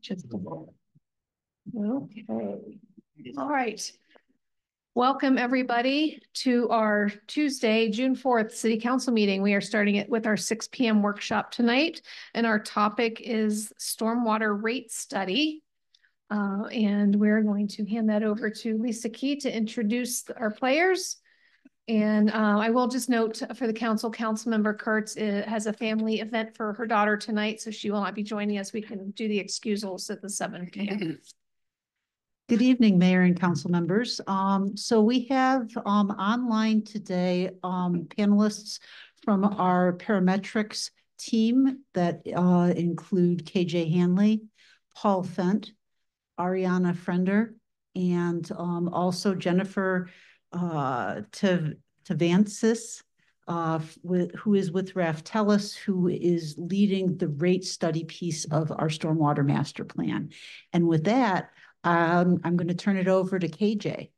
Just a moment. Okay. All right. Welcome everybody to our Tuesday, June 4th City Council meeting. We are starting it with our 6 p.m. workshop tonight, and our topic is stormwater rate study. And we're going to hand that over to Lisa Key to introduce our players. And I will just note for the council member Kurtz has a family event for her daughter tonight, so she will not be joining us. We can do the excusals at the 7 p.m. Good evening, Mayor and council members. So we have online today panelists from our parametrics team that include KJ Hanley, Paul Fent, Ariana Frender, and also Jennifer Tavansis, who is with Raftellus, who is leading the rate study piece of our stormwater master plan. And with that, I'm going to turn it over to KJ.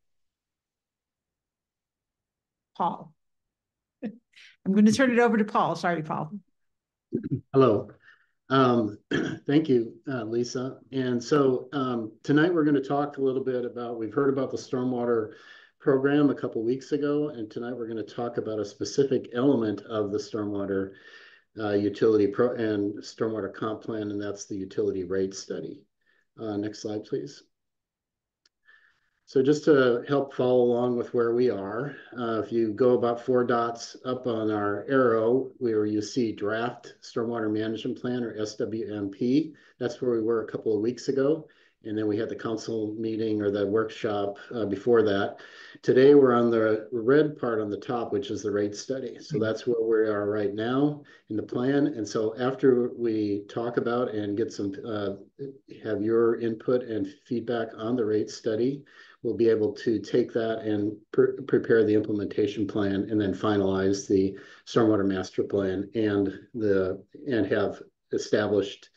Paul. I'm going to turn it over to Paul. Sorry, Paul. Hello. Thank you, Lisa. And so tonight we're going to talk a little bit about, we've heard about the stormwater program a couple weeks ago, and tonight we're going to talk about a specific element of the stormwater utility and stormwater comp plan, and that's the utility rate study. Next slide, please. So just to help follow along with where we are, if you go about 4 dots up on our arrow, where you see draft stormwater management plan, or SWMP, that's where we were a couple of weeks ago. And then we had the council meeting or the workshop before that. Today we're on the red part on the top, which is the rate study. So that's where we are right now in the plan. And so after we talk about and get some, have your input and feedback on the rate study, we'll be able to take that and prepare the implementation plan and then finalize the stormwater master plan and have established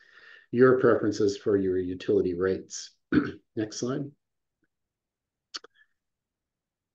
your preferences for your utility rates. Next slide.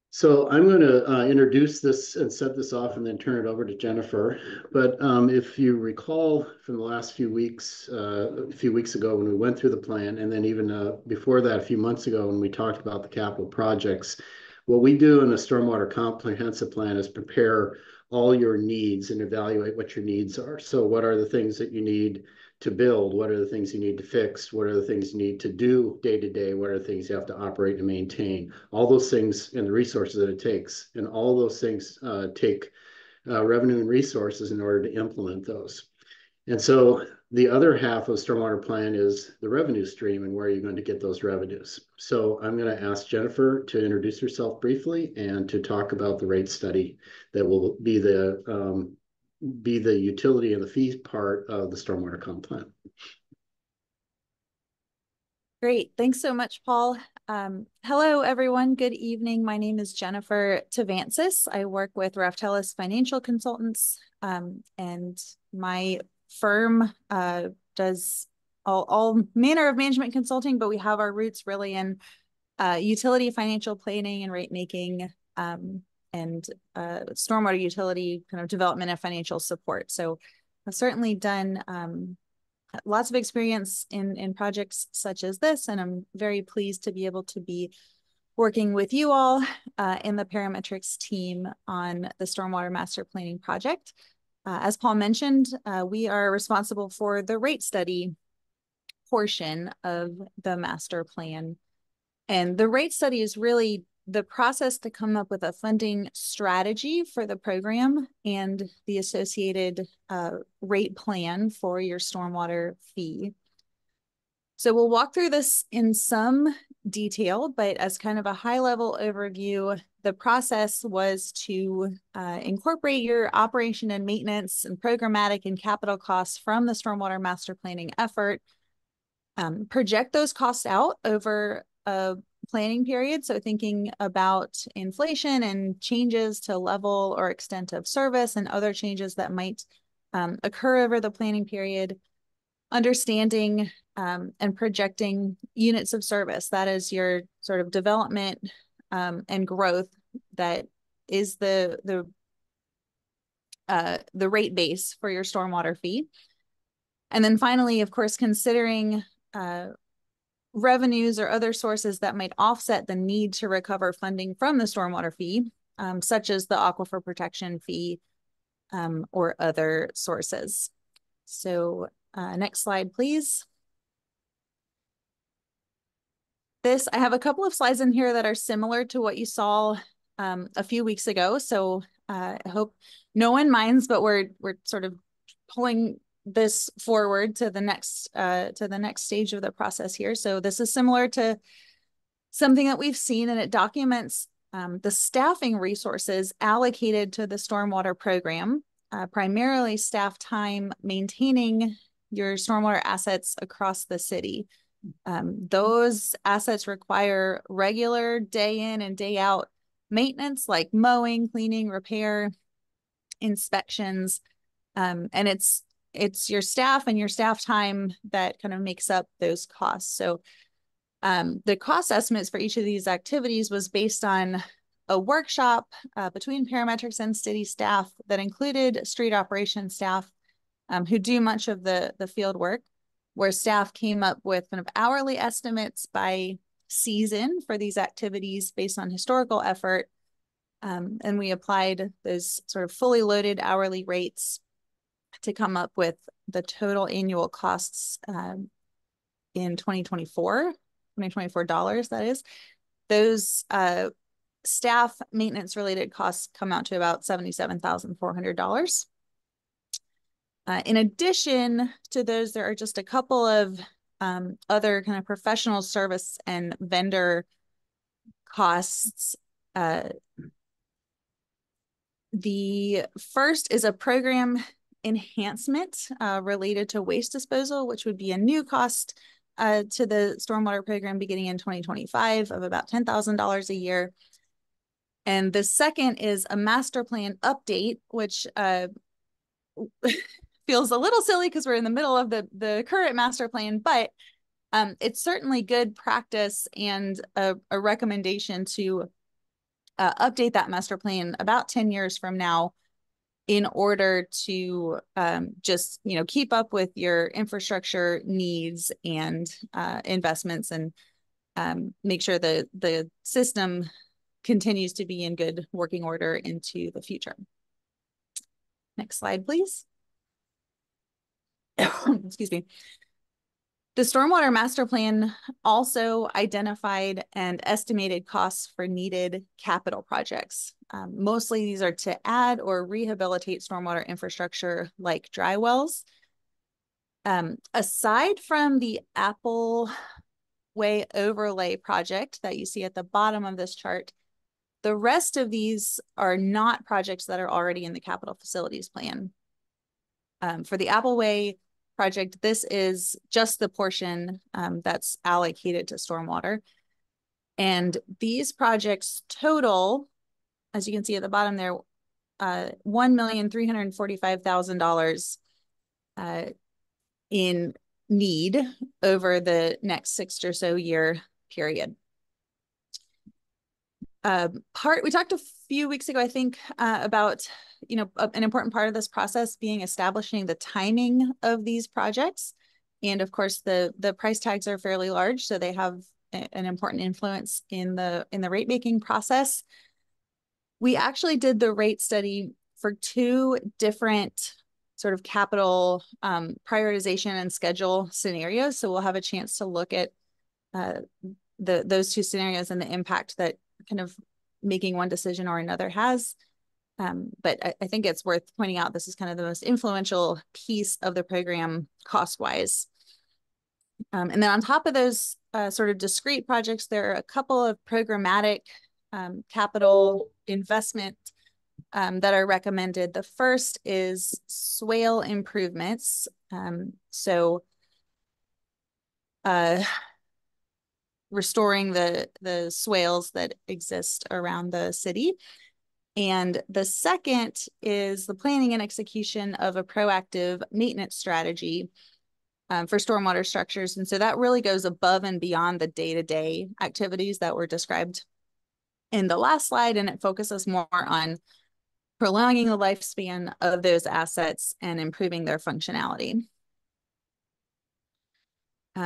So I'm going to introduce this and set this off and then turn it over to Jennifer. But if you recall from the last few weeks ago when we went through the plan, and then even before that, a few months ago when we talked about the capital projects, what we do in a stormwater comprehensive plan is prepare all your needs and evaluate what your needs are. So what are the things that you need to build? What are the things you need to fix? What are the things you need to do day to day? What are the things you have to operate and maintain? All those things and the resources that it takes. And all those things take revenue and resources in order to implement those. And so the other half of stormwater plan is the revenue stream and where you're going to get those revenues. So I'm going to ask Jennifer to introduce herself briefly and to talk about the rate study that will be the utility and the fee part of the stormwater comp plan. Great. Thanks so much, Paul. Hello, everyone. Good evening. My name is Jennifer Tavansis. I work with Raftellus Financial Consultants, and my firm does all manner of management consulting, but we have our roots really in utility financial planning and rate making, and stormwater utility kind of development and financial support. So I've certainly done lots of experience in projects such as this, and I'm very pleased to be able to be working with you all in the parametrics team on the stormwater master planning project. As Paul mentioned, we are responsible for the rate study portion of the master plan. And the rate study is really the process to come up with a funding strategy for the program and the associated rate plan for your stormwater fee. So we'll walk through this in some detail, but as kind of a high-level overview, the process was to incorporate your operation and maintenance and programmatic and capital costs from the stormwater master planning effort, project those costs out over a planning period. So thinking about inflation and changes to level or extent of service and other changes that might occur over the planning period, understanding and projecting units of service. That is your sort of development and growth that is the rate base for your stormwater fee. And then finally, of course, considering revenues or other sources that might offset the need to recover funding from the stormwater fee, such as the aquifer protection fee or other sources. So next slide, please. I have a couple of slides in here that are similar to what you saw a few weeks ago. So I hope no one minds, but we're sort of pulling this forward to the next stage of the process here. So this is similar to something that we've seen, and it documents the staffing resources allocated to the stormwater program, primarily staff time maintaining your stormwater assets across the city. Those assets require regular day in and day out maintenance, like mowing, cleaning, repair, inspections, and it's your staff and your staff time that kind of makes up those costs. So the cost estimates for each of these activities was based on a workshop between parametrics and city staff that included street operations staff who do much of the field work, where staff came up with kind of hourly estimates by season for these activities based on historical effort. And we applied those sort of fully loaded hourly rates to come up with the total annual costs in 2024 dollars, that is. Those staff maintenance related costs come out to about $77,400. In addition to those, there are just a couple of other kind of professional service and vendor costs. The first is a program enhancement related to waste disposal, which would be a new cost to the stormwater program beginning in 2025 of about $10,000 a year. And the second is a master plan update, which feels a little silly because we're in the middle of the current master plan, but it's certainly good practice and a recommendation to update that master plan about 10 years from now in order to just, keep up with your infrastructure needs and investments, and make sure the system continues to be in good working order into the future. Next slide, please. Excuse me. The Stormwater Master Plan also identified and estimated costs for needed capital projects. Mostly these are to add or rehabilitate stormwater infrastructure like dry wells. Aside from the Apple Way overlay project that you see at the bottom of this chart, the rest of these are not projects that are already in the capital facilities plan. For the Apple Way project, this is just the portion that's allocated to stormwater. And these projects total, as you can see at the bottom there, $1,345,000 in need over the next 6 or so year period. We talked a few weeks ago, I think, about an important part of this process being establishing the timing of these projects. And of course, the price tags are fairly large, so they have an important influence in the rate making process. We actually did the rate study for 2 different sort of capital prioritization and schedule scenarios. So we'll have a chance to look at those 2 scenarios and the impact that kind of making one decision or another has. But I think it's worth pointing out this is kind of the most influential piece of the program cost-wise. And then on top of those sort of discrete projects, there are a couple of programmatic capital investment that are recommended. The first is swale improvements. Restoring the swales that exist around the city. And the second is the planning and execution of a proactive maintenance strategy for stormwater structures. And so that really goes above and beyond the day-to-day activities that were described in the last slide, and it focuses more on prolonging the lifespan of those assets and improving their functionality.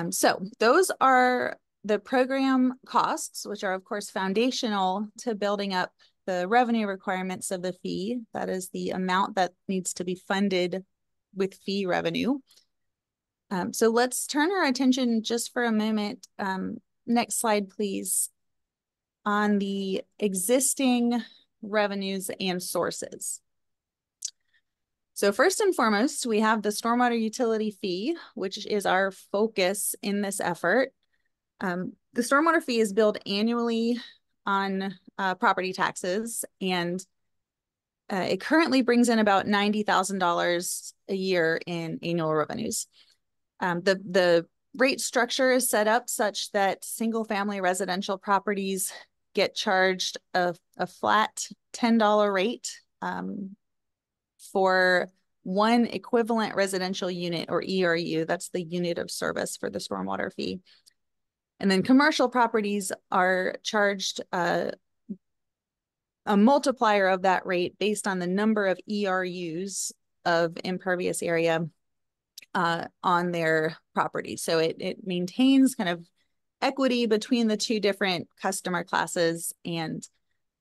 So those are the program costs, which are of course foundational to building up the revenue requirements of the fee. That is the amount that needs to be funded with fee revenue. So let's turn our attention just for a moment. Next slide, please, on the existing revenues and sources. So first and foremost, we have the stormwater utility fee, which is our focus in this effort. The stormwater fee is billed annually on property taxes, and it currently brings in about $90,000 a year in annual revenues. The rate structure is set up such that single-family residential properties get charged a flat $10 rate for one equivalent residential unit, or ERU. That's the unit of service for the stormwater fee. And then commercial properties are charged a multiplier of that rate based on the number of ERUs of impervious area on their property. So it maintains kind of equity between the two different customer classes, and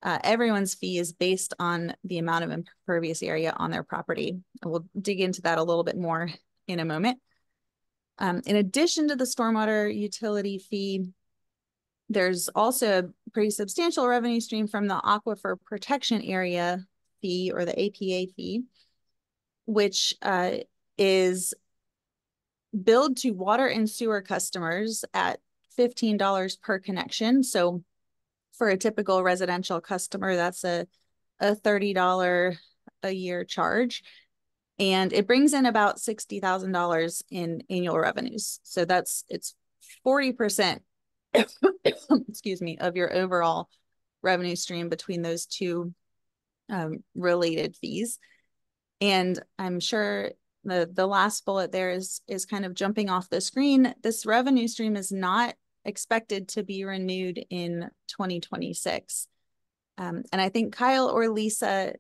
everyone's fee is based on the amount of impervious area on their property. And we'll dig into that a little bit more in a moment. In addition to the stormwater utility fee, there's also a pretty substantial revenue stream from the Aquifer Protection Area fee, or the APA fee, which is billed to water and sewer customers at $15 per connection. So for a typical residential customer, that's a $30 a year charge. And it brings in about $60,000 in annual revenues. So it's 40%, excuse me, of your overall revenue stream between those two related fees. And I'm sure the last bullet there is kind of jumping off the screen. This revenue stream is not expected to be renewed in 2026. And I think Kyle or Lisa,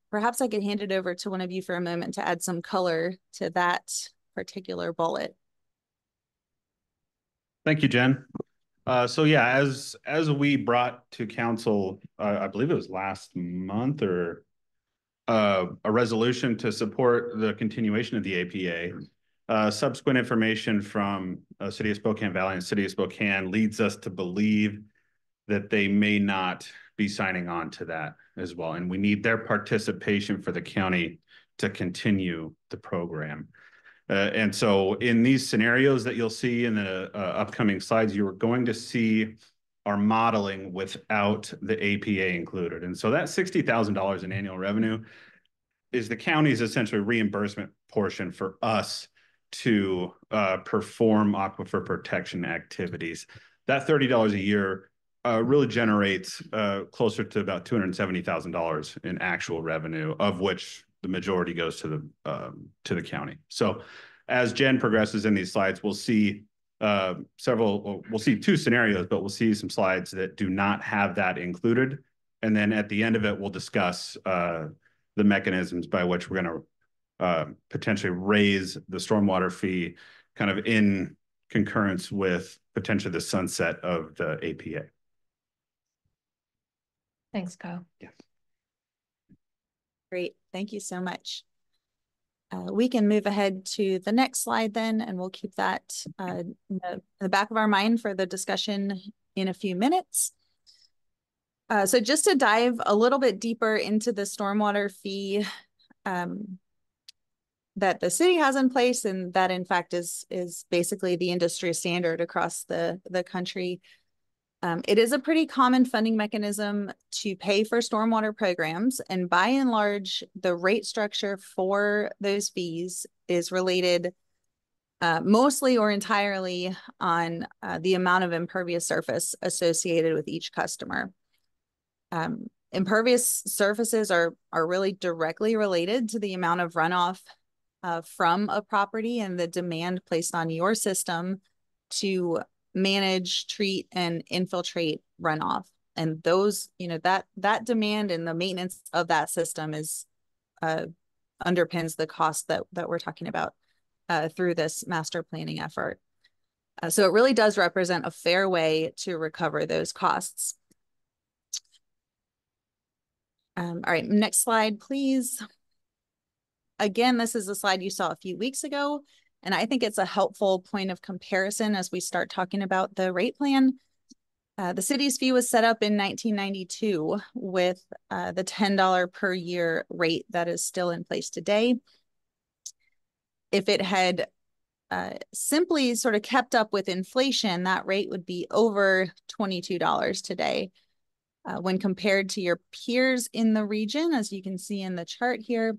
perhaps I could hand it over to one of you for a moment to add some color to that particular bullet. Thank you, Jen. So yeah, as we brought to council, I believe it was last month, or a resolution to support the continuation of the APA. Subsequent information from City of Spokane Valley and City of Spokane leads us to believe that they may not be signing on to that as well. And we need their participation for the county to continue the program. And so in these scenarios that you'll see in the upcoming slides, you're going to see our modeling without the APA included. And so that $60,000 in annual revenue is the county's essentially reimbursement portion for us to perform aquifer protection activities. That $30 a year really generates closer to about $270,000 in actual revenue, of which the majority goes to the county. So as Jen progresses in these slides, we'll see we'll see two scenarios, but we'll see some slides that do not have that included. And then at the end of it, we'll discuss the mechanisms by which we're going to potentially raise the stormwater fee kind of in concurrence with potentially the sunset of the APA. Thanks, Kyle. Yes. Great, thank you so much. We can move ahead to the next slide then, and we'll keep that in the back of our mind for the discussion in a few minutes. So just to dive a little bit deeper into the stormwater fee that the city has in place, and that in fact is basically the industry standard across the country. It is a pretty common funding mechanism to pay for stormwater programs, and by and large, the rate structure for those fees is related mostly or entirely on the amount of impervious surface associated with each customer. Impervious surfaces are really directly related to the amount of runoff from a property and the demand placed on your system to manage, treat, and infiltrate runoff. And those, that demand and the maintenance of that system is underpins the cost that we're talking about through this master planning effort. So it really does represent a fair way to recover those costs. All right, next slide, please. Again, this is a slide you saw a few weeks ago, and I think it's a helpful point of comparison as we start talking about the rate plan. The city's fee was set up in 1992 with the $10 per year rate that is still in place today. If it had simply sort of kept up with inflation, that rate would be over $22 today. When compared to your peers in the region, as you can see in the chart here,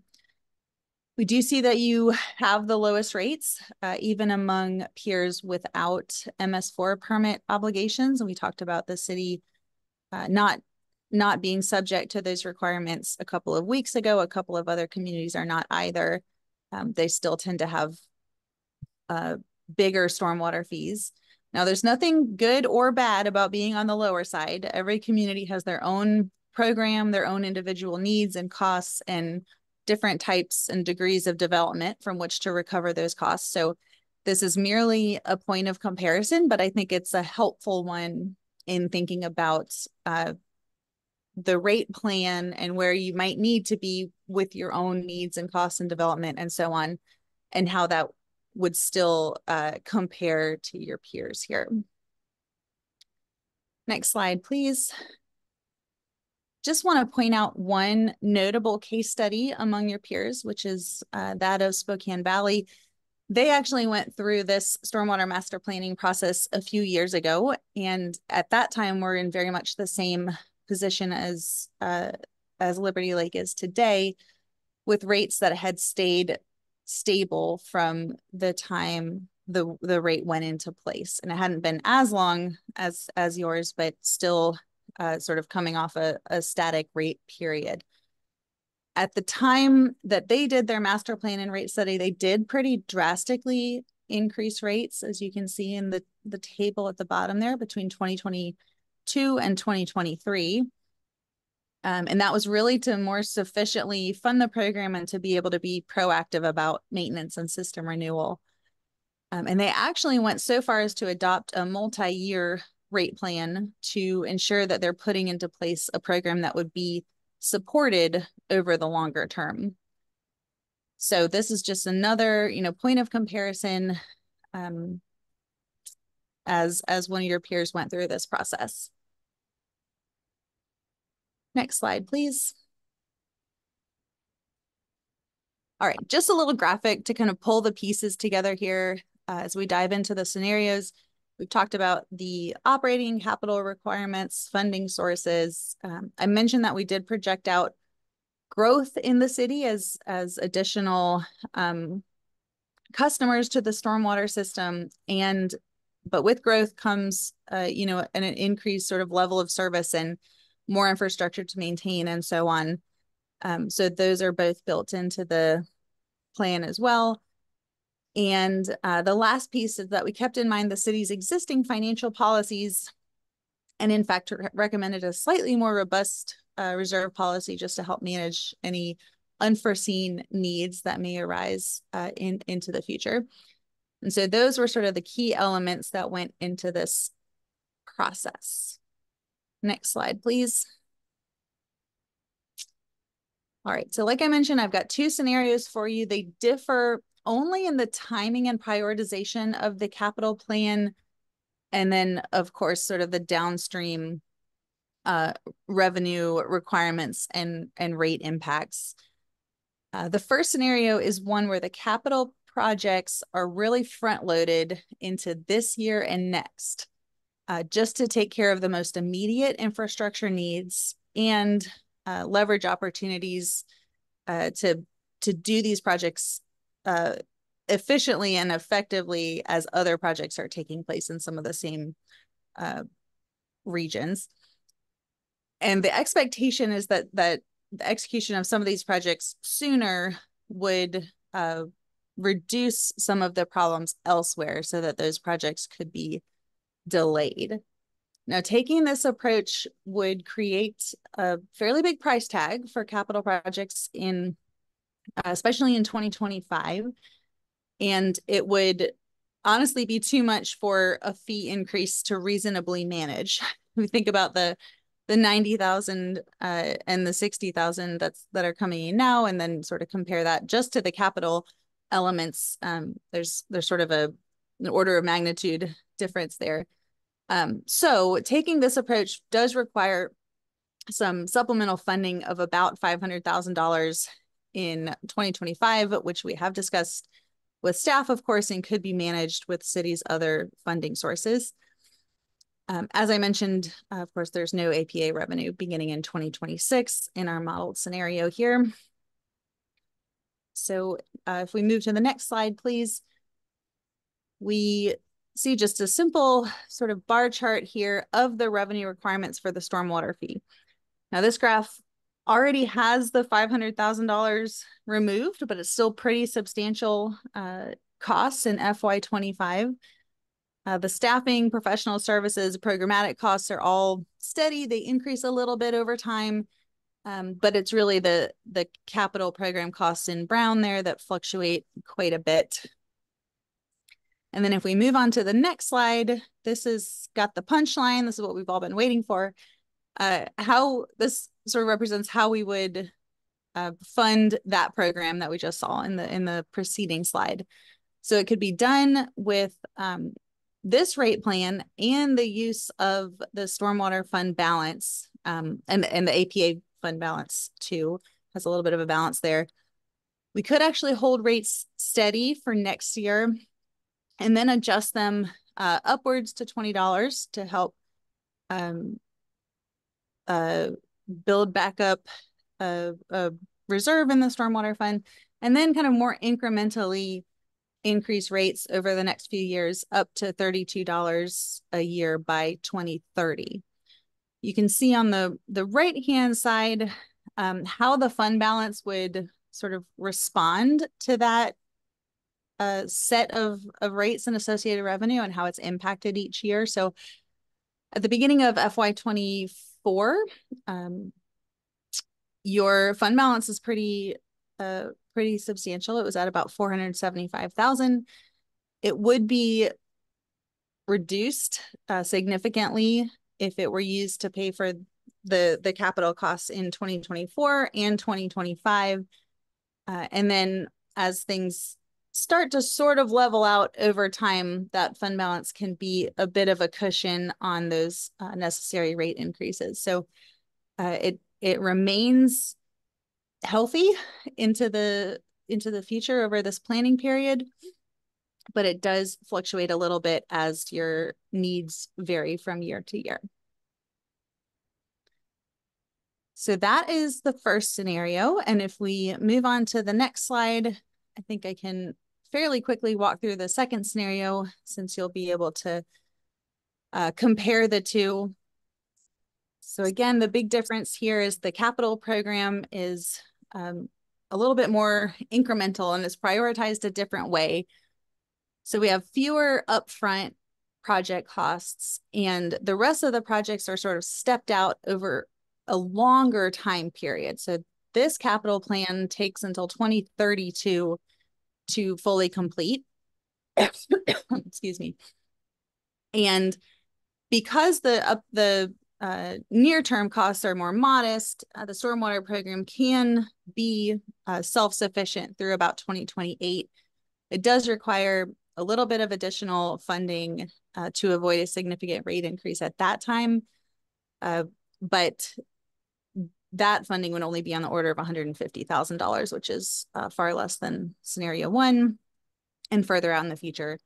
we do see that you have the lowest rates, even among peers without MS4 permit obligations. And we talked about the city not being subject to those requirements a couple of weeks ago. A couple of other communities are not either. They still tend to have bigger stormwater fees. Now, there's nothing good or bad about being on the lower side. Every community has their own program, their own individual needs and costs, and different types and degrees of development from which to recover those costs. So this is merely a point of comparison, but I think it's a helpful one in thinking about the rate plan and where you might need to be with your own needs and costs and development and so on, and how that would still compare to your peers here. Next slide, please. Just want to point out one notable case study among your peers, which is that of Spokane Valley. They actually went through this stormwater master planning process a few years ago, and at that time were in very much the same position as Liberty Lake is today, with rates that had stayed stable from the time the rate went into place. And it hadn't been as long as yours, but still sort of coming off a static rate period. At the time that they did their master plan and rate study, they did pretty drastically increase rates, as you can see in the table at the bottom there, between 2022 and 2023. And that was really to more sufficiently fund the program and to be able to be proactive about maintenance and system renewal. And they actually went so far as to adopt a multi-year rate plan to ensure that they're putting into place a program that would be supported over the longer term. So this is just another, point of comparison as one of your peers went through this process. Next slide, please. All right, just a little graphic to kind of pull the pieces together here as we dive into the scenarios. We've talked about the operating capital requirements, funding sources. I mentioned that we did project out growth in the city as additional customers to the stormwater system, but with growth comes an increased sort of level of service and more infrastructure to maintain and so on. So those are both built into the plan as well. And the last piece is that we kept in mind the city's existing financial policies, and in fact recommended a slightly more robust reserve policy just to help manage any unforeseen needs that may arise into the future. And so those were sort of the key elements that went into this process. Next slide, please. All right, so like I mentioned, I've got two scenarios for you. They differ only in the timing and prioritization of the capital plan, and then, of course, sort of the downstream revenue requirements and rate impacts. The first scenario is one where the capital projects are really front-loaded into this year and next, just to take care of the most immediate infrastructure needs and leverage opportunities to do these projects efficiently and effectively as other projects are taking place in some of the same regions. And the expectation is that the execution of some of these projects sooner would reduce some of the problems elsewhere so that those projects could be delayed. Now, taking this approach would create a fairly big price tag for capital projects especially in 2025. And it would honestly be too much for a fee increase to reasonably manage. We think about the 90,000 and the 60,000 that are coming in now, and then sort of compare that just to the capital elements. There's sort of an order of magnitude difference there. So taking this approach does require some supplemental funding of about $500,000 in 2025, which we have discussed with staff, of course, and could be managed with city's other funding sources. As I mentioned, of course, there's no APA revenue beginning in 2026 in our modeled scenario here. So if we move to the next slide, please, we see just a simple sort of bar chart here of the revenue requirements for the stormwater fee. Now, this graph already has the $500,000 removed, but it's still pretty substantial costs in FY25. The staffing, professional services, programmatic costs are all steady. They increase a little bit over time, but it's really the capital program costs in brown there that fluctuate quite a bit. And then if we move on to the next slide, this has got the punchline. This is what we've all been waiting for. How this sort of represents how we would fund that program that we just saw in the preceding slide. So it could be done with this rate plan and the use of the stormwater fund balance, and the APA fund balance too has a little bit of a balance there. We could actually hold rates steady for next year and then adjust them upwards to $20 to help build back up a reserve in the stormwater fund, and then kind of more incrementally increase rates over the next few years up to $32 a year by 2030. You can see on the right-hand side how the fund balance would sort of respond to that set of rates and associated revenue and how it's impacted each year. So at the beginning of FY24, your fund balance is pretty substantial. It was at about 475,000. It would be reduced significantly if it were used to pay for the capital costs in 2024 and 2025. And then as things start to sort of level out over time, that fund balance can be a bit of a cushion on those necessary rate increases. So it remains healthy into the future over this planning period, but it does fluctuate a little bit as your needs vary from year to year. So that is the first scenario. And if we move on to the next slide, I think I can fairly quickly walk through the second scenario, since you'll be able to compare the two. So again, the big difference here is the capital program is a little bit more incremental and is prioritized a different way. So we have fewer upfront project costs, and the rest of the projects are sort of stepped out over a longer time period. So this capital plan takes until 2032 to fully complete. Excuse me. And because the near-term costs are more modest, the stormwater program can be self-sufficient through about 2028. It does require a little bit of additional funding to avoid a significant rate increase at that time, but that funding would only be on the order of $150,000, which is far less than scenario one and further out in the future.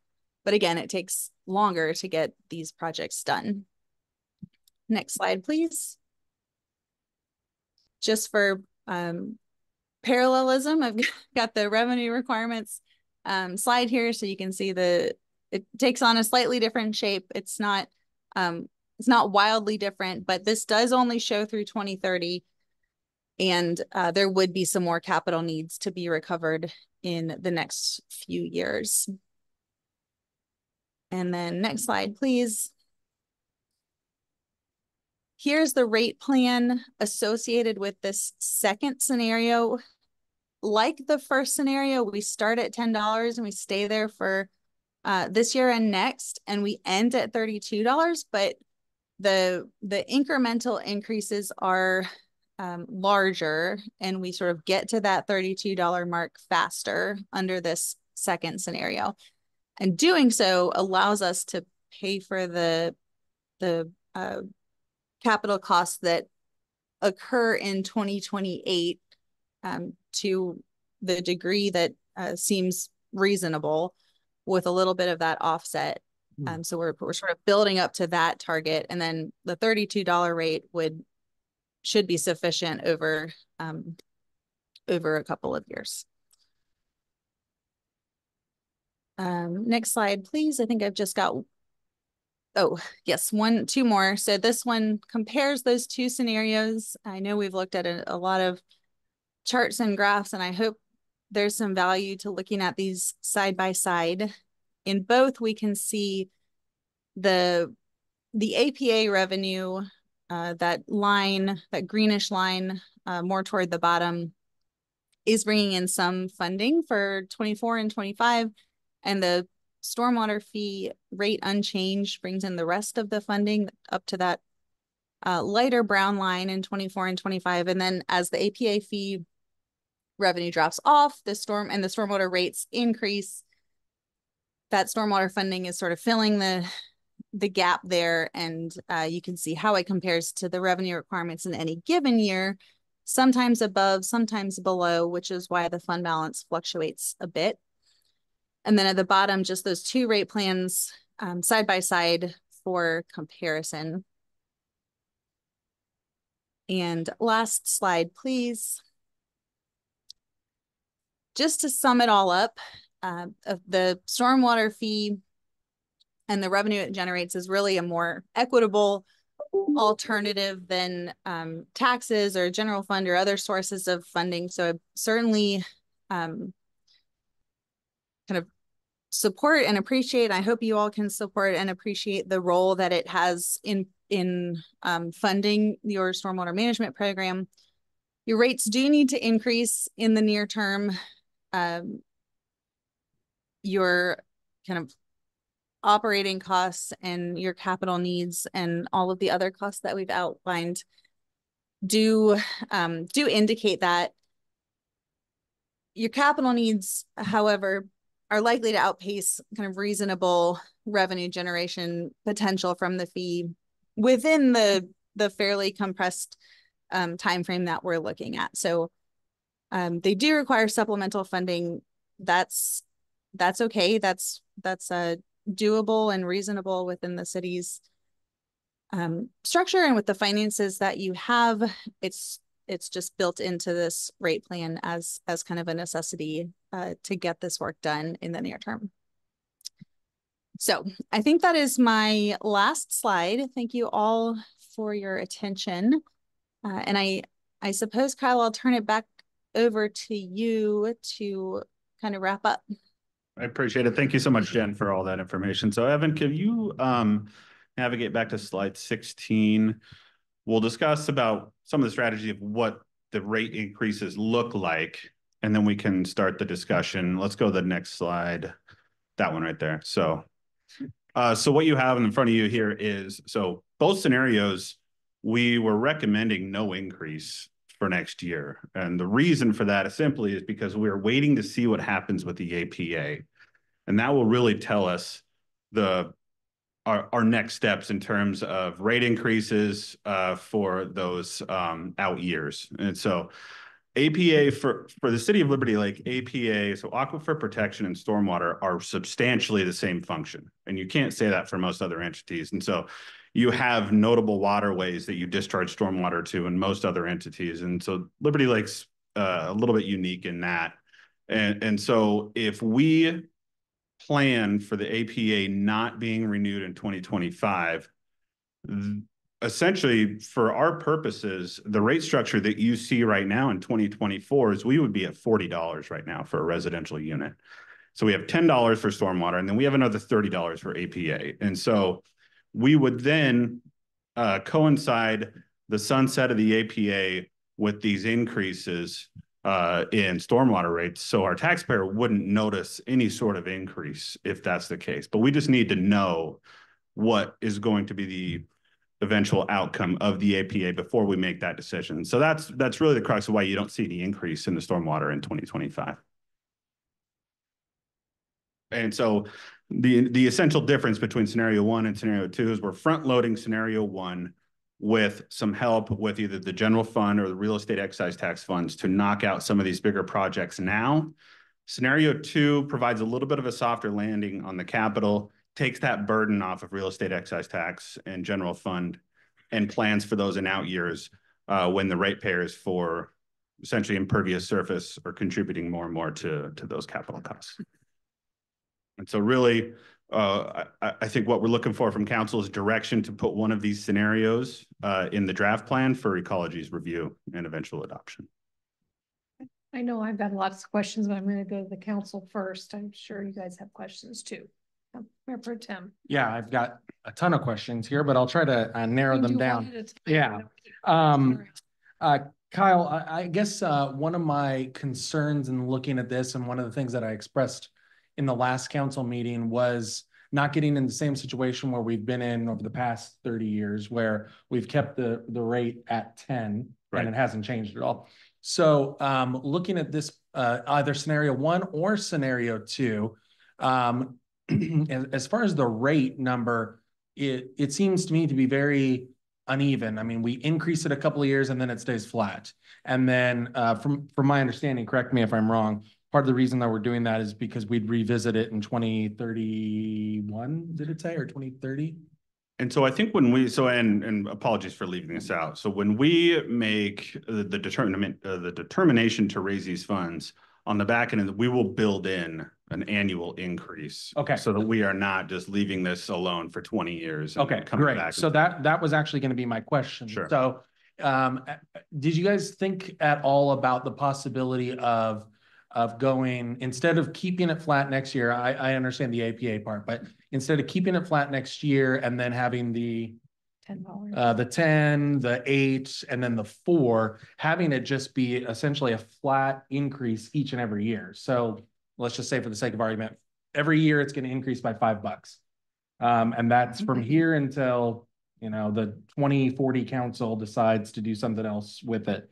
But again, it takes longer to get these projects done. Next slide, please. Just for parallelism, I've got the revenue requirements slide here, so you can see it takes on a slightly different shape. It's not wildly different, but this does only show through 2030, and there would be some more capital needs to be recovered in the next few years. And then next slide, please. Here's the rate plan associated with this second scenario. Like the first scenario, we start at $10 and we stay there for this year and next, and we end at $32, but the incremental increases are larger, and we sort of get to that $32 mark faster under this second scenario. And doing so allows us to pay for the capital costs that occur in 2028 to the degree that seems reasonable, with a little bit of that offset. So we're sort of building up to that target, and then the $32 rate should be sufficient over a couple of years. Next slide, please. I think I've just got, oh, yes, two more. So this one compares those two scenarios. I know we've looked at a lot of charts and graphs, and I hope there's some value to looking at these side by side. In both, we can see the APA revenue, that line, that greenish line, more toward the bottom, is bringing in some funding for 24 and 25, and the stormwater fee rate unchanged brings in the rest of the funding up to that lighter brown line in 24 and 25. And then as the APA fee revenue drops off, the stormwater rates increase, that stormwater funding is sort of filling the gap there. And you can see how it compares to the revenue requirements in any given year, sometimes above, sometimes below, which is why the fund balance fluctuates a bit. And then at the bottom, just those two rate plans side by side for comparison. And last slide, please. Just to sum it all up, the stormwater fee and the revenue it generates is really a more equitable alternative than taxes or general fund or other sources of funding. So I certainly kind of support and appreciate. I hope you all can support and appreciate the role that it has in funding your stormwater management program. Your rates do need to increase in the near term. Your kind of operating costs and your capital needs and all of the other costs that we've outlined do indicate that. Your capital needs, however, are likely to outpace kind of reasonable revenue generation potential from the fee within the fairly compressed time frame that we're looking at. So they do require supplemental funding. That's okay. That's doable and reasonable within the city's structure and with the finances that you have. It's just built into this rate plan as kind of a necessity to get this work done in the near term. So I think that is my last slide. Thank you all for your attention. And I suppose, Kyle, I'll turn it back over to you to kind of wrap up. I appreciate it. Thank you so much, Jen, for all that information. So Evan, can you navigate back to slide 16? We'll discuss about some of the strategy of what the rate increases look like, and then we can start the discussion. Let's go to the next slide, that one right there. So what you have in front of you here is, so both scenarios, we were recommending no increase for next year. And the reason for that is simply because we're waiting to see what happens with the APA. And that will really tell us our next steps in terms of rate increases for those out years. And so APA for the City of Liberty Lake, APA, so aquifer protection and stormwater are substantially the same function. And you can't say that for most other entities. And so you have notable waterways that you discharge stormwater to in most other entities. And so Liberty Lake's a little bit unique in that. And so if we plan for the APA not being renewed in 2025, essentially for our purposes, the rate structure that you see right now in 2024 is we would be at $40 right now for a residential unit. So we have $10 for stormwater, and then we have another $30 for APA. And so we would then coincide the sunset of the APA with these increases in stormwater rates. So our taxpayer wouldn't notice any sort of increase if that's the case. But we just need to know what is going to be the eventual outcome of the APA before we make that decision. So that's really the crux of why you don't see the increase in the stormwater in 2025. And so the essential difference between scenario 1 and scenario 2 is we're front loading scenario 1 with some help with either the general fund or the real estate excise tax funds to knock out some of these bigger projects now. Scenario 2 provides a little bit of a softer landing on the capital, takes that burden off of real estate excise tax and general fund, and plans for those in out years when the ratepayers for essentially impervious surface are contributing more and more to those capital costs. And so really, I think what we're looking for from council is direction to put one of these scenarios in the draft plan for Ecology's review and eventual adoption. I know I've got lots of questions, but I'm going to go to the council first. I'm sure you guys have questions too. Mayor Pro Tem. Yeah, I've got a ton of questions here, but I'll try to narrow You them do down. one at a time. Yeah. Kyle, I guess one of my concerns in looking at this, and one of the things that I expressed in the last council meeting, was not getting in the same situation where we've been in over the past 30 years, where we've kept the rate at 10 right, and it hasn't changed at all. So looking at this, either scenario 1 or scenario 2, as far as the rate number, it seems to me to be very uneven. I mean, we increase it a couple of years and then it stays flat. And then from my understanding, correct me if I'm wrong, part of the reason that we're doing that is because we'd revisit it in 2031, did it say, or 2030? And so I think when we, and apologies for leaving this out. So when we make the determination to raise these funds on the back end, we will build in an annual increase. Okay. So that we are not just leaving this alone for 20 years. Okay, great. So that was actually going to be my question. Sure. So did you guys think at all about the possibility of going, instead of keeping it flat next year, I understand the APA part, but instead of keeping it flat next year and then having the $10, the 10, the 8, and then the 4, having it just be essentially a flat increase each and every year. So let's just say, for the sake of argument, every year it's going to increase by $5. And that's from here until, you know, the 2040 council decides to do something else with it.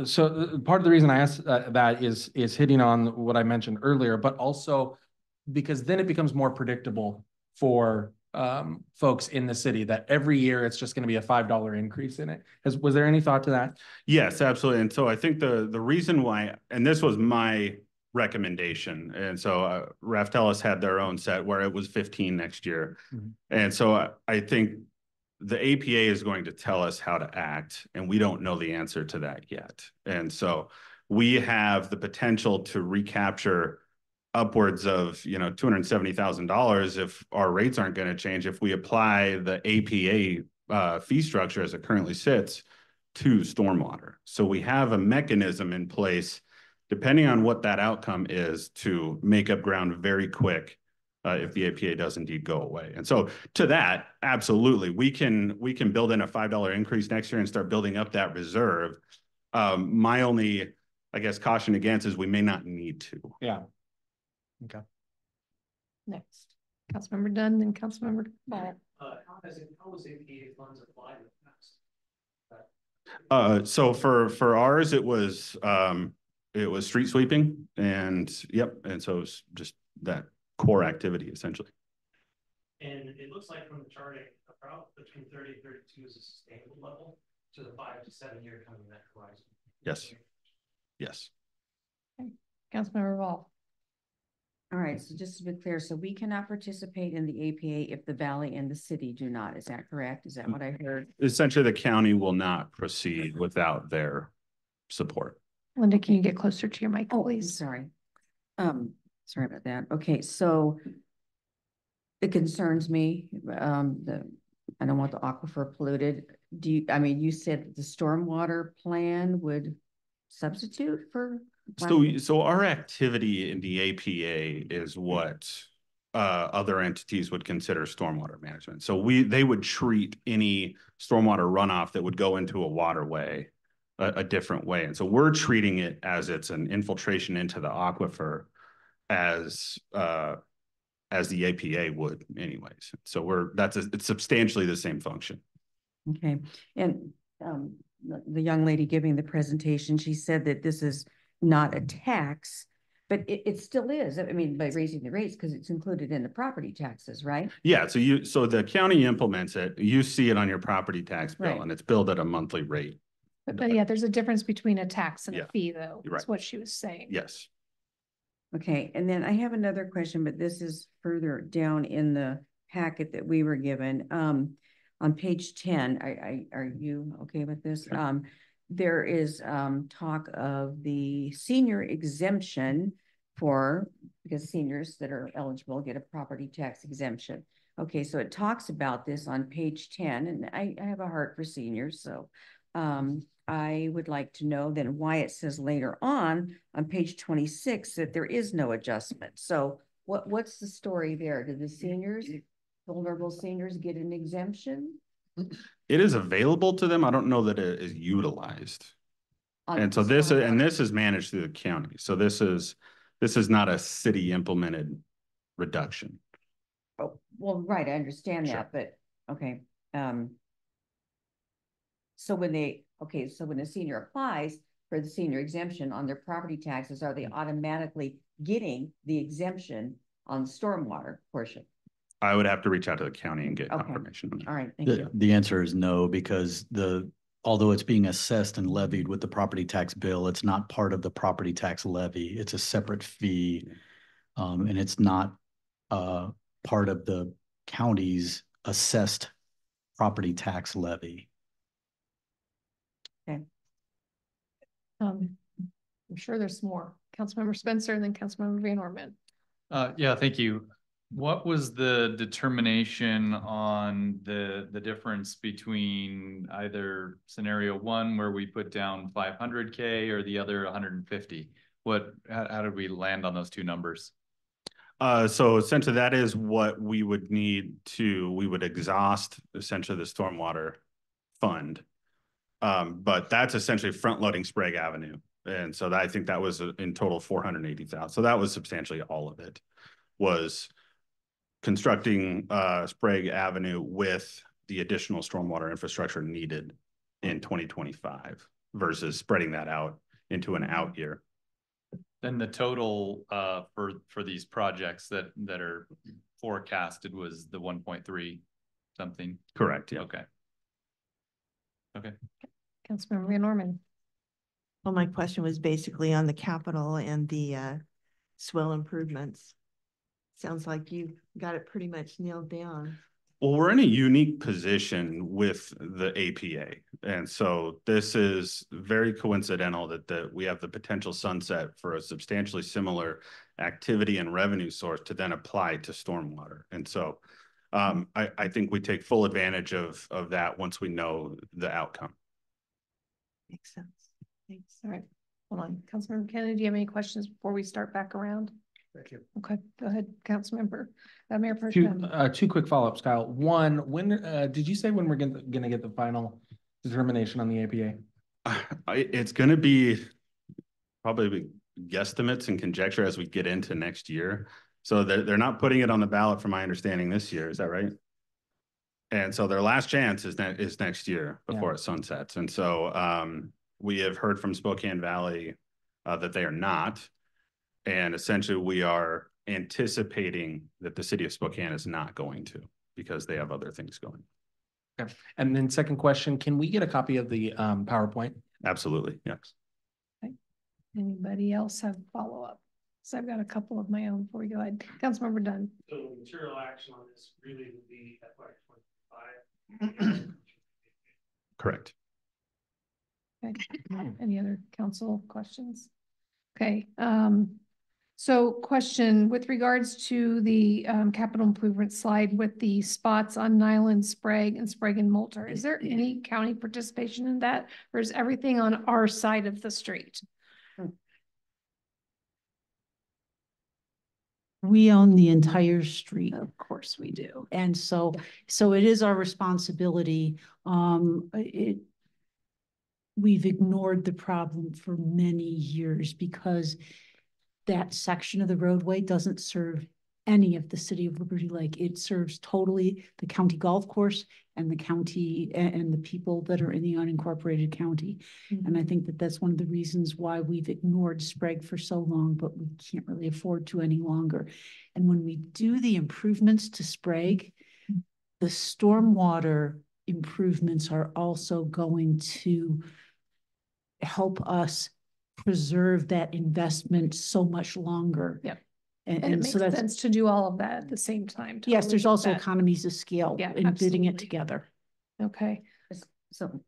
So part of the reason I asked that is hitting on what I mentioned earlier, but also because then it becomes more predictable for folks in the city that every year it's just going to be a $5 increase in it. Was there any thought to that? Yes, absolutely. And so I think the reason why, and this was my recommendation, and so Raftellus had their own set where it was 15 next year. Mm-hmm. And so I think the APA is going to tell us how to act, and we don't know the answer to that yet. And so we have the potential to recapture upwards of, you know, $270,000 if our rates aren't going to change, if we apply the APA fee structure as it currently sits to stormwater. So we have a mechanism in place, depending on what that outcome is, to make up ground very quick if the APA does indeed go away. And so to that, absolutely, we can build in a $5 increase next year and start building up that reserve. My only, I guess, caution against is we may not need to. Yeah. Okay. Next, Councilmember Dunn, then Councilmember Ball. How was APA funds applied in the past? So for ours, it was street sweeping, and yep, and so it's just that core activity essentially. And it looks like from the charting, about between 30 and 32 is a sustainable level to the 5 to 7 year coming that horizon. Yes. Yes. Okay. Councilmember Ball. All right, so just to be clear, so we cannot participate in the APA if the valley and the city do not. Is that correct? Is that what I heard? Essentially, the county will not proceed without their support. Linda, can you get closer to your mic, please? Sorry. Sorry about that. Okay, so it concerns me. I don't want the aquifer polluted. You said the stormwater plan would substitute for? So our activity in the APA is what other entities would consider stormwater management. So they would treat any stormwater runoff that would go into a waterway a different way. And so we're treating it as it's an infiltration into the aquifer as the APA would anyways. So it's substantially the same function. Okay, and the young lady giving the presentation, she said that this is not a tax, but it still is. I mean, by raising the rates, because it's included in the property taxes, right? Yeah, so the county implements it, you see it on your property tax bill, Right. and it's billed at a monthly rate. But yeah, there's a difference between a tax and Yeah. a fee, though. You're That's right. what she was saying. Yes. Okay, and then I have another question, but this is further down in the packet that we were given. On page 10, are you okay with this? Sure. There is talk of the senior exemption because seniors that are eligible get a property tax exemption. Okay, so it talks about this on page 10, and I have a heart for seniors, so I would like to know then why it says later on page 26 that there is no adjustment. So what's the story there? Do the seniors, vulnerable seniors, get an exemption? It is available to them. I don't know that it is utilized. And so this is managed through the county. So this is not a city implemented reduction. Oh, well, right, I understand Sure. that, but okay. So when the senior applies for the senior exemption on their property taxes, are they automatically getting the exemption on the stormwater portion? I would have to reach out to the county and get Okay. confirmation on that. All right, thank you. The answer is no, because although it's being assessed and levied with the property tax bill, it's not part of the property tax levy. It's a separate fee. And it's not part of the county's assessed property tax levy. Okay. I'm sure there's more. Councilmember Spencer and then Councilmember Van Orman. Yeah, thank you. What was the determination on the difference between either scenario one where we put down 500K or the other 150? How did we land on those two numbers? So essentially that is what we would we would exhaust essentially the stormwater fund. But that's essentially front loading Sprague Avenue. And so I think that was in total 480,000. So that was substantially all of it, was constructing Sprague Avenue with the additional stormwater infrastructure needed in 2025 versus spreading that out into an out year. Then the total for these projects that are forecasted was the 1.3 something. Correct. Yeah. Okay. Okay. Councilmember Van Orman. Well, my question was basically on the capital and the swell improvements. Sounds like you got it pretty much nailed down. Well, we're in a unique position with the APA. And so this is very coincidental that we have the potential sunset for a substantially similar activity and revenue source to then apply to stormwater. And so I think we take full advantage of that once we know the outcome. Makes sense. Thanks. All right, hold on. Councilmember Kennedy, do you have any questions before we start back around? Thank you. Okay, go ahead, Councilmember. Mayor Pro Tem. Two quick follow-ups, Kyle. One, when did you say when we're gonna get the final determination on the APA? It's going to be probably guesstimates and conjecture as we get into next year. So they're not putting it on the ballot from my understanding this year. Is that right? And so their last chance is next year before it sunsets. And so we have heard from Spokane Valley that they are not. And essentially we are anticipating that the city of Spokane is not going to, because they have other things going. Okay. And then second question, can we get a copy of the PowerPoint? Absolutely. Yes. Okay. Anybody else have follow-up? So I've got a couple of my own before we go ahead. Councilmember Dunn. So material action on this really would be FY25. Correct. Okay. Any other council questions? Okay. So question with regards to the capital improvement slide with the spots on Nyland, Sprague, and Sprague and Moulter, is there any county participation in that, or is everything on our side of the street? We own the entire street. Of course we do. And so it is our responsibility. we've ignored the problem for many years because that section of the roadway doesn't serve any of the city of Liberty Lake. It serves totally the county golf course and the county and the people that are in the unincorporated county. And I think that that's one of the reasons why we've ignored Sprague for so long, but we can't really afford to any longer. And when we do the improvements to Sprague, the stormwater improvements are also going to help us preserve that investment so much longer. Yep. And And it so makes that's, sense to do all of that at the same time. yes, Totally there's get also that. economies of scale Yeah, in bidding it absolutely. together. Okay. So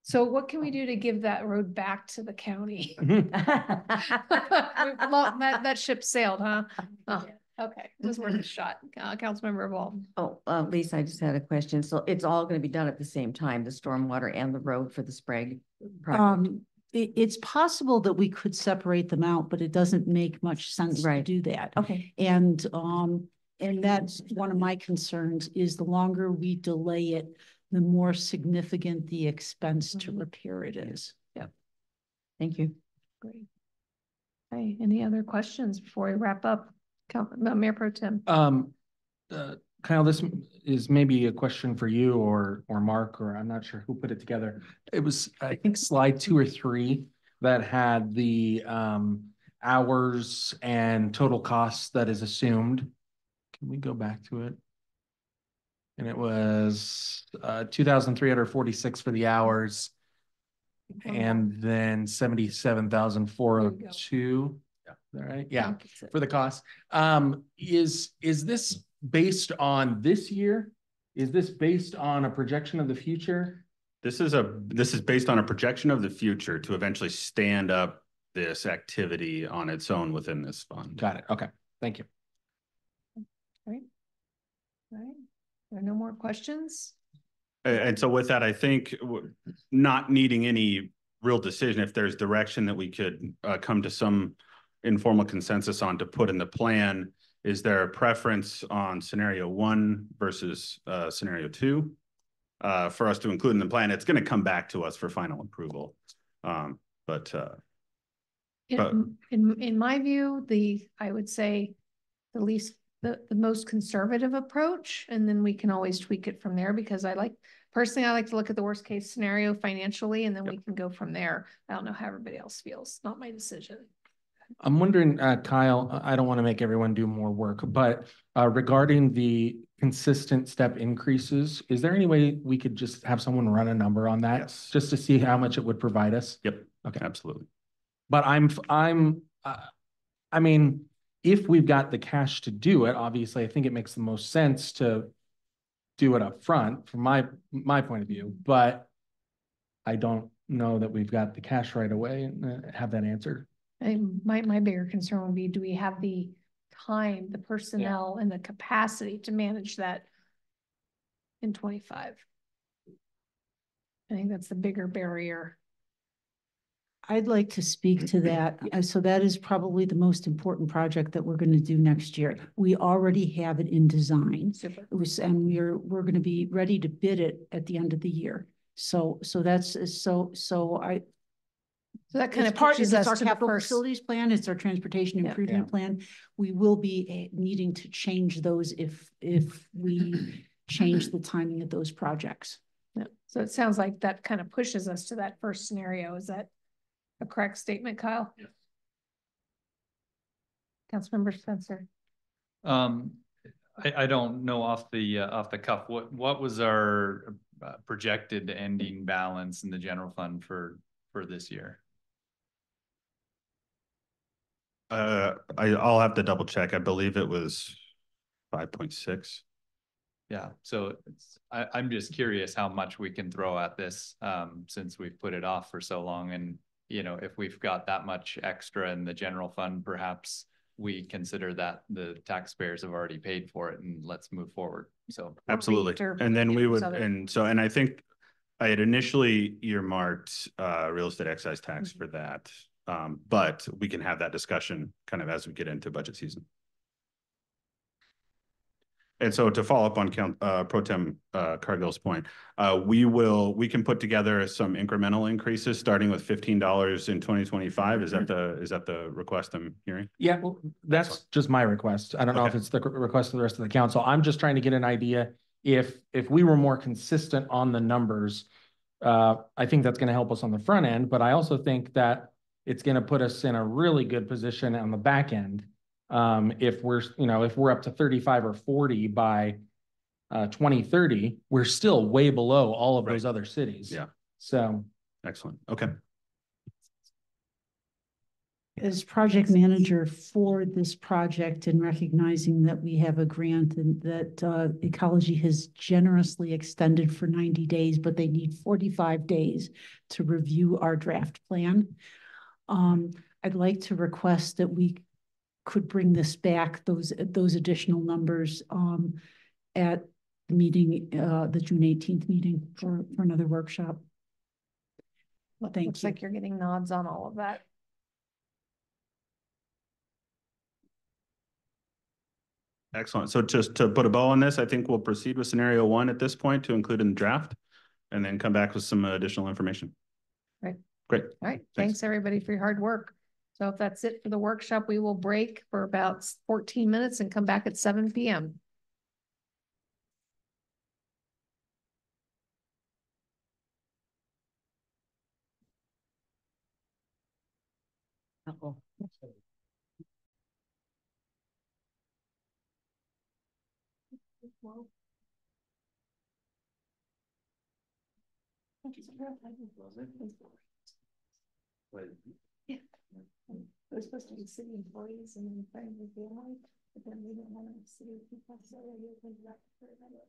So what can we do to give that road back to the county? That ship sailed, huh? Oh, okay, just worth a shot. Councilmember Ball. Oh, Lisa, I just had a question. So it's all going to be done at the same time, the stormwater and the road for the Sprague project? It's possible that we could separate them out, but it doesn't make much sense to Right. do that. Okay. And that's one of my concerns is the longer we delay it, the more significant the expense to repair it is. Yep. Thank you. Great. Okay, any other questions before we wrap up? Mayor Pro Tem. Kyle, this is maybe a question for you or Mark, or I'm not sure who put it together. It was, I think, slide 2 or 3 that had the hours and total costs that is assumed. Can we go back to it? And it was 2,346 for the hours, and then 77,402. Yeah, all right. Yeah, for the cost. Is this based on this year? Is this based on a projection of the future? This is based on a projection of the future to eventually stand up this activity on its own within this fund. Got it. Okay. Thank you. Right. Right. There are no more questions? And so with that, I think not needing any real decision, if there's direction that we could come to some informal consensus on to put in the plan, is there a preference on scenario 1 versus scenario 2 for us to include in the plan? It's going to come back to us for final approval. In my view, I would say the most conservative approach, and then we can always tweak it from there, because personally, I like to look at the worst case scenario financially, and then we can go from there. I don't know how everybody else feels. Not my decision. I'm wondering, Kyle, I don't want to make everyone do more work, but regarding the consistent step increases, is there any way we could just have someone run a number on that? Yes. Just to see how much it would provide us? Yep. Okay. Absolutely. But I mean, if we've got the cash to do it, obviously, I think it makes the most sense to do it up front from my point of view, but I don't know that we've got the cash right away and have that answered. And my bigger concern would be, do we have the time, the personnel, and the capacity to manage that in 25? I think that's the bigger barrier. I'd like to speak to that. So that is probably the most important project that we're going to do next year. We already have it in design. Super. And we're going to be ready to bid it at the end of the year. So that kind of pushes us our to the capital first. facilities plan. It's our transportation Yeah. improvement plan. We will be needing to change those if we change the timing of those projects. Yeah. So it sounds like that kind of pushes us to that first scenario. Is that a correct statement, Kyle? Yes. Councilmember Spencer. I don't know off the cuff, what was our projected ending balance in the general fund for this year? I'll have to double check. I believe it was 5.6. Yeah, so I'm just curious how much we can throw at this since we've put it off for so long. And, you know, if we've got that much extra in the general fund, perhaps we consider that the taxpayers have already paid for it and let's move forward. So Absolutely. And then we would, and I think I had initially earmarked real estate excise tax for that. But we can have that discussion kind of as we get into budget season. And so to follow up on Pro Tem Cargill's point, we can put together some incremental increases starting with $15 in 2025. Is that the request I'm hearing? Yeah, well, that's just my request. I don't know if Okay. it's the request of the rest of the council. I'm just trying to get an idea if we were more consistent on the numbers. I think that's going to help us on the front end, but I also think that it's going to put us in a really good position on the back end. If we're up to 35 or 40 by 2030, we're still way below all of those other cities. Yeah. So Excellent. Okay. As project manager for this project and recognizing that we have a grant and that Ecology has generously extended for 90 days, but they need 45 days to review our draft plan. I'd like to request that we could bring this back, those additional numbers at the meeting, the June 18th meeting for another workshop. Thank Looks you. like you're getting nods on all of that. Excellent. So just to put a bow on this, I think we'll proceed with scenario 1 at this point to include in the draft and then come back with some additional information. Right. Great. All right. Thanks everybody for your hard work. So if that's it for the workshop, we will break for about 14 minutes and come back at 7 p.m. Uh-oh. Yeah. It was supposed to be city employees and then friends with the family, but then we didn't want to city people, so we opened it up for another.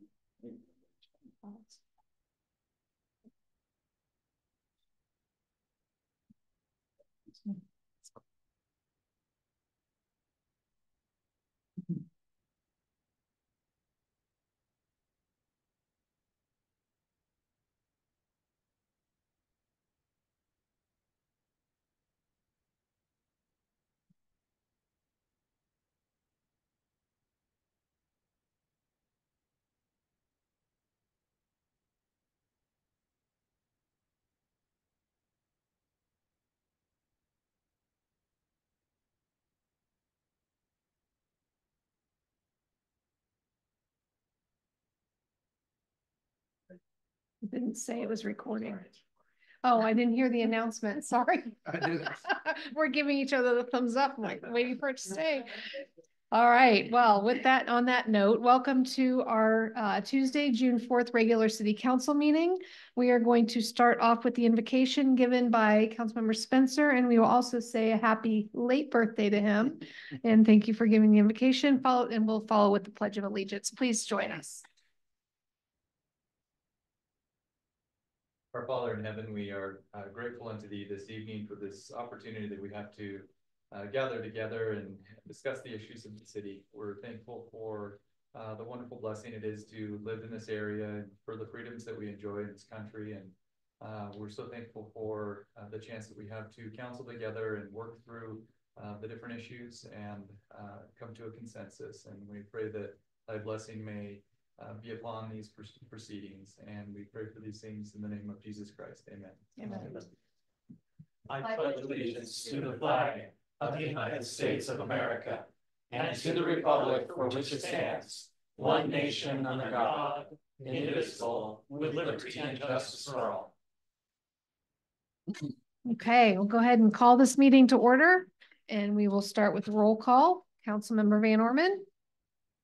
It didn't say it was recording. Oh, I didn't hear the announcement. Sorry. We're giving each other the thumbs up. I'm like waiting for it to stay. All right. Well, with that, on that note, welcome to our Tuesday, June 4th regular city council meeting. We are going to start off with the invocation given by Councilmember Spencer, and we will also say a happy late birthday to him. And thank you for giving the invocation. We'll follow with the Pledge of Allegiance. Please join us. Our Father in heaven, we are grateful unto thee this evening for this opportunity that we have to gather together and discuss the issues of the city. We're thankful for the wonderful blessing it is to live in this area and for the freedoms that we enjoy in this country. And we're so thankful for the chance that we have to counsel together and work through the different issues and come to a consensus. And we pray that thy blessing may be upon these proceedings, and we pray for these things in the name of Jesus Christ. Amen. Amen. I pledge allegiance to the flag of the United States of America and to the republic for which it stands, one nation under God, indivisible, with liberty and justice for all. Okay, we'll go ahead and call this meeting to order, and we will start with roll call. Councilmember Van Orman.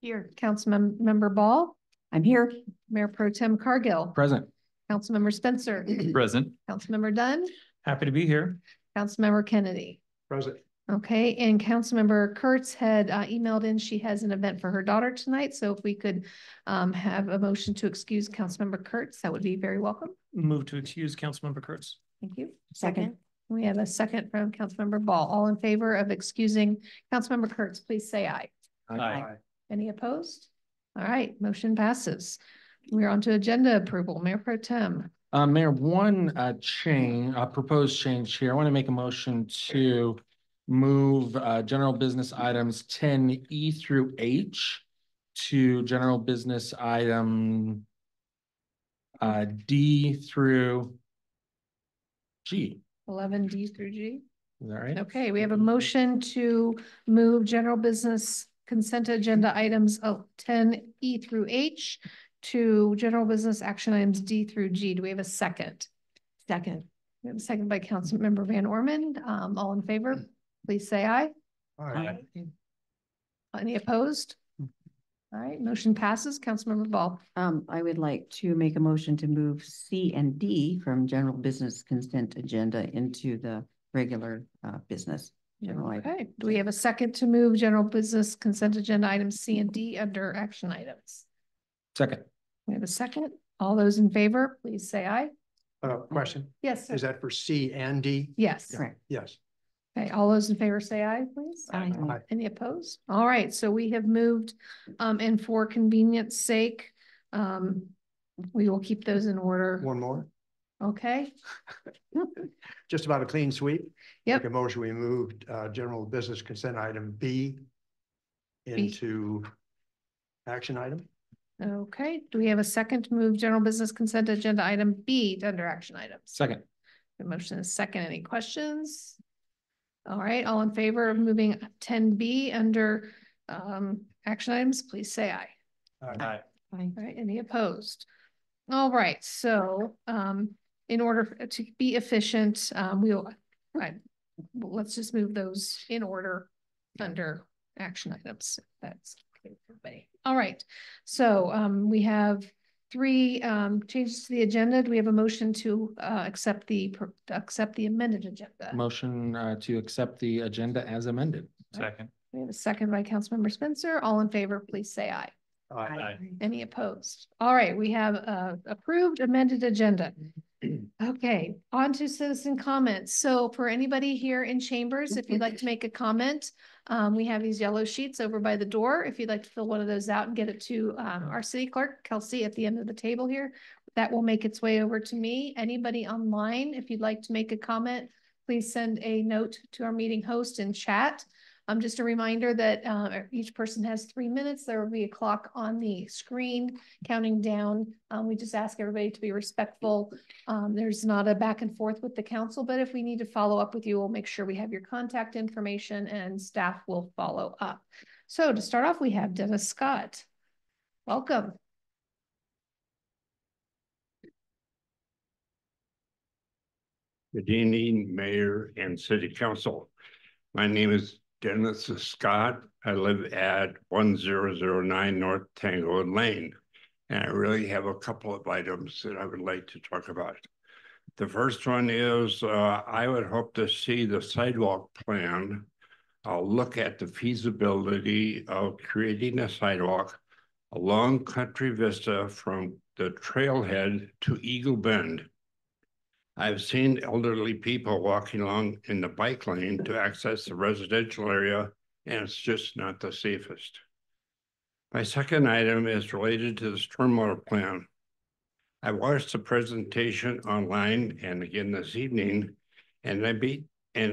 Here. Councilmember Ball. I'm here. Mayor Pro Tem Cargill. present. Councilmember Spencer. Present. Councilmember Dunn. Happy to be here. Councilmember Kennedy. Present. Okay, and Councilmember Kurtz had emailed in, she has an event for her daughter tonight, so if we could have a motion to excuse Councilmember Kurtz, that would be very welcome. Move to excuse Councilmember Kurtz. Thank you. Second. We have a second from Councilmember Ball. All in favor of excusing Councilmember Kurtz, please say aye. Aye. Any opposed? All right, motion passes. We're on to agenda approval. Mayor Pro Tem. Mayor, one proposed change here. I want to make a motion to move general business items 10E through H to general business item D through G. 11D through G. Is that right? Okay, we have a motion to move general business consent agenda items of 10E through H to general business action items D through G. Do we have a second? Second. We have a second by Councilmember Van Orman. All in favor, please say aye. Aye. Any opposed? All right, motion passes. Councilmember Ball. I would like to make a motion to move C and D from general business consent agenda into the regular business. General item. Okay, do we have a second to move general business consent agenda items C and D under action items? Second. We have a second. All those in favor, please say aye. Question, Yes, sir. is that for C and D? Yes. Correct. Yes. Okay, all those in favor say aye, please. Aye. Aye. Any opposed? All right, so we have moved, and for convenience sake, we will keep those in order. One more, Okay, just about a clean sweep. Yep. Make a motion, we moved general business consent item B into action item. okay. Do we have a second to move general business consent agenda item B to under action items? Second. The motion is second. Any questions? All right, all in favor of moving 10B under action items, please say aye. Aye. All right, any opposed? All right, so in order to be efficient, let's just move those in order under action items. That's okay for everybody. All right, so we have 3 changes to the agenda. Do we have a motion to accept the amended agenda? Motion to accept the agenda as amended. Second. We have a second by Councilmember Spencer. All in favor, please say aye. Aye. Any opposed? All right, we have approved amended agenda. Okay, on to citizen comments. So for anybody here in chambers, if you'd like to make a comment, we have these yellow sheets over by the door. If you'd like to fill one of those out and get it to our city clerk, Kelsey, at the end of the table here, that will make its way over to me. Anybody online, if you'd like to make a comment, please send a note to our meeting host in chat. Just a reminder that each person has 3 minutes. There will be a clock on the screen counting down. We just ask everybody to be respectful. There's not a back and forth with the council, but if we need to follow up with you, we'll make sure we have your contact information and staff will follow up. So to start off, we have Dennis Scott. Welcome. Good evening, Mayor and City Council. My name is Dennis Scott. I live at 1009 North Tanglewood Lane, and I really have a couple of items that I would like to talk about. The first one is I would hope to see the sidewalk plan. I'll look at the feasibility of creating a sidewalk along Country Vista from the trailhead to Eagle Bend. I've seen elderly people walking along in the bike lane to access the residential area, and it's just not the safest. My second item is related to the stormwater plan. I watched the presentation online and again this evening, and I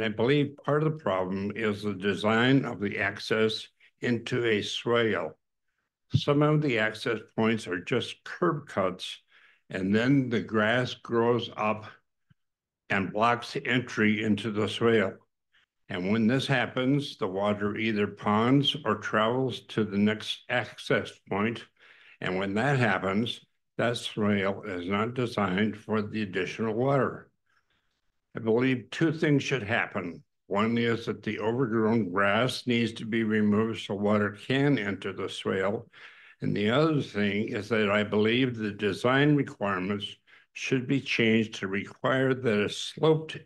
believe part of the problem is the design of the access into a swale. Some of the access points are just curb cuts, and then the grass grows up and blocks the entry into the swale. And when this happens, the water either ponds or travels to the next access point. And when that happens, that swale is not designed for the additional water. I believe 2 things should happen. One is that the overgrown grass needs to be removed so water can enter the swale. And the other thing is that I believe the design requirements should be changed to require that a sloped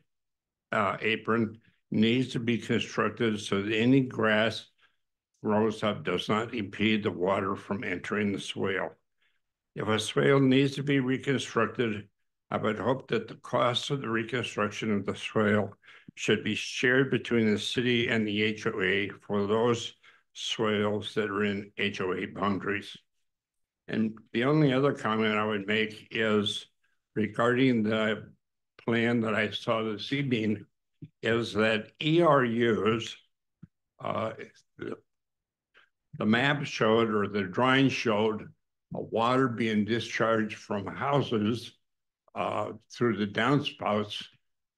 apron needs to be constructed so that any grass grows up does not impede the water from entering the swale. If a swale needs to be reconstructed, I would hope that the cost of the reconstruction of the swale should be shared between the city and the HOA for those swales that are in HOA boundaries. And the only other comment I would make is regarding the plan that I saw this evening, is that ERUs, the map showed, or the drawing showed, water being discharged from houses through the downspouts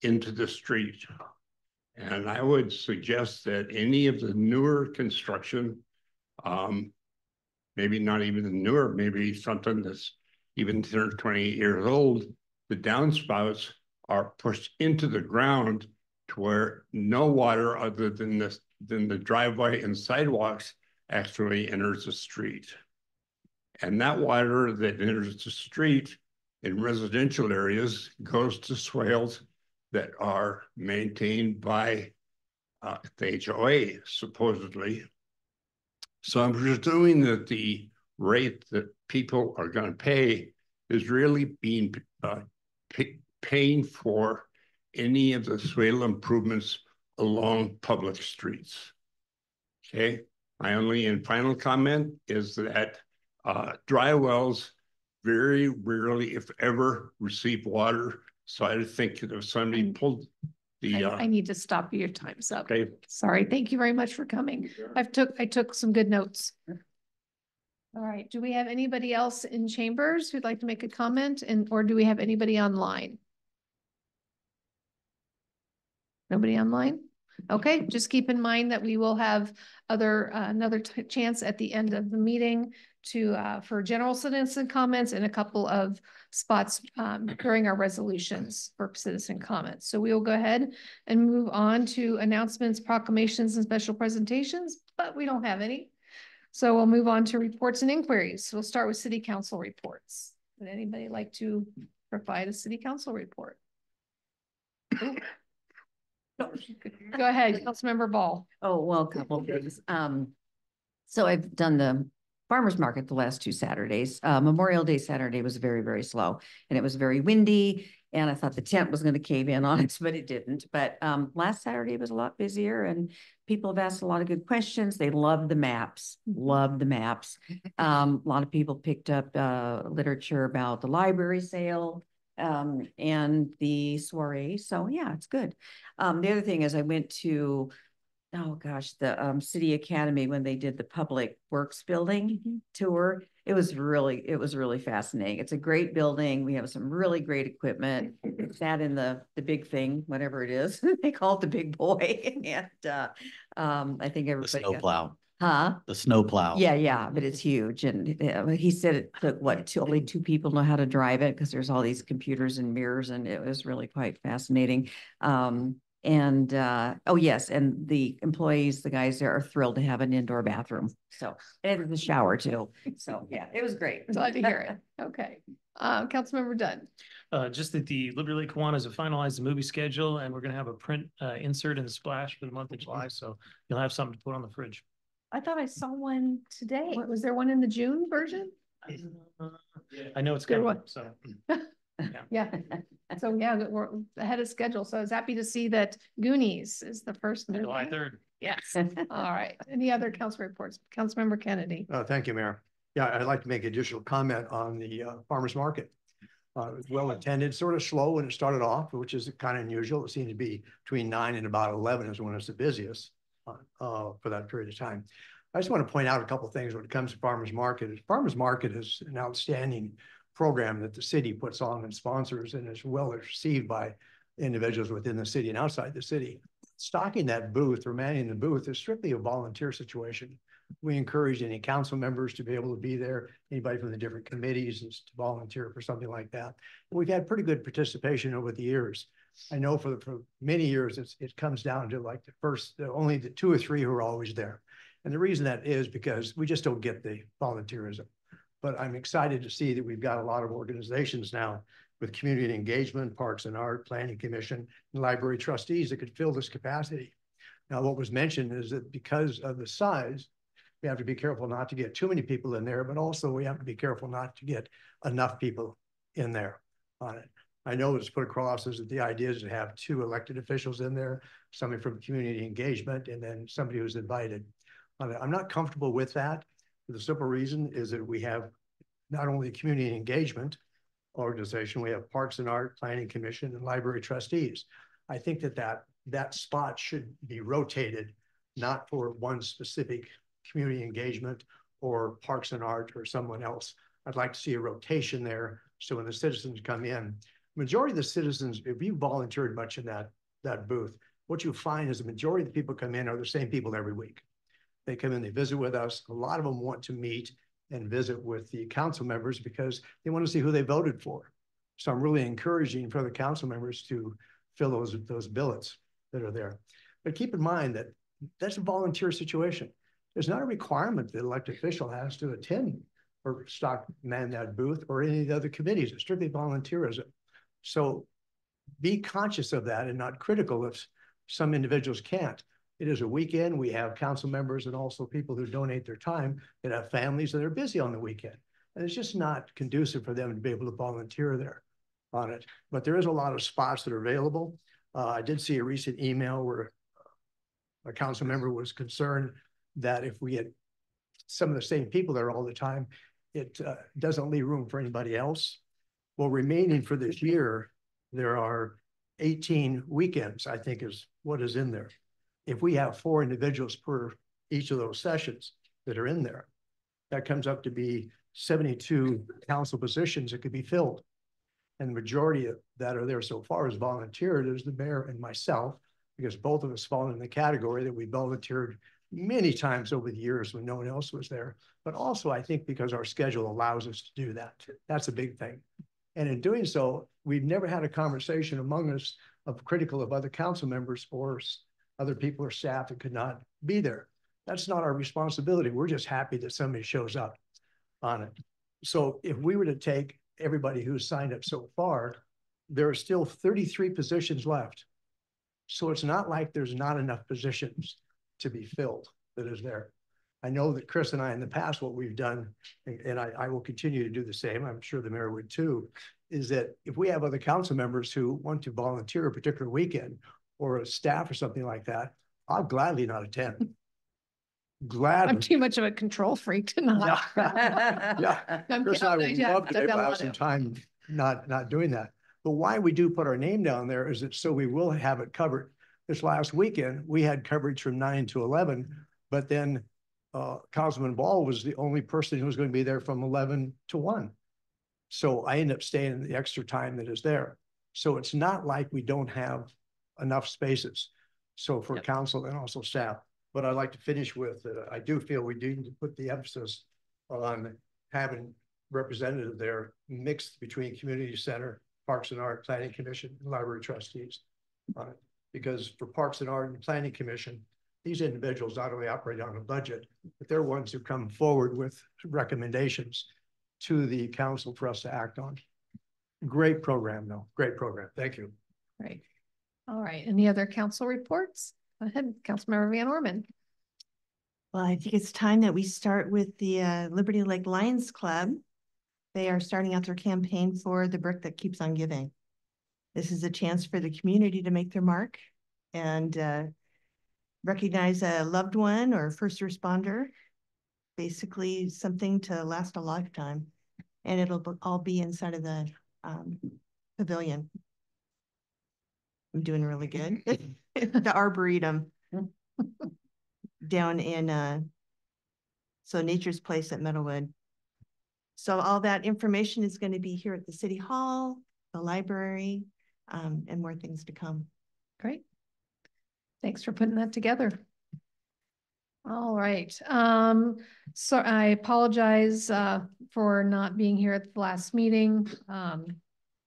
into the street. And I would suggest that any of the newer construction, maybe not even the newer, maybe something that's even 10 or 20 years old, the downspouts are pushed into the ground to where no water other than the driveway and sidewalks actually enters the street. And that water that enters the street in residential areas goes to swales that are maintained by the HOA, supposedly. So I'm presuming that the rate that people are going to pay is really being paying for any of the swale improvements along public streets. Okay, my only and final comment is that dry wells very rarely, if ever, receive water. So I think that if somebody pulled the I need to stop you. Your time's up. Okay. Sorry. Thank you very much for coming. I took some good notes. All right. Do we have anybody else in chambers who'd like to make a comment, or do we have anybody online? Nobody online? Okay, just keep in mind that we will have another chance at the end of the meeting for general citizen comments and a couple of spots during our resolutions for citizen comments. So we will go ahead and move on to announcements, proclamations, and special presentations, but we don't have any. So we'll move on to reports and inquiries. We'll start with city council reports. Would anybody like to provide a city council report? Ooh. Go ahead, Councilmember Ball. Oh, well, a couple of things. So I've done the farmer's market the last 2 Saturdays. Memorial Day Saturday was very, very slow, and it was very windy, and I thought the tent was going to cave in on us, but it didn't. But last Saturday was a lot busier, and people have asked a lot of good questions. They love the maps, love the maps. A lot of people picked up literature about the library sale and the soiree. So yeah, it's good. The other thing is I went to, oh gosh, the City Academy when they did the Public Works building tour. It was really fascinating. It's a great building. We have some really great equipment. Sat in the big thing, whatever it is. They call it the big boy. And I think everybody The snowplow. Huh? The snowplow. Yeah, but it's huge. And he said it took only 2 people know how to drive it because there's all these computers and mirrors, and it was really quite fascinating. Oh yes, and the employees, the guys there are thrilled to have an indoor bathroom. So, and the shower too. So yeah, it was great. Glad to hear it. Okay. Councilmember Dunn. Just that the Liberty Lake Kiwanis have finalized the movie schedule, and we're going to have a print insert in the splash for the month of July. So you'll have something to put on the fridge. I thought I saw one today. Was there one in the June version? I know it's coming. So yeah. So yeah, we're ahead of schedule. So I was happy to see that Goonies is the first movie. July 3rd. Yes. All right. Any other council reports? Councilmember Kennedy. Thank you, Mayor. Yeah, I'd like to make additional comment on the farmer's market. It was well attended, sort of slow when it started off, which is kind of unusual. It seemed to be between 9 and about 11 is when it's the busiest for that period of time. I just want to point out a couple of things when it comes to farmer's market. Farmer's market is an outstanding program that the city puts on and sponsors, and is well received by individuals within the city and outside the city. Stocking that booth or manning the booth is strictly a volunteer situation. We encourage any council members to be able to be there, anybody from the different committees is to volunteer for something like that. We've had pretty good participation over the years. I know for many years, it comes down to like only the 2 or 3 who are always there. And the reason that is because we just don't get the volunteerism. But I'm excited to see that we've got a lot of organizations now with community engagement, Parks and Art, Planning Commission, and library trustees that could fill this capacity. Now, what was mentioned is that because of the size, we have to be careful not to get too many people in there, but also we have to be careful not to get enough people in there on it. I know it's put across as that the idea is to have 2 elected officials in there, somebody from community engagement, and then somebody who's invited. I'm not comfortable with that. For the simple reason is that we have not only community engagement organization, we have Parks and Art, Planning Commission, and library trustees. I think that spot should be rotated, not for one specific community engagement or Parks and Art or someone else. I'd like to see a rotation there. So when the citizens come in, majority of the citizens, if you volunteered much in that booth, what you find is the majority of the people come in are the same people every week. They come in, they visit with us. A lot of them want to meet and visit with the council members because they want to see who they voted for. So I'm really encouraging for the council members to fill those billets that are there. But keep in mind that that's a volunteer situation. There's not a requirement that the elected official has to attend or man that booth or any of the other committees. It's strictly volunteerism. So be conscious of that and not critical if some individuals can't. It is a weekend. We have council members and also people who donate their time that have families that are busy on the weekend. And it's just not conducive for them to be able to volunteer there on it. But there is a lot of spots that are available. I did see a recent email where a council member was concerned that if we had some of the same people there all the time, it doesn't leave room for anybody else. Well, remaining for this year, there are 18 weekends, I think is what is in there. If we have 4 individuals per each of those sessions that are in there, that comes up to be 72 council positions that could be filled. And the majority of that are there so far is volunteered. There's the mayor and myself, because both of us fall in the category that we volunteered many times over the years when no one else was there. But also, I think because our schedule allows us to do that. That's a big thing. And in doing so, we've never had a conversation among us of critical of other council members or other people or staff that could not be there. That's not our responsibility. We're just happy that somebody shows up on it. So if we were to take everybody who's signed up so far, there are still 33 positions left. So it's not like there's not enough positions to be filled that is there. I know that Chris and I in the past, what we've done, and I will continue to do the same, I'm sure the mayor would too, is that if we have other council members who want to volunteer a particular weekend or a staff or something like that, I'll gladly not attend. Gladly. I'm too much of a control freak to not. Yeah. Chris and I would love to have some time not doing that. But why we do put our name down there is that so we will have it covered. This last weekend, we had coverage from 9 to 11, but then Councilman Ball was the only person who was going to be there from 11 to 1. So I ended up staying in the extra time that is there. So it's not like we don't have enough spaces. So for council and also staff. But I'd like to finish with, I do feel we need to put the emphasis on having representative there mixed between community center, Parks and Art, Planning Commission, and Library trustees on it. Because for Parks and Art and Planning Commission, these individuals not only operate on a budget, but they're ones who come forward with recommendations to the council for us to act on. Great program, though. Great program. Thank you. Right. All right. Any other council reports? Go ahead, Councilmember Van Orman. Well, I think it's time that we start with the Liberty Lake Lions Club. They are starting out their campaign for the brick that keeps on giving. This is a chance for the community to make their mark and recognize a loved one or first responder, basically something to last a lifetime. And it'll all be inside of the pavilion. I'm doing really good. The Arboretum down in so Nature's Place at Meadowwood. So all that information is going to be here at the City Hall, the library, and more things to come. Great. Thanks for putting that together. All right. So I apologize for not being here at the last meeting.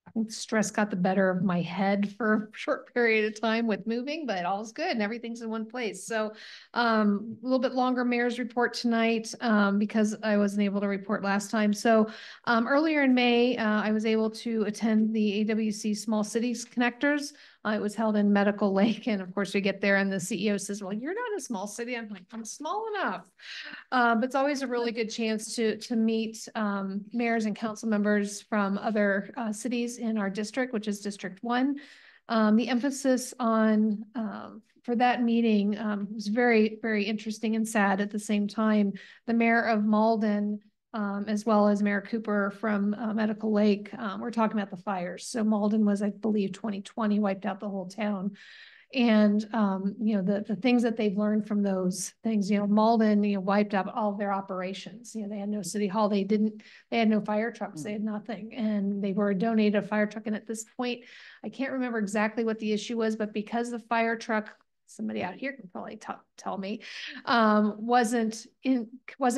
I think stress got the better of my head for a short period of time with moving, but all's good and everything's in one place. So a little bit longer mayor's report tonight because I wasn't able to report last time. So earlier in May, I was able to attend the AWC Small Cities Connectors. It was held in Medical Lake. And of course we get there and the CEO says, well, you're not a small city. I'm like, I'm small enough. But it's always a really good chance to meet mayors and council members from other cities in our district, which is District 1. The emphasis on for that meeting was very, very interesting and sad at the same time. The mayor of Malden, as well as Mayor Cooper from Medical Lake, we're talking about the fires. So Malden was, I believe, 2020 wiped out the whole town. And, you know, the things that they've learned from those things, you know, Malden, you know, wiped out all of their operations. You know, they had no city hall, they had no fire trucks, they had nothing. And they were donated a fire truck. And at this point, I can't remember exactly what the issue was, but because the fire truck, somebody out here can probably tell me, wasn't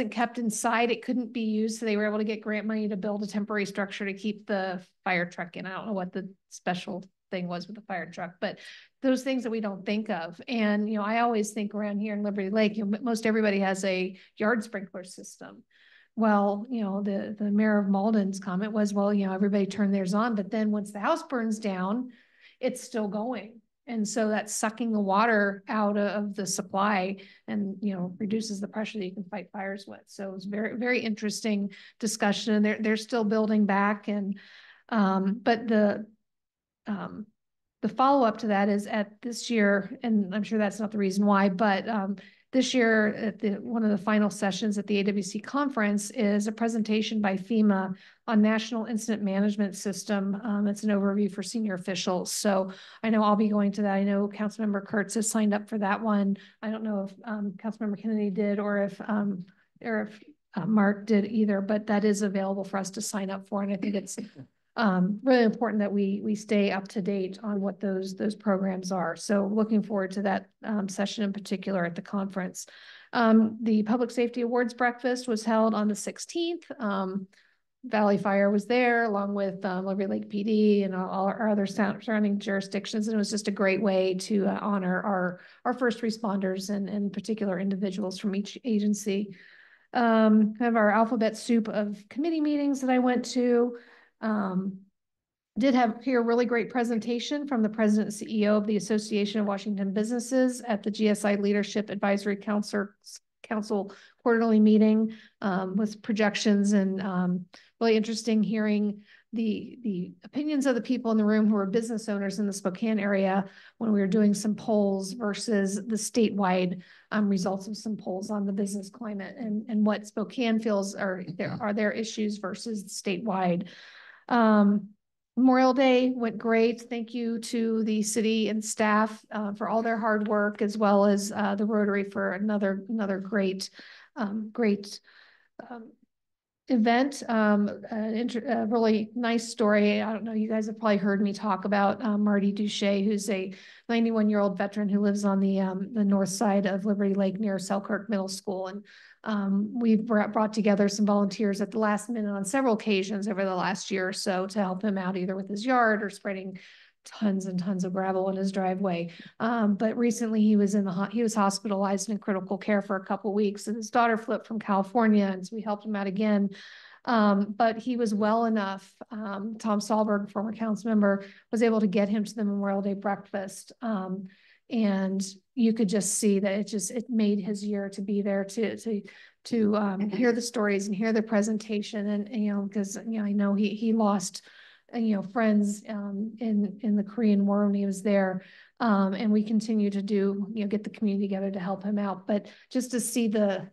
kept inside, it couldn't be used. So they were able to get grant money to build a temporary structure to keep the fire truck in. I don't know what the special thing was with the fire truck, but those things that we don't think of. And, you know, I always think around here in Liberty Lake, you know, most everybody has a yard sprinkler system. Well, you know, the mayor of Malden's comment was, well, you know, everybody turned theirs on, but then once the house burns down, it's still going. And so that's sucking the water out of the supply and, you know, reduces the pressure that you can fight fires with. So it was very, very interesting discussion. And they're still building back. And, but the follow-up to that is at this year, and I'm sure that's not the reason why, but this year at one of the final sessions at the AWC conference is a presentation by FEMA on National Incident Management System. It's an overview for senior officials. So I know I'll be going to that. I know Councilmember Kurtz has signed up for that one. I don't know if Councilmember Kennedy did or if Mark did either, but that is available for us to sign up for. And I think it's really important that we stay up to date on what those programs are. So looking forward to that session in particular at the conference. The Public Safety Awards breakfast was held on the 16th. Valley Fire was there along with Liberty Lake PD and all our other surrounding jurisdictions. And it was just a great way to honor our first responders and in particular individuals from each agency. Kind of our alphabet soup of committee meetings that I went to. Did hear a really great presentation from the president and CEO of the Association of Washington Businesses at the GSI Leadership Advisory Council quarterly meeting with projections and really interesting hearing the opinions of the people in the room who are business owners in the Spokane area when we were doing some polls versus the statewide results of some polls on the business climate and what Spokane feels are their issues versus statewide. Memorial Day went great. Thank you to the city and staff for all their hard work, as well as the Rotary for another great event. A really nice story. I don't know, you guys have probably heard me talk about Marty Duche, who's a 91-year-old veteran who lives on the north side of Liberty Lake near Selkirk Middle School. And we've brought together some volunteers at the last minute on several occasions over the last year or so to help him out either with his yard or spreading tons and tons of gravel in his driveway. But recently he was hospitalized and in critical care for a couple of weeks, and his daughter flipped from California, and so we helped him out again. But he was well enough. Tom Sahlberg, former council member, was able to get him to the Memorial Day breakfast. And you could just see that it made his year to be there to hear the stories and hear the presentation. And, you know, because, you know, I know he lost, you know, friends in the Korean War when he was there. And we continue to get the community together to help him out. But just to see the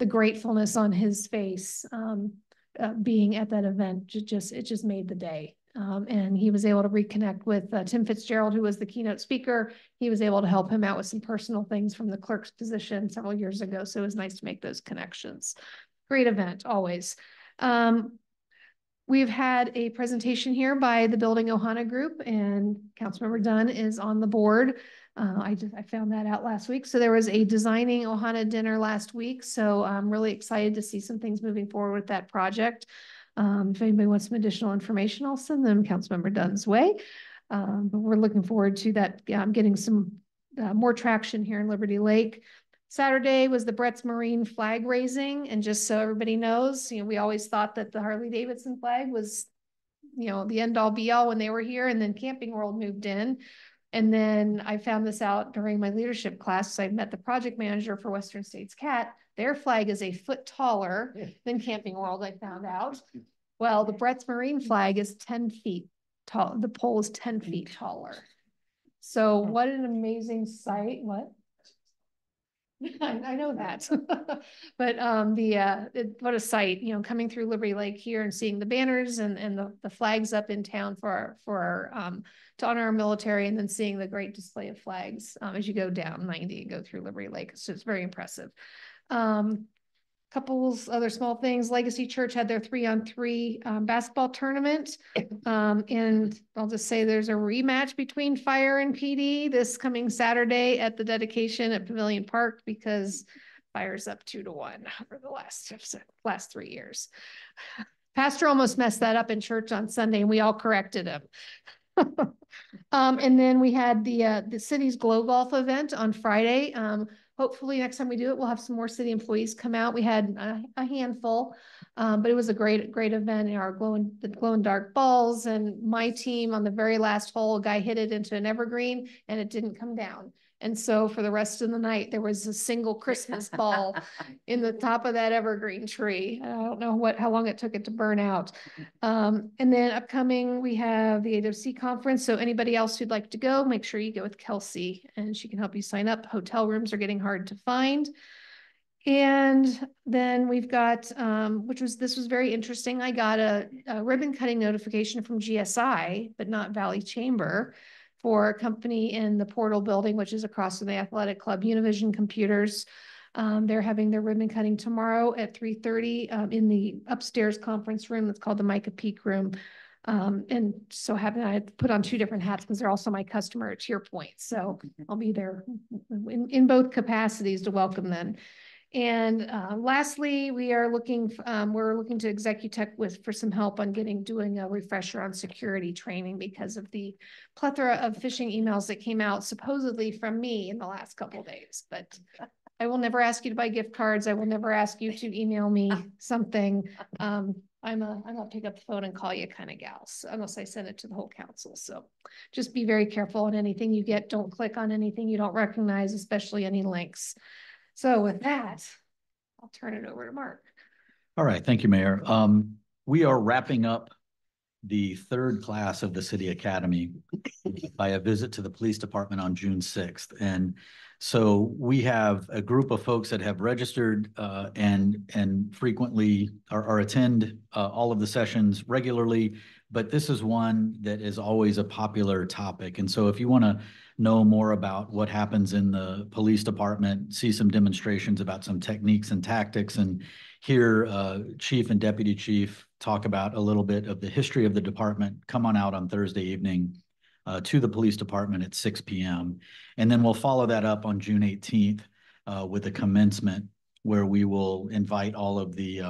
gratefulness on his face being at that event, it just made the day. And he was able to reconnect with Tim Fitzgerald, who was the keynote speaker. He was able to help him out with some personal things from the clerk's position several years ago. So it was nice to make those connections. Great event, always. We've had a presentation here by the Building Ohana Group, and Councilmember Dunn is on the board. I found that out last week. So there was a Designing Ohana dinner last week. So I'm really excited to see some things moving forward with that project. If anybody wants some additional information, I'll send them Councilmember Dunn's way. But we're looking forward to that, getting some more traction here in Liberty Lake. Saturday was the Brett's Marine flag raising. And just so everybody knows, you know, we always thought that the Harley-Davidson flag was, you know, the end all be all when they were here, and then Camping World moved in. And then I found this out during my leadership class. So I met the project manager for Western States CAT. Their flag is a foot taller than Camping World, I found out. Well, the Brett's Marine flag is 10 feet tall. The pole is 10 feet taller. So what an amazing sight. What? I know that. But what a sight, coming through Liberty Lake here and seeing the banners and the flags up in town for our to honor our military, and then seeing the great display of flags as you go down 90 and go through Liberty Lake. So it's very impressive. Couples other small things. Legacy Church had their 3-on-3 basketball tournament. And I'll just say there's a rematch between Fire and PD this coming Saturday at the dedication at Pavilion Park, because Fire's up 2-1 for the last 3 years. Pastor almost messed that up in church on Sunday, and we all corrected him. And then we had the city's Glow Golf event on Friday. Hopefully next time we do it, we'll have some more city employees come out. We had a handful, but it was a great event. The glow and dark balls, and my team on the very last hole, a guy hit it into an evergreen and it didn't come down. And so for the rest of the night, there was a single Christmas ball in the top of that evergreen tree. I don't know how long it took it to burn out. And then upcoming, we have the AWC conference. So anybody else who'd like to go, make sure you go with Kelsey and she can help you sign up. Hotel rooms are getting hard to find. And then we've got, this was very interesting. I got a ribbon cutting notification from GSI, but not Valley Chamber, for a company in the Portal building, which is across from the athletic club, Univision Computers. They're having their ribbon cutting tomorrow at 3:30 in the upstairs conference room that's called the Micah Peak Room. And so I had put on 2 different hats because they're also my customer at Tier Point. So I'll be there in both capacities to welcome them. And lastly, we're looking to Executech for some help on doing a refresher on security training because of the plethora of phishing emails that came out supposedly from me in the last couple of days. But I will never ask you to buy gift cards. I will never ask you to email me something. I'm a pick up the phone and call you kind of gal, unless I send it to the whole council. So just be very careful on anything you get. Don't click on anything you don't recognize, especially any links. So with that, I'll turn it over to Mark. All right, thank you, Mayor. We are wrapping up the 3rd class of the City Academy by a visit to the police department on June 6th. And so we have a group of folks that have registered and frequently or attend all of the sessions regularly, but this is one that is always a popular topic. And so if you want to know more about what happens in the police department, see some demonstrations about some techniques and tactics, and hear Chief and Deputy Chief talk about a little bit of the history of the department, come on out on Thursday evening to the police department at 6 p.m. And then we'll follow that up on June 18th with a commencement where we will invite all of the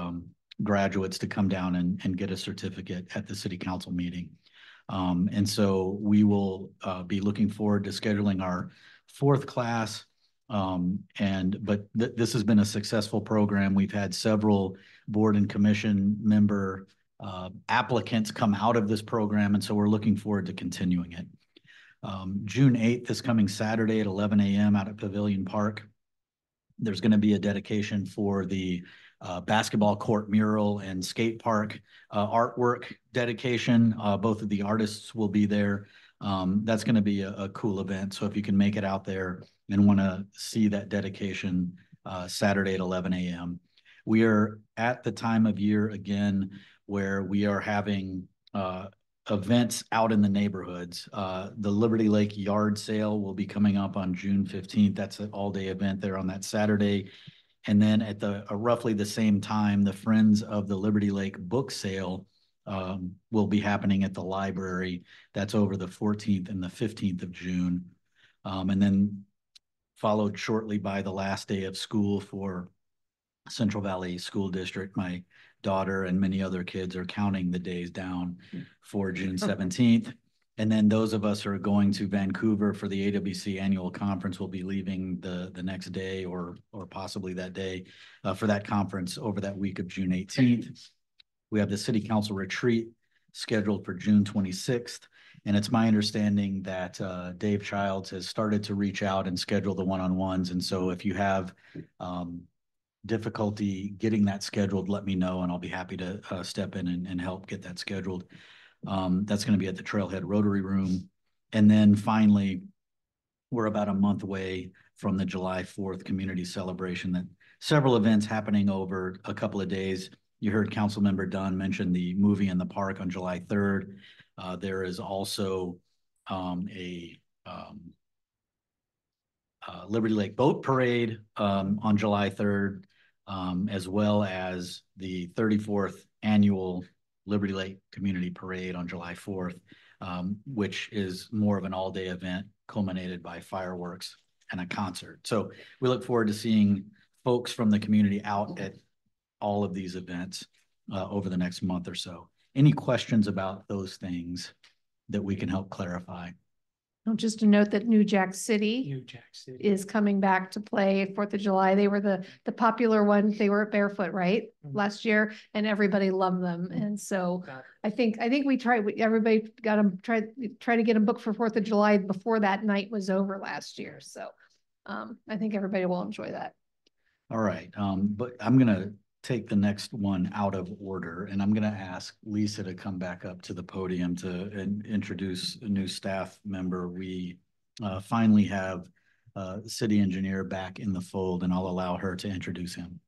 graduates to come down and get a certificate at the city council meeting. And so we will be looking forward to scheduling our 4th class. But this has been a successful program. We've had several board and commission member applicants come out of this program. And so we're looking forward to continuing it. June 8th is coming Saturday at 11 a.m. out at Pavilion Park. There's going to be a dedication for the basketball court mural and skate park artwork dedication. Both of the artists will be there. That's going to be a cool event. So if you can make it out there and want to see that dedication Saturday at 11 a.m. We are at the time of year again where we are having events out in the neighborhoods. The Liberty Lake yard sale will be coming up on June 15th. That's an all-day event there on that Saturday. And then at roughly the same time, the Friends of the Liberty Lake book sale will be happening at the library. That's over the 14th and the 15th of June. And then followed shortly by the last day of school for Central Valley School District. My daughter and many other kids are counting the days down for June 17th. And then those of us who are going to Vancouver for the AWC annual conference will be leaving the next day or possibly that day for that conference over that week of June 18th. We have the City Council retreat scheduled for June 26th. And it's my understanding that Dave Childs has started to reach out and schedule the one-on-ones. And so if you have difficulty getting that scheduled, let me know and I'll be happy to step in and help get that scheduled. That's going to be at the Trailhead Rotary Room. And then finally, we're about a month away from the July 4th community celebration. That several events happening over a couple of days. You heard Councilmember Dunn mention the movie in the park on July 3rd. There is also a Liberty Lake Boat Parade on July 3rd, as well as the 34th annual Liberty Lake Community Parade on July 4th, which is more of an all-day event culminated by fireworks and a concert. So we look forward to seeing folks from the community out at all of these events over the next month or so. Any questions about those things that we can help clarify? Just to note that New Jack City is coming back to play 4th of July. They were the popular one. They were at Barefoot, right? Last year, and everybody loved them. And so I think everybody got them, try to get them booked for 4th of July before that night was over last year. So I think everybody will enjoy that. All right. But I'm going to take the next one out of order, and I'm going to ask Lisa to come back up to the podium to introduce a new staff member. We finally have city engineer back in the fold, and I'll allow her to introduce him.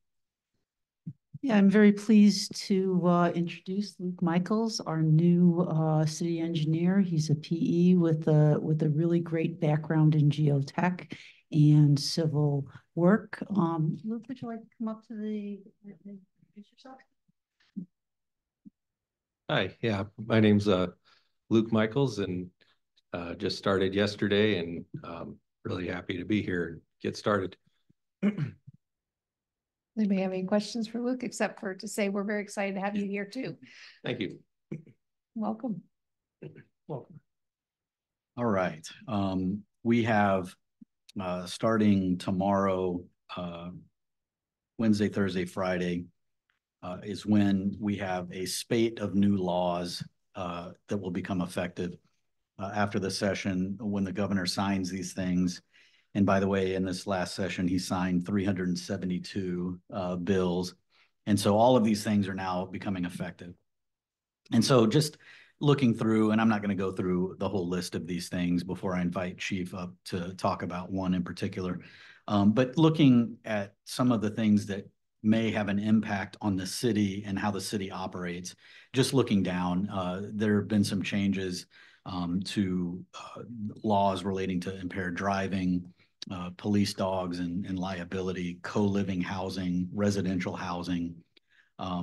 Yeah, I'm very pleased to introduce Luke Michaels, our new city engineer. He's a PE with a really great background in geotech and civil work. Luke, would you like to come up to introduce yourself? Hi, yeah, my name's Luke Michaels, and just started yesterday, and really happy to be here and get started. Anybody have any questions for Luke, except for to say we're very excited to have you here too. Thank you. Welcome. Welcome. All right. We have starting tomorrow, Wednesday, Thursday, Friday, is when we have a spate of new laws that will become effective after the session when the governor signs these things. And by the way, in this last session, he signed 372 bills. And so all of these things are now becoming effective. And so just looking through, and I'm not going to go through the whole list of these things before I invite Chief up to talk about one in particular, but looking at some of the things that may have an impact on the city and how the city operates. Just looking down, there have been some changes to laws relating to impaired driving, police dogs and liability, co-living housing, residential housing,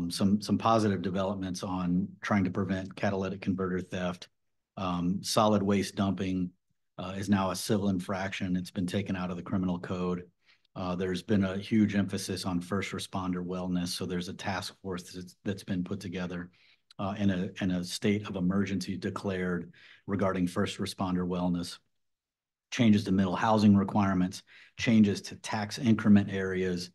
some positive developments on trying to prevent catalytic converter theft. Solid waste dumping is now a civil infraction. It's been taken out of the criminal code. There's been a huge emphasis on first responder wellness. So there's a task force that's been put together and a state of emergency declared regarding first responder wellness. Changes to middle housing requirements, changes to tax increment areas,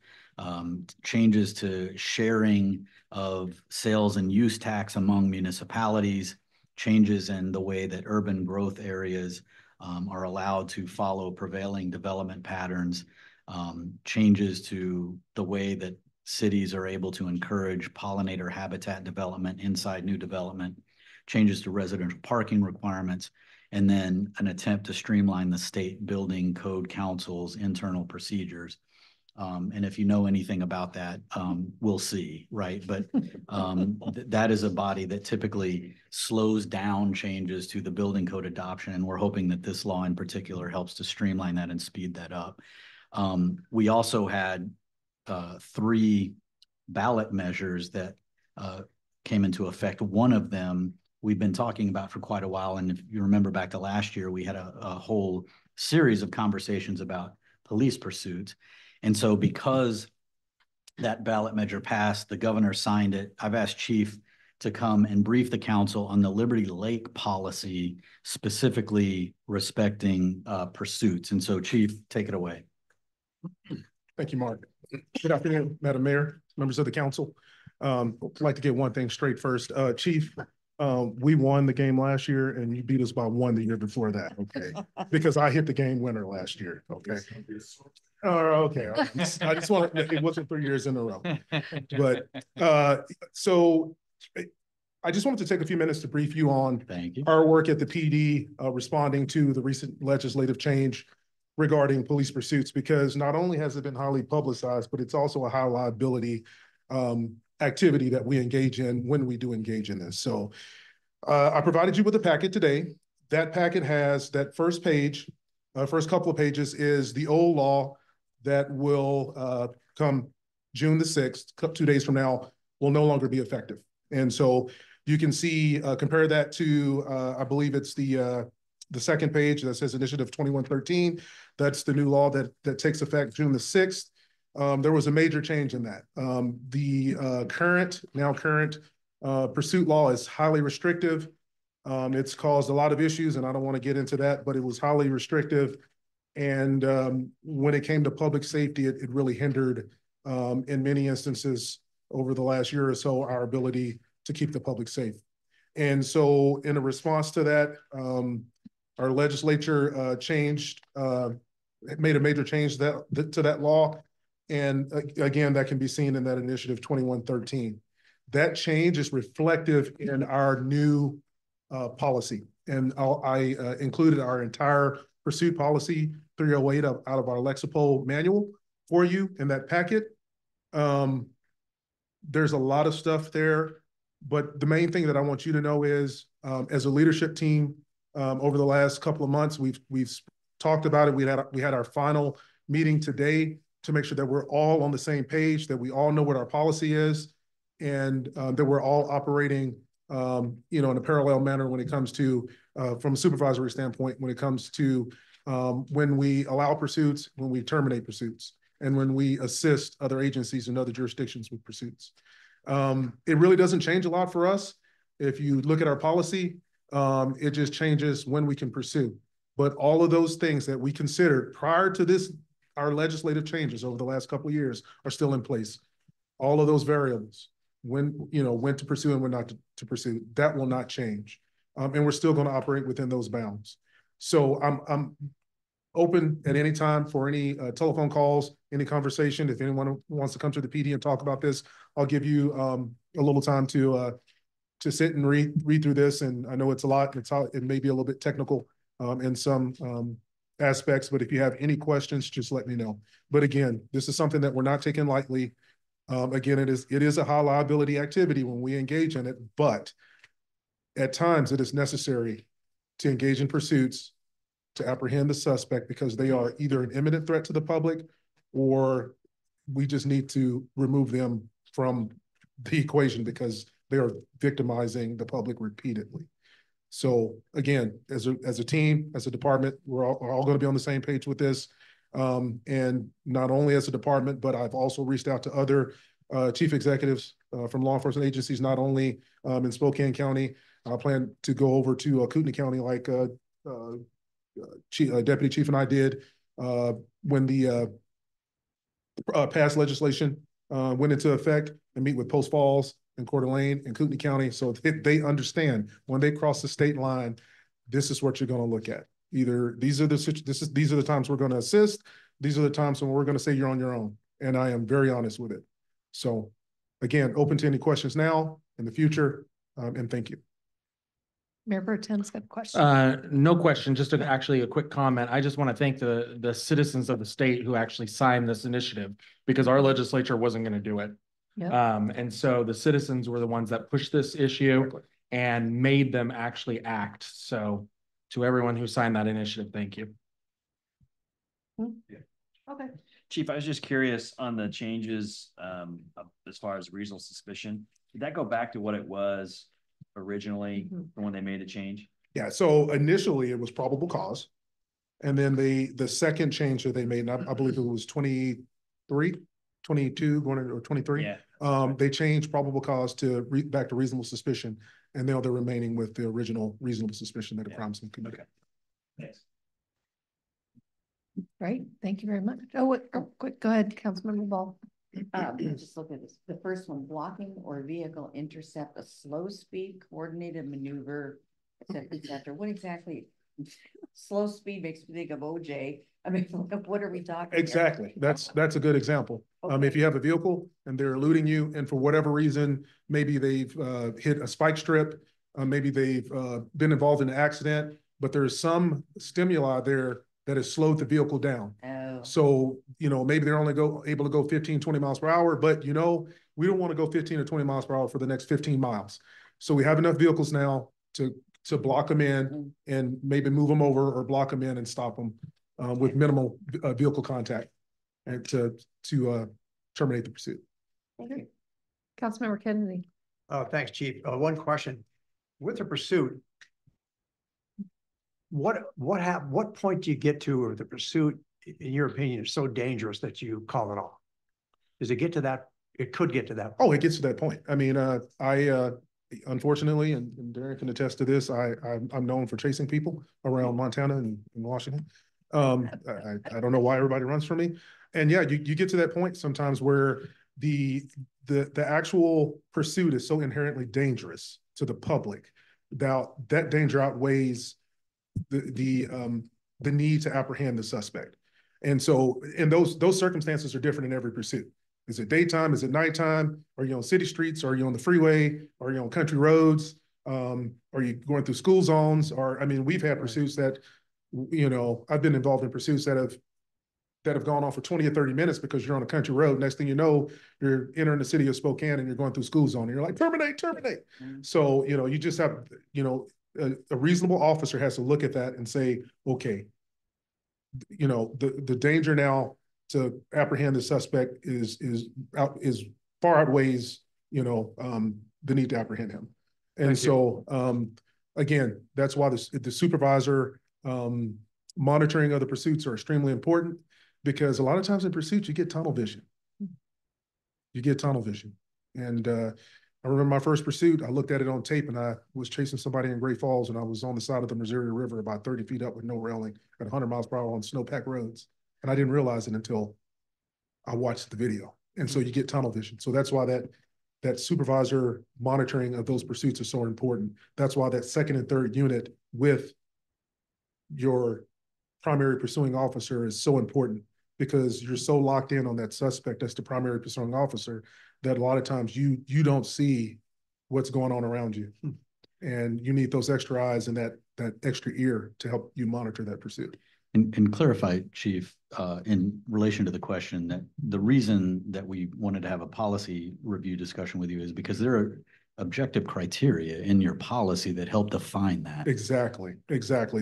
changes to sharing of sales and use tax among municipalities, changes in the way that urban growth areas are allowed to follow prevailing development patterns, changes to the way that cities are able to encourage pollinator habitat development inside new development, changes to residential parking requirements, and then an attempt to streamline the state building code council's internal procedures. And if you know anything about that, we'll see, right? But that is a body that typically slows down changes to the building code adoption. And we're hoping that this law in particular helps to streamline that and speed that up. We also had 3 ballot measures that came into effect. One of them we've been talking about for quite a while. And if you remember back to last year, we had a whole series of conversations about police pursuits. And so because that ballot measure passed, the governor signed it, I've asked Chief to come and brief the council on the Liberty Lake policy, specifically respecting pursuits. And so Chief, take it away. Thank you, Mark. Good afternoon, Madam Mayor, members of the council. I'd like to get one thing straight first. Chief, we won the game last year and you beat us by 1 the year before that, okay? Because I hit the game winner last year, okay? Okay, I just want to, it wasn't 3 years in a row. But so I just wanted to take a few minutes to brief you on our work at the PD responding to the recent legislative change regarding police pursuits, because not only has it been highly publicized, but it's also a high liability activity that we engage in when we do engage in this. So I provided you with a packet today. That packet has that first page, first couple of pages is the old law that will come June the 6th, 2 days from now, will no longer be effective. And so you can see, compare that to, I believe it's the second page that says Initiative 2113. That's the new law that takes effect June the 6th. There was a major change in that. The current pursuit law is highly restrictive. It's caused a lot of issues, and I don't want to get into that, but it was highly restrictive. And when it came to public safety, it really hindered, in many instances over the last year or so, our ability to keep the public safe. And so in a response to that, our legislature made a major change to that law. And again, that can be seen in that Initiative 2113. That change is reflective in our new policy. And I included our entire pursuit policy 308 out of our Lexipol manual for you in that packet. There's a lot of stuff there, but the main thing that I want you to know is, as a leadership team, over the last couple of months, we've talked about it. We had our final meeting today to make sure that we're all on the same page, that we all know what our policy is, and that we're all operating, in a parallel manner when it comes to, from a supervisory standpoint, when it comes to when we allow pursuits, when we terminate pursuits, and when we assist other agencies and other jurisdictions with pursuits. It really doesn't change a lot for us. If you look at our policy, it just changes when we can pursue. But all of those things that we considered prior to this, our legislative changes over the last couple of years are still in place. All of those variables, when to pursue and when not to pursue, that will not change. And we're still going to operate within those bounds. So I'm open at any time for any telephone calls, any conversation. If anyone wants to come to the PD and talk about this, I'll give you a little time to sit and read through this. And I know it's a lot. It may be a little bit technical in some aspects, but if you have any questions, just let me know. But again, this is something that we're not taking lightly. Again, it is a high liability activity when we engage in it, but at times it is necessary to engage in pursuits to apprehend the suspect because they are either an imminent threat to the public or we just need to remove them from the equation because they are victimizing the public repeatedly. So again, as a team, as a department, we're all going to be on the same page with this. And not only as a department, but I've also reached out to other chief executives from law enforcement agencies, not only in Spokane County. I plan to go over to Kootenai County like Deputy Chief and I did when the past legislation went into effect, and meet with Post Falls and Coeur d'Alene and Kootenai County so they understand when they cross the state line, this is what you're going to look at. Either these are the times we're going to assist. These are the times when we're going to say you're on your own. And I am very honest with it. So again, open to any questions now, in the future, and thank you. Mayor Pro Tem's got a question. No question, just actually a quick comment. I just want to thank the citizens of the state who actually signed this initiative because our legislature wasn't going to do it. Yep. And so the citizens were the ones that pushed this issue and made them actually act. So to everyone who signed that initiative, thank you. Okay. Chief, I was just curious on the changes as far as reasonable suspicion. Did that go back to what it was originally from when they made the change? Yeah, so initially it was probable cause. And then the second change that they made, and I believe it was 22 going or 23. Yeah. They changed probable cause to back to reasonable suspicion. And now they're remaining with the original reasonable suspicion that a crime's been committed. Okay. Thanks. Right. Thank you very much. Quick, go ahead, Councilmember Ball. Just look at this. The first one, blocking or vehicle intercept a slow speed coordinated maneuver, et cetera. What exactly? Slow speed makes me think of OJ. I mean, what are we talking? Exactly. Here? That's a good example. Okay. If you have a vehicle and they're eluding you, and for whatever reason, maybe they've hit a spike strip, maybe they've been involved in an accident, but there's some stimuli there that has slowed the vehicle down. Oh. So, you know, maybe they're only able to go 15, 20 miles per hour, but you know, we don't want to go 15 or 20 miles per hour for the next 15 miles. So we have enough vehicles now to block them in and maybe move them over or block them in and stop them with minimal vehicle contact and to terminate the pursuit. Okay. Councilmember Kennedy. Thanks, Chief. One question. With the pursuit, what point do you get to where the pursuit, in your opinion, is so dangerous that you call it off? Does it get to that? It could get to that. Oh, it gets to that point. I mean, I unfortunately, and Darren can attest to this, I'm known for chasing people around Montana and Washington. I don't know why everybody runs from me. And yeah, you get to that point sometimes where the actual pursuit is so inherently dangerous to the public that danger outweighs the need to apprehend the suspect. And so, and those circumstances are different in every pursuit. Is it daytime? Is it nighttime? Are you on city streets? Are you on the freeway? Are you on country roads? Are you going through school zones? Or, I mean, we've had pursuits that, you know, I've been involved in pursuits that have gone on for 20 or 30 minutes because you're on a country road. Next thing you know, you're entering the city of Spokane and you're going through school zone and you're like, terminate. So, you know, you just have, you know, a reasonable officer has to look at that and say, okay, you know, the danger now to apprehend the suspect is far outweighs, you know, the need to apprehend him. And so, again, that's why the supervisor monitoring of the pursuits are extremely important, because a lot of times in pursuits, you get tunnel vision. And I remember my first pursuit, I looked at it on tape and I was chasing somebody in Great Falls and I was on the side of the Missouri River about 30 feet up with no railing at 100 miles per hour on snowpack roads. And I didn't realize it until I watched the video. And so you get tunnel vision. So that's why that supervisor monitoring of those pursuits is so important. That's why that second and third unit with your primary pursuing officer is so important, because you're so locked in on that suspect as the primary pursuing officer that a lot of times you don't see what's going on around you. And you need those extra eyes and that extra ear to help you monitor that pursuit. And clarify, Chief, in relation to the question, that the reason that we wanted to have a policy review discussion with you is because there are objective criteria in your policy that help define that. Exactly.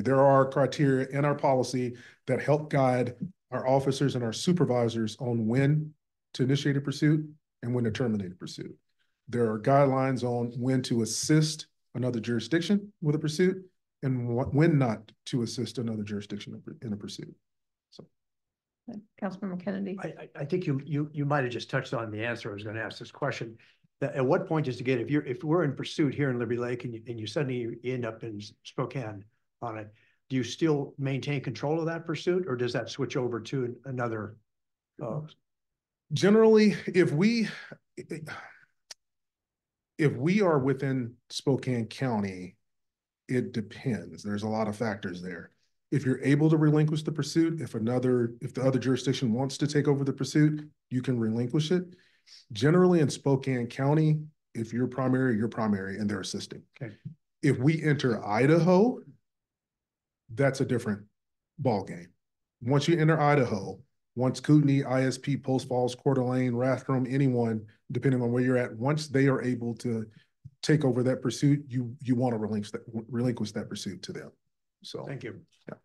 There are criteria in our policy that help guide our officers and our supervisors on when to initiate a pursuit and when to terminate a pursuit. There are guidelines on when to assist another jurisdiction with a pursuit and when not to assist another jurisdiction in a pursuit. So, Councilmember Kennedy. I think you might have just touched on the answer. I was going to ask this question. At what point is to get, if we're in pursuit here in Liberty Lake and you suddenly end up in Spokane on it, do you still maintain control of that pursuit, or does that switch over to another? Generally, if we are within Spokane County, it depends. There's a lot of factors there. If you're able to relinquish the pursuit, if the other jurisdiction wants to take over the pursuit, you can relinquish it. Generally in Spokane County, if you're primary, and they're assisting. Okay. If we enter Idaho, that's a different ballgame. Once you enter Idaho, once Kootenai, ISP, Post Falls, Coeur d'Alene, Rathdrum, anyone, depending on where you're at, once they are able to take over that pursuit, you want to relinquish that pursuit to them. So thank you. Yeah.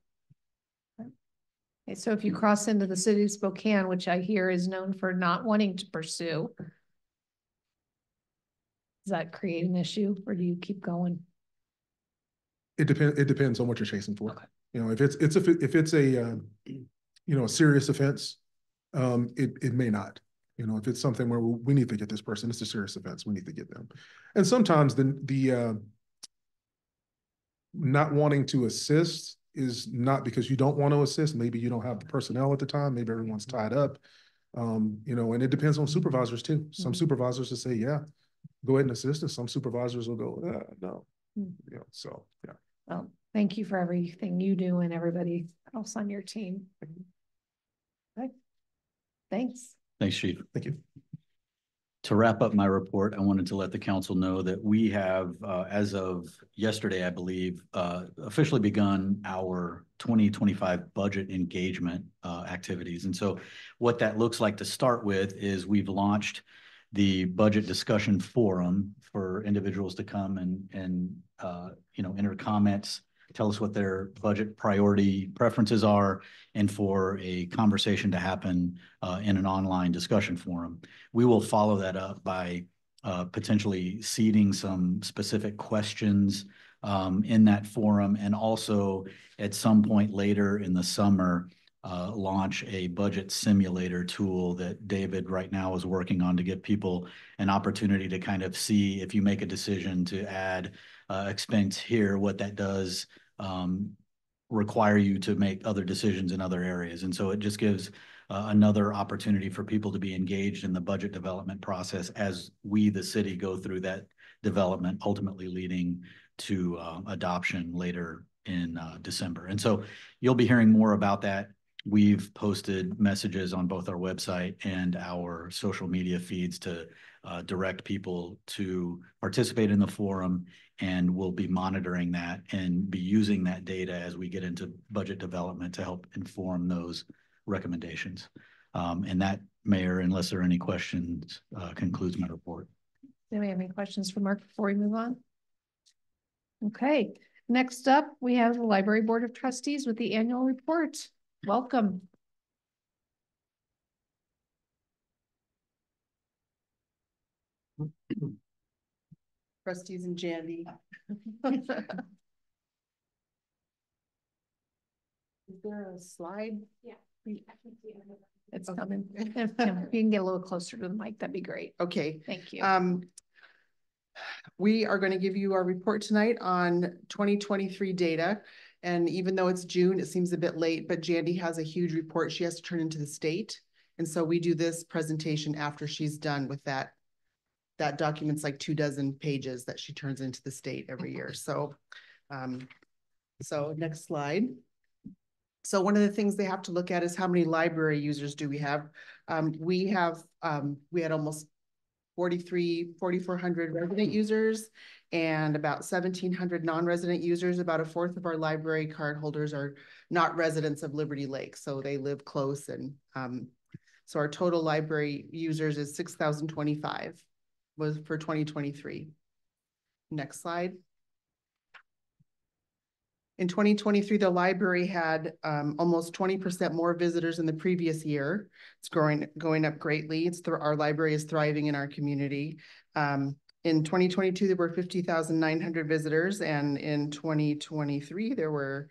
Okay, so if you cross into the city of Spokane, which I hear is known for not wanting to pursue, does that create an issue, or do you keep going? It depends on what you're chasing for. Okay. You know, if it's a you know, a serious offense, it may not. You know, if it's something where we need to get this person, it's a serious offense, we need to get them. And sometimes the not wanting to assist is not because you don't want to assist. Maybe you don't have the personnel at the time. Maybe everyone's tied up. You know, and it depends on supervisors too. Some supervisors will say, yeah, go ahead and assist. And some supervisors will go, no. You know, so yeah. Well, thank you for everything you do and everybody else on your team. Okay. Thanks. Thanks, Chief. Thank you. To wrap up my report, I wanted to let the council know that we have, as of yesterday, I believe, officially begun our 2025 budget engagement activities. And so what that looks like to start with is we've launched the budget discussion forum for individuals to come and enter comments, tell us what their budget priority preferences are, and for a conversation to happen in an online discussion forum. We will follow that up by potentially seeding some specific questions in that forum, and also at some point later in the summer, launch a budget simulator tool that David right now is working on to give people an opportunity to kind of see if you make a decision to add expense here, what that does require you to make other decisions in other areas. And so it just gives another opportunity for people to be engaged in the budget development process as we, the city, go through that development, ultimately leading to adoption later in December. And so you'll be hearing more about that. We've posted messages on both our website and our social media feeds to direct people to participate in the forum, and we'll be monitoring that and be using that data as we get into budget development to help inform those recommendations. And that, Mayor, unless there are any questions, concludes my report. Do we have any questions for Mark before we move on? Okay, next up, we have the Library Board of Trustees with the annual report. Welcome. Trustees and Jandy. Is there a slide? Yeah. It's coming. If you can get a little closer to the mic, that'd be great. Okay. Thank you. We are going to give you our report tonight on 2023 data. And even though it's June, it seems a bit late, but Jandy has a huge report she has to turn into the state. And so we do this presentation after she's done with that. That document's like 24 pages that she turns into the state every year. So, so next slide. So one of the things they have to look at is how many library users do we have? We had almost 4,400 resident users and about 1,700 non-resident users. About a fourth of our library card holders are not residents of Liberty Lake, so they live close. And so our total library users is 6,025 was for 2023. Next slide. In 2023, the library had almost 20% more visitors than the previous year. It's going up greatly. Our library is thriving in our community. In 2022, there were 50,900 visitors, and in 2023, there were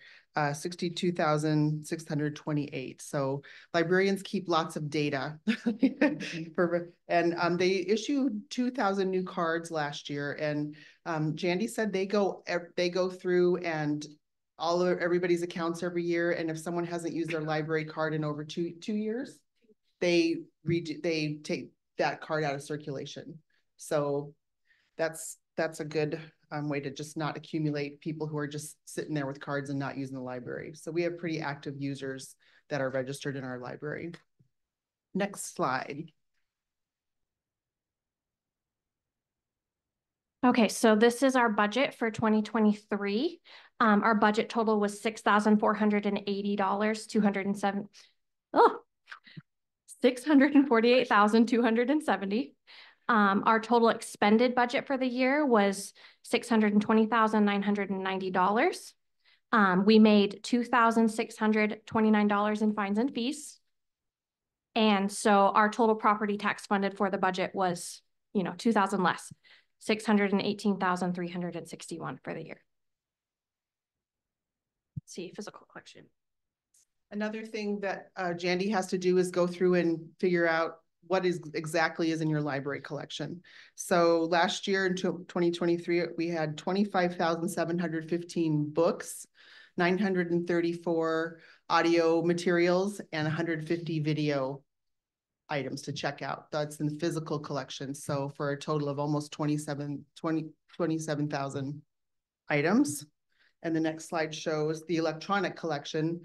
62,628. So librarians keep lots of data. And they issued 2,000 new cards last year. And Jandy said they go through and everybody's accounts every year, and if someone hasn't used their library card in over two years, they take that card out of circulation. So that's a good way to just not accumulate people who are just sitting there with cards and not using the library. So we have pretty active users that are registered in our library. Next slide. Okay, so this is our budget for 2023. Our budget total was $6,448,270. Our total expended budget for the year was $620,990. We made $2,629 in fines and fees. And so our total property tax funded for the budget was, $2,000 less, $618,361 for the year. Let's see, physical collection. Another thing that Jandy has to do is go through and figure out what exactly is in your library collection. So last year in 2023, we had 25,715 books, 934 audio materials, and 150 video items to check out. That's in the physical collection. So for a total of almost 27,000 items. And the next slide shows the electronic collection,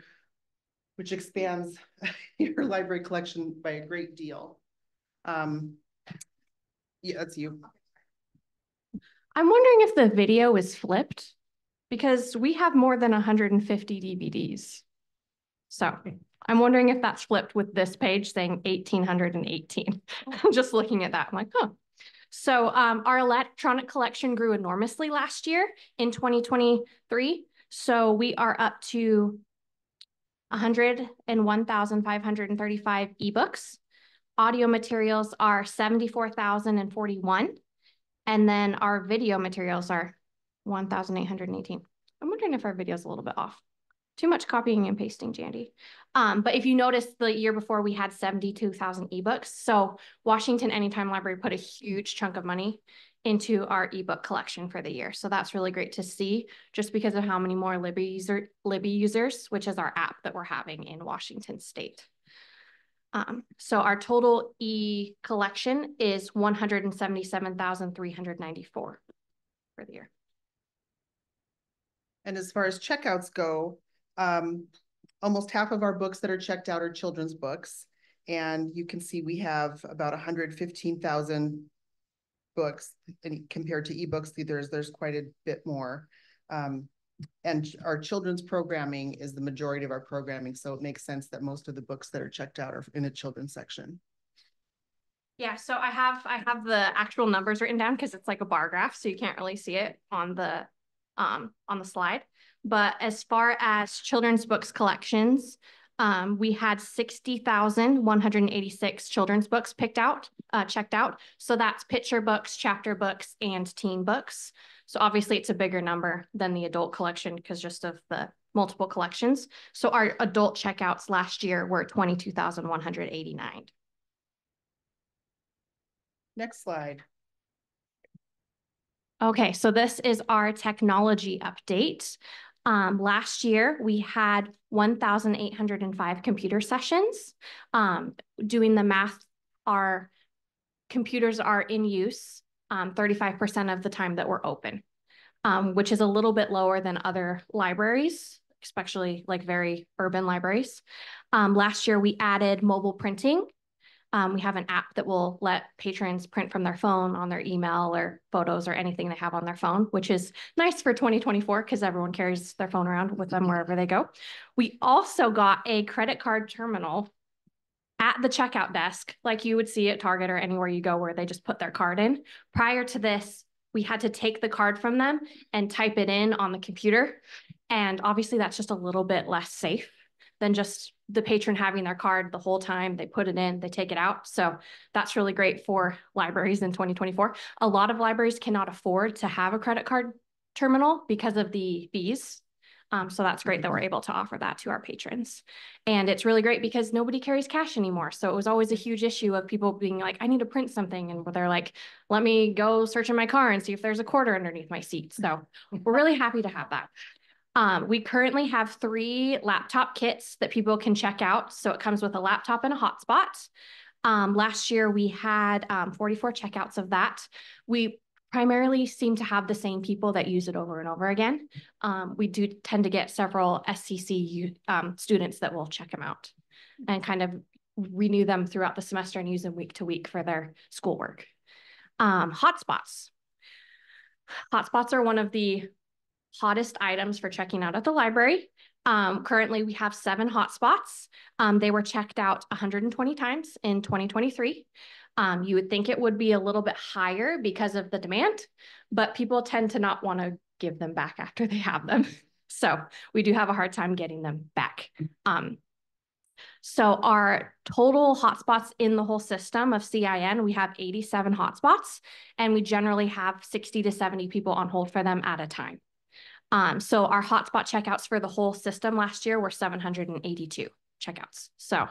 which expands your library collection by a great deal. Yeah, that's you. I'm wondering if the video is flipped because we have more than 150 DVDs. So I'm wondering if that's flipped with this page saying 1,818. I'm just looking at that. I'm like, huh. So our electronic collection grew enormously last year in 2023. So we are up to 101,535 ebooks. Audio materials are 74,041. And then our video materials are 1,818. I'm wondering if our video is a little bit off. Too much copying and pasting, Jandy. But if you notice, the year before we had 72,000 ebooks. So Washington Anytime Library put a huge chunk of money into our ebook collection for the year. So that's really great to see just because of how many more Libby users, which is our app that we're having in Washington State. So our total collection is 177,394 for the year. And as far as checkouts go, almost half of our books that are checked out are children's books. And you can see we have about 115,000 books, and compared to ebooks, there's quite a bit more. And our children's programming is the majority of our programming. So it makes sense that most of the books that are checked out are in a children's section. Yeah, so I have the actual numbers written down because it's like a bar graph, so you can't really see it on the slide. But as far as children's books collections, we had 60,186 children's books checked out. So that's picture books, chapter books, and teen books. So obviously it's a bigger number than the adult collection because just of the multiple collections. So our adult checkouts last year were 22,189. Next slide. Okay, so this is our technology update. Last year, we had 1,805 computer sessions. Doing the math, our computers are in use 35% of the time that we're open, which is a little bit lower than other libraries, especially like very urban libraries. Last year, we added mobile printing. We have an app that will let patrons print from their phone on their email or photos or anything they have on their phone, which is nice for 2024 because everyone carries their phone around with them wherever they go. We also got a credit card terminal at the checkout desk, like you would see at Target or anywhere you go where they just put their card in. Prior to this, we had to take the card from them and type it in on the computer. And obviously that's just a little bit less safe than just the patron having their card the whole time. They put it in, they take it out. So that's really great for libraries in 2024. A lot of libraries cannot afford to have a credit card terminal because of the fees. So that's great that we're able to offer that to our patrons. And it's really great because nobody carries cash anymore. So it was always a huge issue of people being like, I need to print something. And they're like, let me go search in my car and see if there's a quarter underneath my seat. So we're really happy to have that. We currently have 3 laptop kits that people can check out. So it comes with a laptop and a hotspot. Last year we had 44 checkouts of that. We primarily seem to have the same people that use it over and over again. We do tend to get several SCC students that will check them out and kind of renew them throughout the semester and use them week to week for their schoolwork. Hotspots. Hotspots are one of the hottest items for checking out at the library. Currently, we have 7 hotspots. They were checked out 120 times in 2023. You would think it would be a little bit higher because of the demand, but people tend to not want to give them back after they have them. So we do have a hard time getting them back. So our total hotspots in the whole system of CIN, we have 87 hotspots, and we generally have 60 to 70 people on hold for them at a time. So our hotspot checkouts for the whole system last year were 782 checkouts. So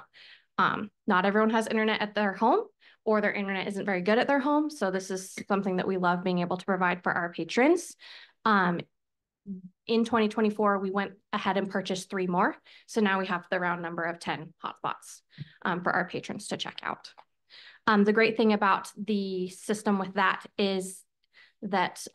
not everyone has internet at their home, or their internet isn't very good at their home. So this is something that we love being able to provide for our patrons. In 2024, we went ahead and purchased 3 more. So now we have the round number of 10 hotspots for our patrons to check out. The great thing about the system with that is that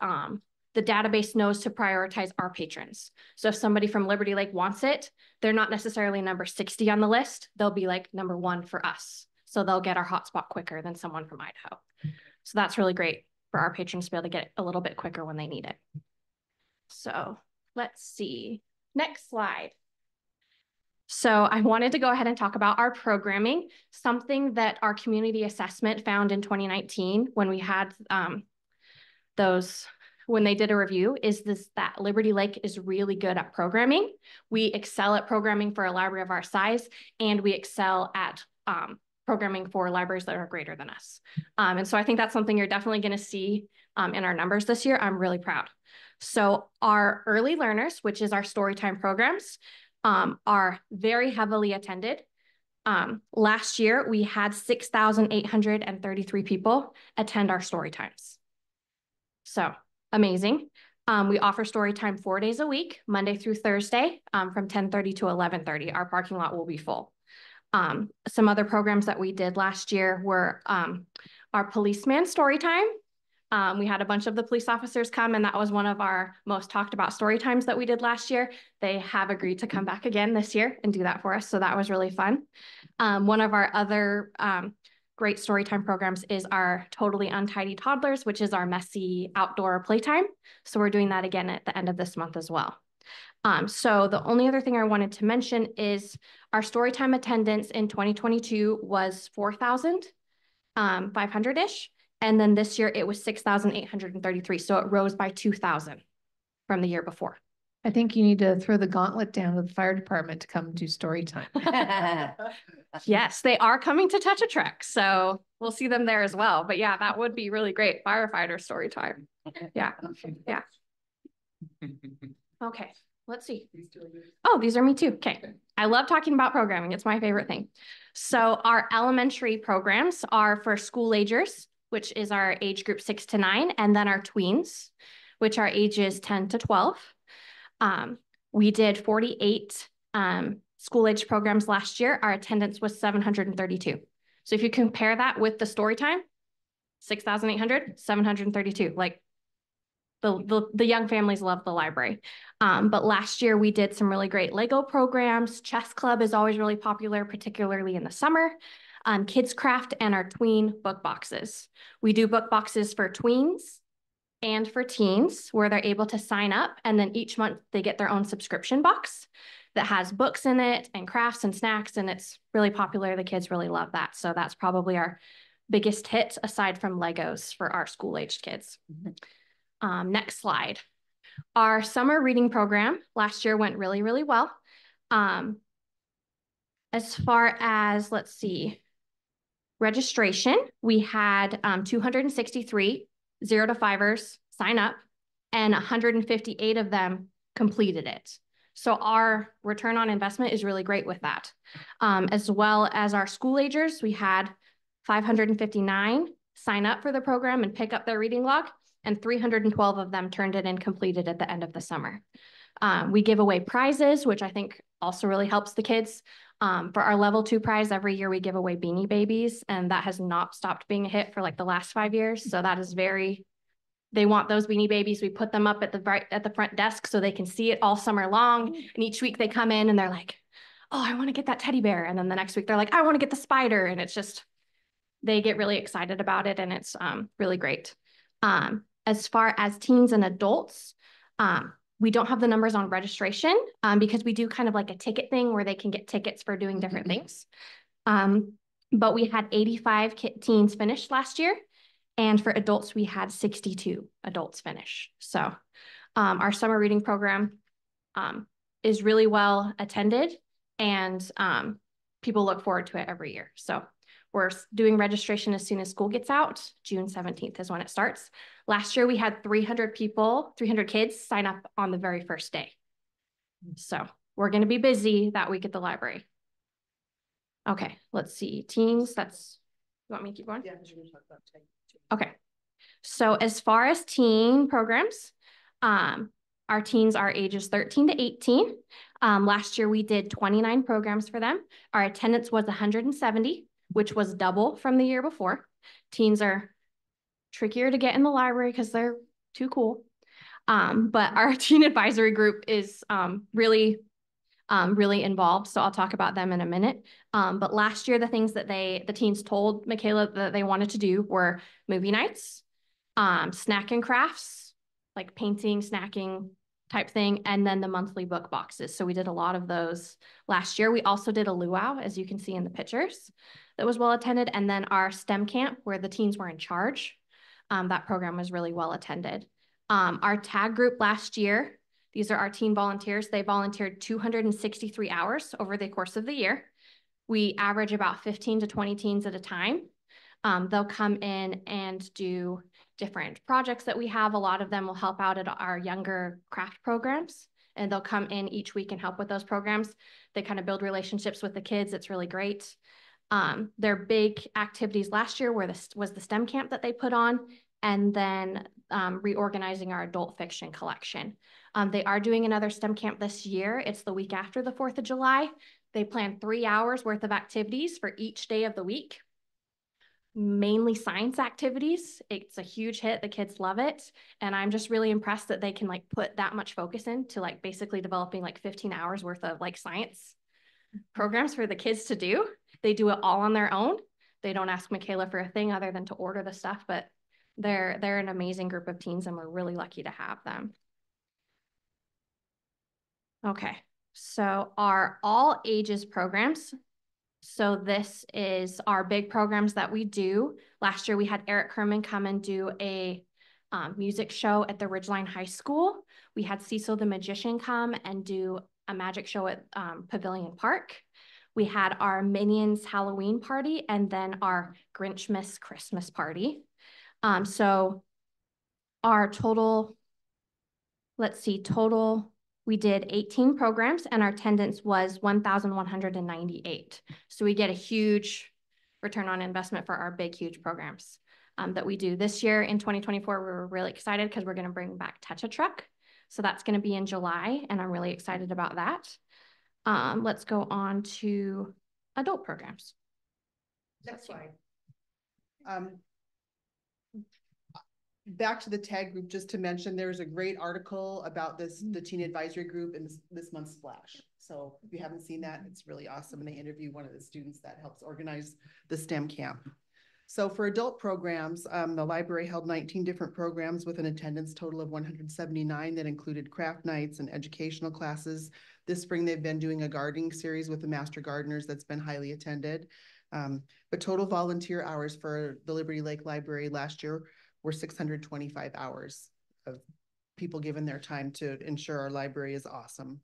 the database knows to prioritize our patrons. So if somebody from Liberty Lake wants it, they're not necessarily number 60 on the list. They'll be like number 1 for us. So they'll get our hotspot quicker than someone from Idaho. So that's really great for our patrons to be able to get it a little bit quicker when they need it. So let's see. Next slide. So I wanted to go ahead and talk about our programming, something that our community assessment found in 2019 when we had when they did a review, is that Liberty Lake is really good at programming. We excel at programming for a library of our size, and we excel at programming for libraries that are greater than us. And so I think that's something you're definitely going to see in our numbers this year. I'm really proud. So our early learners, which is our storytime programs, are very heavily attended. Last year, we had 6,833 people attend our story times. So amazing. We offer story time 4 days a week, Monday through Thursday, from 10:30 to 11:30. Our parking lot will be full. Some other programs that we did last year were our policeman story time. We had a bunch of the police officers come, and that was one of our most talked about story times that we did last year. They have agreed to come back again this year and do that for us. So that was really fun. One of our other great storytime programs is our Totally Untidy Toddlers, which is our messy outdoor playtime. So we're doing that again at the end of this month as well. So the only other thing I wanted to mention is our storytime attendance in 2022 was 4,500-ish. And then this year it was 6,833. So it rose by 2,000 from the year before. I think you need to throw the gauntlet down to the fire department to come do story time. Yes, they are coming to Tetra Trek, so we'll see them there as well. But yeah, that would be really great. Firefighter story time. Yeah, yeah. Okay, let's see. Oh, these are me too. Okay, I love talking about programming. It's my favorite thing. So our elementary programs are for school agers, which is our age group 6 to 9, and then our tweens, which are ages 10 to 12. We did 48 school age programs last year. Our attendance was 732. So if you compare that with the story time, 6,800, 732, like the young families love the library. But last year we did some really great Lego programs. Chess Club is always really popular, particularly in the summer. Kids Craft and our tween book boxes. We do book boxes for tweens and for teens where they're able to sign up, and then each month they get their own subscription box that has books in it and crafts and snacks, and it's really popular. The kids really love that. So that's probably our biggest hit aside from Legos for our school-aged kids. Next slide. Our summer reading program last year went really, really well. As far as, let's see, registration, we had 263 0 to 5ers sign up, and 158 of them completed it. So our return on investment is really great with that. As well as our school agers, we had 559 sign up for the program and pick up their reading log, and 312 of them turned it in completed at the end of the summer. We give away prizes, which I think also really helps the kids. For our level 2 prize, every year we give away Beanie Babies, and that has not stopped being a hit for like the last 5 years. So that is they want those Beanie Babies. We put them up at the front desk so they can see it all summer long. And each week they come in and they're like, oh, I want to get that teddy bear. And then the next week they're like, I want to get the spider. And it's just, they get really excited about it, and it's really great. As far as teens and adults, we don't have the numbers on registration because we do kind of like a ticket thing where they can get tickets for doing different things. But we had 85 teens finish last year. And for adults, we had 62 adults finish. So our summer reading program is really well attended, and people look forward to it every year. So we're doing registration as soon as school gets out. June 17th is when it starts. Last year, we had 300 kids sign up on the very first day. So we're going to be busy that week at the library. Okay, let's see. Teens, you want me to keep going? Yeah. Okay. So as far as teen programs, our teens are ages 13 to 18. Last year, we did 29 programs for them. Our attendance was 170, which was double from the year before. Teens are trickier to get in the library because they're too cool. But our teen advisory group is really really involved. So I'll talk about them in a minute. But last year, the things that the teens told Michaela that they wanted to do were movie nights, snack and crafts, like painting, snacking type thing, and then the monthly book boxes. So we did a lot of those last year. We also did a luau, as you can see in the pictures, that was well attended. And then our STEM camp, where the teens were in charge. That program was really well attended. Our tag group last year, these are our teen volunteers. They volunteered 263 hours over the course of the year. We average about 15 to 20 teens at a time. They'll come in and do different projects that we have. A lot of them will help out at our younger craft programs, and they'll come in each week and help with those programs. They kind of build relationships with the kids. It's really great. Their big activities last year was the STEM camp that they put on, and then reorganizing our adult fiction collection. They are doing another STEM camp this year. It's the week after the 4th of July. They plan 3 hours worth of activities for each day of the week. Mainly science activities. It's a huge hit. The kids love it. And I'm just really impressed that they can like put that much focus into like basically developing like 15 hours worth of like science programs for the kids to do. They do it all on their own. They don't ask Michaela for a thing other than to order the stuff, but they're an amazing group of teens and we're really lucky to have them. Okay, so our all ages programs. So this is our big programs that we do. Last year we had Eric Kerman come and do a music show at the Ridgeline High School. We had Cecil the Magician come and do a magic show at Pavilion Park. We had our Minions Halloween party and then our Grinchmas Christmas party. So our total, we did 18 programs and our attendance was 1,198. So we get a huge return on investment for our big, huge programs that we do. This year in 2024, we're really excited because we're going to bring back Touch a Truck. So that's going to be in July and I'm really excited about that. Let's go on to adult programs. Next slide. Back to the tag group, just to mention, there's a great article about the teen advisory group in this month's Splash. So if you haven't seen that, it's really awesome. And they interview one of the students that helps organize the STEM camp. So for adult programs, the library held 19 different programs with an attendance total of 179 that included craft nights and educational classes. This spring, they've been doing a gardening series with the Master Gardeners that's been highly attended. But total volunteer hours for the Liberty Lake Library last year were 625 hours of people giving their time to ensure our library is awesome.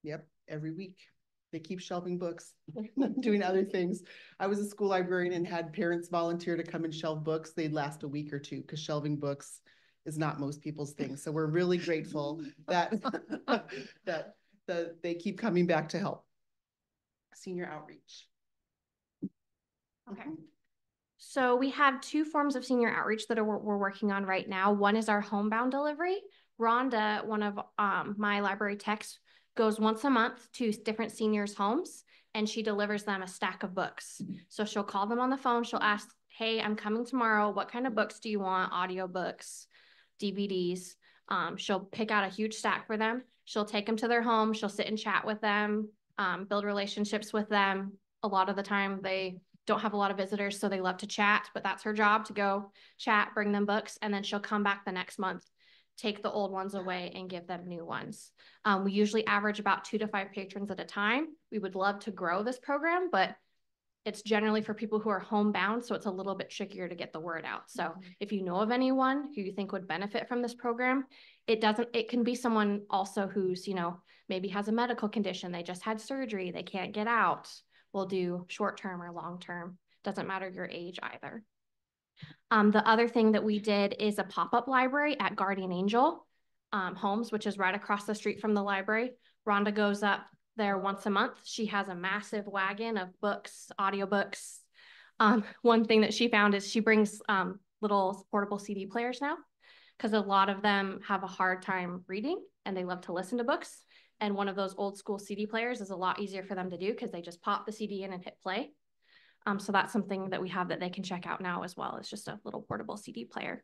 Yep, every week. They keep shelving books, doing other things. I was a school librarian and had parents volunteer to come and shelve books. They'd last a week or two because shelving books is not most people's thing. So we're really grateful that, that they keep coming back to help. Senior outreach. Okay. So we have 2 forms of senior outreach that we're working on right now. One is our homebound delivery. Rhonda, one of my library techs, goes once a month to different seniors' homes and she delivers them a stack of books. So she'll call them on the phone. She'll ask, hey, I'm coming tomorrow. What kind of books do you want? Audio books, DVDs. She'll pick out a huge stack for them. She'll take them to their home. She'll sit and chat with them, build relationships with them. A lot of the time they don't have a lot of visitors, so they love to chat, but that's her job, to go chat, bring them books, and then she'll come back the next month, take the old ones away and give them new ones. We usually average about 2 to 5 patrons at a time. We would love to grow this program, but it's generally for people who are homebound, so it's a little bit trickier to get the word out. So if you know of anyone who you think would benefit from this program, it can be someone also who's, maybe has a medical condition, they just had surgery, they can't get out. We'll do short-term or long-term. Doesn't matter your age either. The other thing that we did is a pop-up library at Guardian Angel Homes, which is right across the street from the library. Rhonda goes up there once a month. She has a massive wagon of books, audiobooks. One thing that she found is she brings little portable CD players now because a lot of them have a hard time reading and they love to listen to books. And one of those old school CD players is a lot easier for them to do because they just pop the CD in and hit play. So that's something that we have that they can check out now as well. It's just a little portable CD player.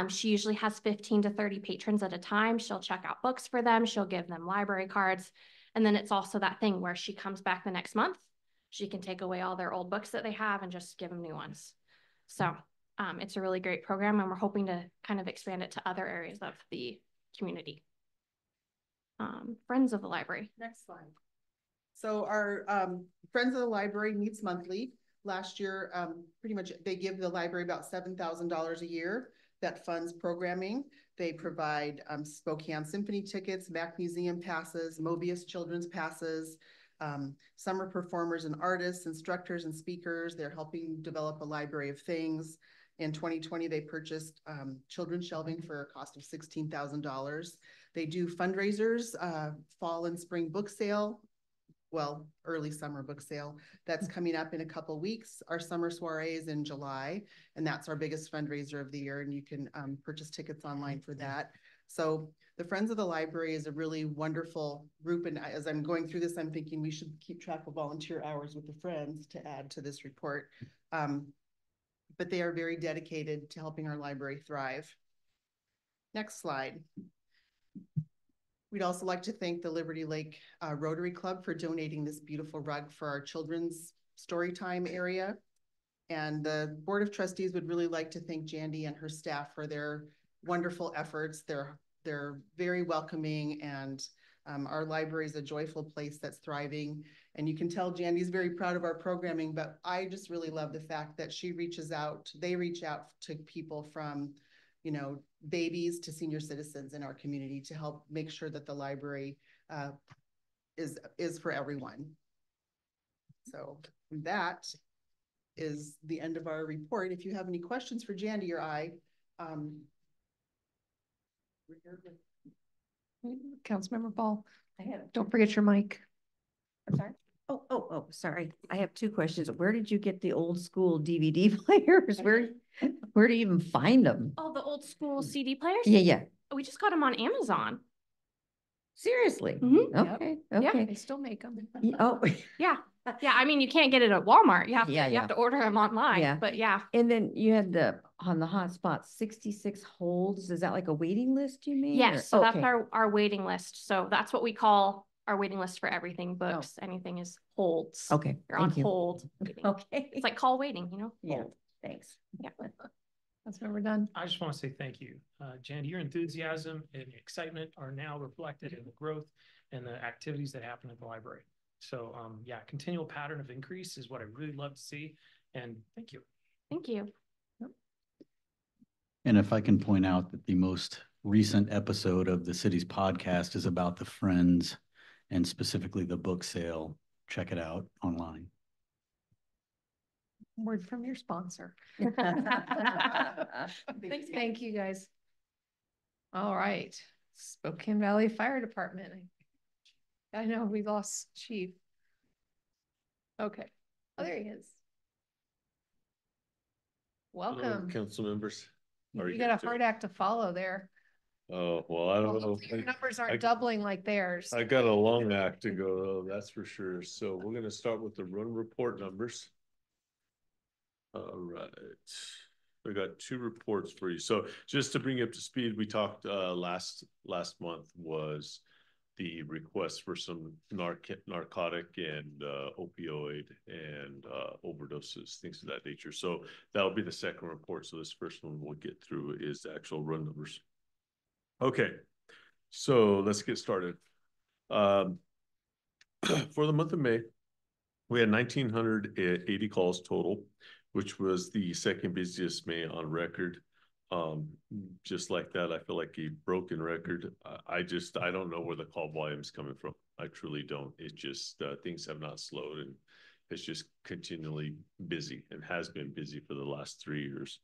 She usually has 15 to 30 patrons at a time. She'll check out books for them. She'll give them library cards. And then it's also that thing where she comes back the next month. She can take away all their old books that they have and just give them new ones. So it's a really great program, and we're hoping to kind of expand it to other areas of the community. Friends of the Library. Next slide. So our Friends of the Library meets monthly. Last year, pretty much they give the library about $7,000 a year that funds programming. They provide Spokane Symphony tickets, Mac Museum passes, Mobius Children's passes, summer performers and artists, instructors and speakers. They're helping develop a library of things. In 2020, they purchased children's shelving for a cost of $16,000. They do fundraisers, fall and spring book sale, well, early summer book sale. That's coming up in a couple weeks. Our summer soiree is in July, and that's our biggest fundraiser of the year, and you can purchase tickets online for that. So the Friends of the Library is a really wonderful group, and as I'm going through this, I'm thinking we should keep track of volunteer hours with the Friends to add to this report. But they are very dedicated to helping our library thrive. Next slide. We'd also like to thank the Liberty Lake Rotary Club for donating this beautiful rug for our children's story time area. And the Board of Trustees would really like to thank Jandy and her staff for their wonderful efforts. They're very welcoming, and our library is a joyful place that's thriving. And you can tell Jandy's very proud of our programming, but I just really love the fact that she reaches out, they reach out to people from, you know, babies to senior citizens in our community to help make sure that the library is for everyone. So that is the end of our report. If you have any questions for Jandy or I, we're here with Councilmember Paul, don't forget your mic. I'm sorry. Oh, sorry. I have two questions. Where did you get the old school DVD players? Where do you even find them? Oh, the old school CD players? Yeah. We just got them on Amazon. Seriously? Mm-hmm. Okay. Yep. Okay. Yeah, they still make them. Oh. Yeah. Yeah. I mean, you can't get it at Walmart. You have to, Yeah, you have to order them online. Yeah. But yeah. And then you had on the hotspot 66 holds. Is that like a waiting list you mean? Yes. So Okay. that's our waiting list. So that's what we call our waiting list for everything. Books, anything is holds. Okay. You're on Thank you. hold. Waiting. Okay. It's like call waiting, you know? Yeah. Hold. Thanks. Yeah. That's when we're done. I just want to say thank you. Jandy, your enthusiasm and excitement are now reflected in the growth and the activities that happen at the library. So yeah, continual pattern of increase is what I really love to see. And thank you. Thank you. And if I can point out that the most recent episode of the city's podcast is about the Friends and specifically the book sale. Check it out online. Word from your sponsor. Thank you guys. All right. Spokane Valley Fire Department. I know we lost Chief. Okay. Oh, there he is. Welcome. Council members. You got a hard act to follow there. Oh, well, I don't know. Your numbers aren't doubling like theirs. I got a long act to go, though, that's for sure. So we're going to start with the run report numbers. All right. We got two reports for you. So just to bring you up to speed, we talked last month was the request for some narcotic and opioid and overdoses, things of that nature. So that'll be the second report. So this first one we'll get through is the actual run numbers. Okay, so let's get started. For the month of May, we had 1,980 calls total, which was the second busiest May on record. Just like that, I feel like a broken record. I don't know where the call volume is coming from. I truly don't. It's just things have not slowed, and it's just continually busy and has been busy for the last 3 years.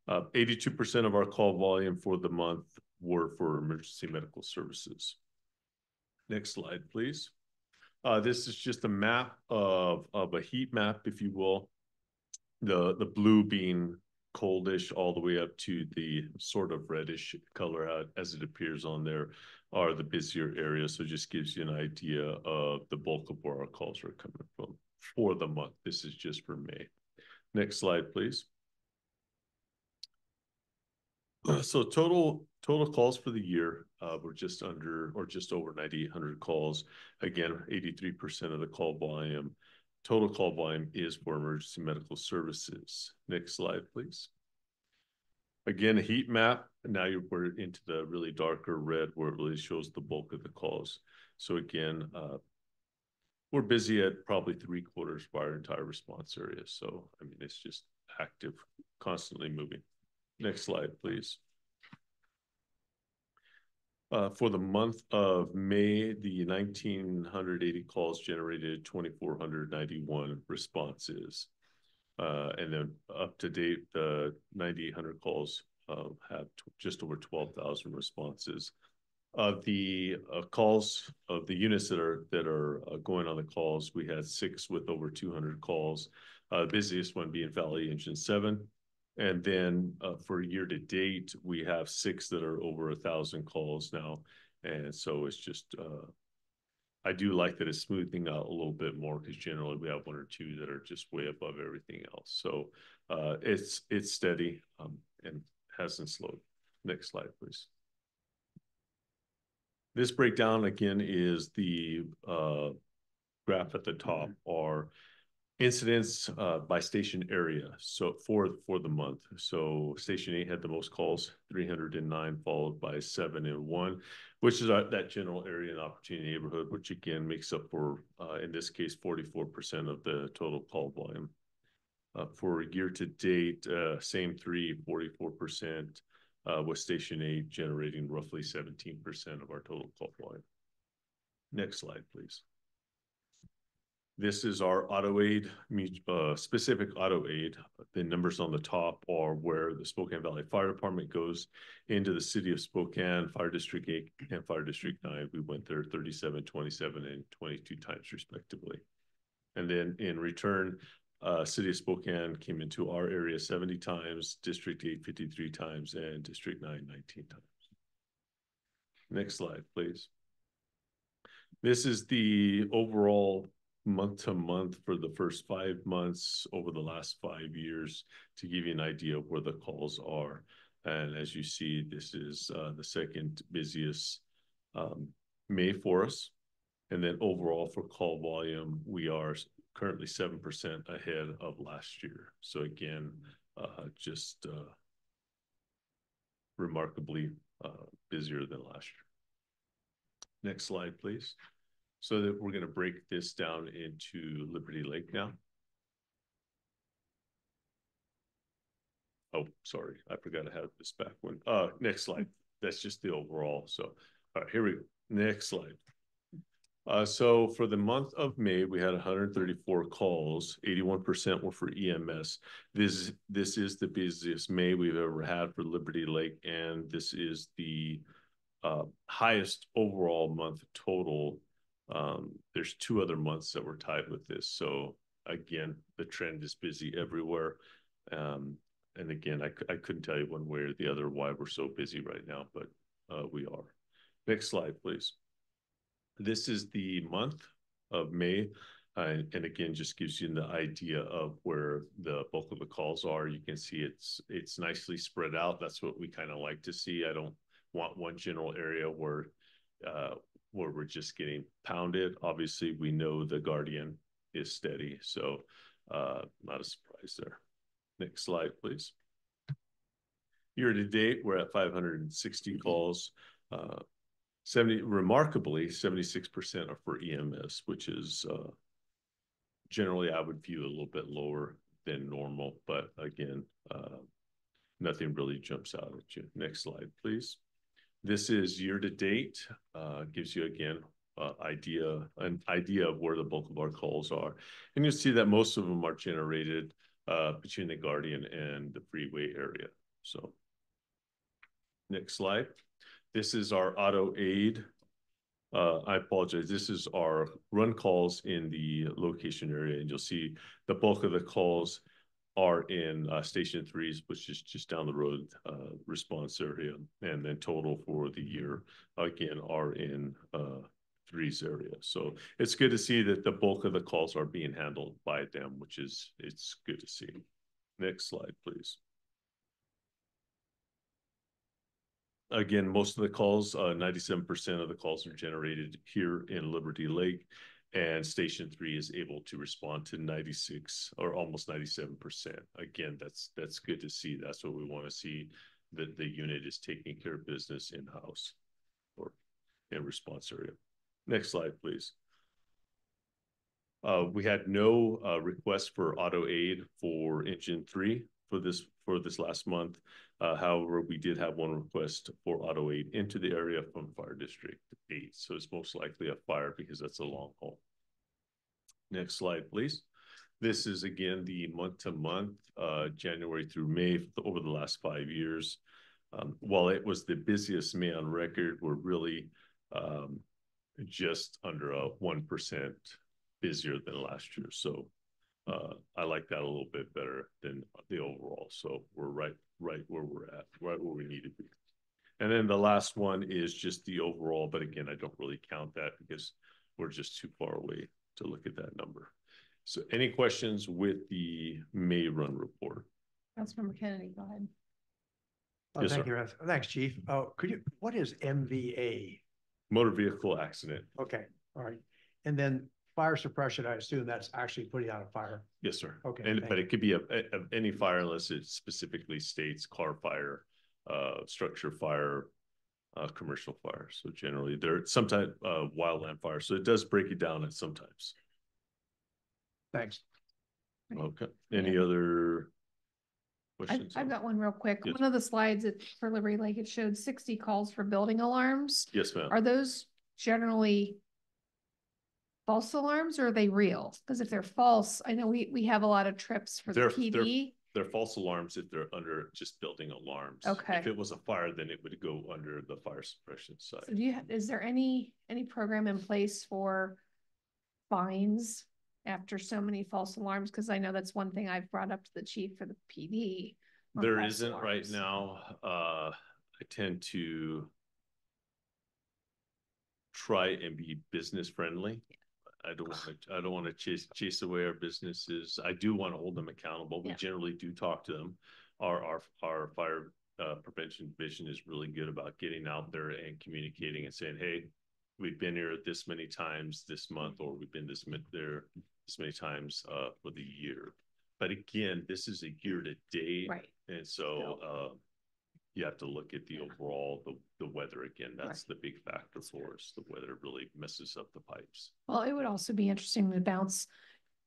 82% of our call volume for the month were for emergency medical services. Next slide, please. This is just a map of a heat map, if you will. The blue being coldish all the way up to the sort of reddish color as it appears on there are the busier areas. So it just gives you an idea of the bulk of where our calls are coming from for the month. This is just for May. Next slide, please. So total calls for the year were just under or just over 9,800 calls. Again, 83% of the call volume. Total call volume is for emergency medical services. Next slide, please. Again, a heat map. Now we're into the really darker red where it really shows the bulk of the calls. So again, we're busy at probably 3/4 of our entire response area. So, I mean, it's just active, constantly moving. Next slide, please. For the month of May, the 1,980 calls generated 2,491 responses. And then up to date, the 9,800 calls have just over 12,000 responses. Of the calls of the units that are going on the calls, we had 6 with over 200 calls. Busiest one being Valley Engine 7. And then for year to date, we have 6 that are over 1,000 calls now. And so it's just, I do like that it's smoothing out a little bit more because generally we have 1 or 2 that are just way above everything else. So it's steady and hasn't slowed. Next slide, please. This breakdown again is the graph at the top are incidents by station area. So for the month. So Station 8 had the most calls, 309, followed by 7 and 1, which is that general area and opportunity neighborhood, which again makes up for, in this case, 44% of the total call volume. For year to date, same 44%, with Station 8 generating roughly 17% of our total call volume. Next slide, please. This is our auto aid, specific auto aid. The numbers on the top are where the Spokane Valley Fire Department goes into the city of Spokane, Fire District 8 and Fire District 9. We went there 37, 27, and 22 times respectively. And then in return, City of Spokane came into our area 70 times, District 8 53 times, and District 9 19 times. Next slide, please. This is the overall month to month for the first 5 months over the last 5 years to give you an idea of where the calls are. And as you see, this is the second busiest May for us. And then overall for call volume, we are currently 7% ahead of last year. So again, just remarkably busier than last year. Next slide, please. So that we're going to break this down into Liberty Lake now. Oh, sorry, I forgot to have this back one. Next slide. That's just the overall. So, all right, here we go. Next slide. So for the month of May, we had 134 calls. 81% were for EMS. This is the busiest May we've ever had for Liberty Lake, and this is the highest overall month total. There's 2 other months that were tied with this. So again, the trend is busy everywhere. And again, I couldn't tell you one way or the other why we're so busy right now, but we are. Next slide, please. This is the month of May. And again, just gives you the idea of where the bulk of the calls are. You can see it's nicely spread out. That's what we kind of like to see. I don't want one general area where we're just getting pounded. Obviously, we know the Guardian is steady, so not a surprise there. Next slide, please. Year to date, we're at 560 calls. Remarkably, 76% are for EMS, which is generally I would view a little bit lower than normal, but again, nothing really jumps out at you. Next slide, please. This is year to date, gives you again an idea of where the bulk of our calls are. And you'll see that most of them are generated between the Guardian and the freeway area. So next slide. This is our auto aid. I apologize. This is our run calls in the location area. And you'll see the bulk of the calls are in Station 3's, which is just down the road response area. And then total for the year, again, are in 3's area. So it's good to see that the bulk of the calls are being handled by them, it's good to see. Next slide, please. Again, most of the calls, 97% of the calls are generated here in Liberty Lake, and Station 3 is able to respond to 96 or almost 97%. Again, that's good to see. That's what we want to see, that the unit is taking care of business in-house or in response area. Next slide, please. We had no request for auto aid for engine 3 for this last month. However, we did have one request for auto aid into the area from Fire District 8. So it's most likely a fire because that's a long haul. Next slide, please. This is again the month-to-month, January through May over the last 5 years. While it was the busiest May on record, we're really just under 1% busier than last year. So I like that a little bit better than the overall. So we're right where we're at, right where we need to be. And then the last one is just the overall, but again, I don't really count that because we're just too far away to look at that number. So any questions with the May run report? Councilmember Kennedy, go ahead. Yes, thank sir. you. Thanks, Chief. What is MVA? Motor vehicle accident. Okay, all right. And then fire suppression, I assume that's actually putting out a fire. Yes, sir. Okay. But it could be any fire unless it specifically states car fire, structure fire, commercial fire. So generally there sometimes wildland fire. So it does break it down at sometimes. Thanks. Okay. Any other questions? I've got one real quick. Yes. One of the slides for Liberty Lake, it showed 60 calls for building alarms. Yes, ma'am. Are those generally false alarms or are they real? Because if they're false, I know we have a lot of trips for the PD. They're false alarms if they're under just building alarms. Okay. If it was a fire, then it would go under the fire suppression side. So is there any program in place for fines after so many false alarms? Because I know that's one thing I've brought up to the chief for the PD. There isn't right now. I tend to try and be business friendly. I don't want to chase away our businesses. I do want to hold them accountable. We generally do talk to them. Our fire prevention division is really good about getting out there and communicating and saying, hey, we've been here this many times this month, or we've been there this many times for the year. But again, this is a year to date. Right. And so you have to look at the overall, the weather again. That's the big factor for us. The weather really messes up the pipes. Well, it would also be interesting to bounce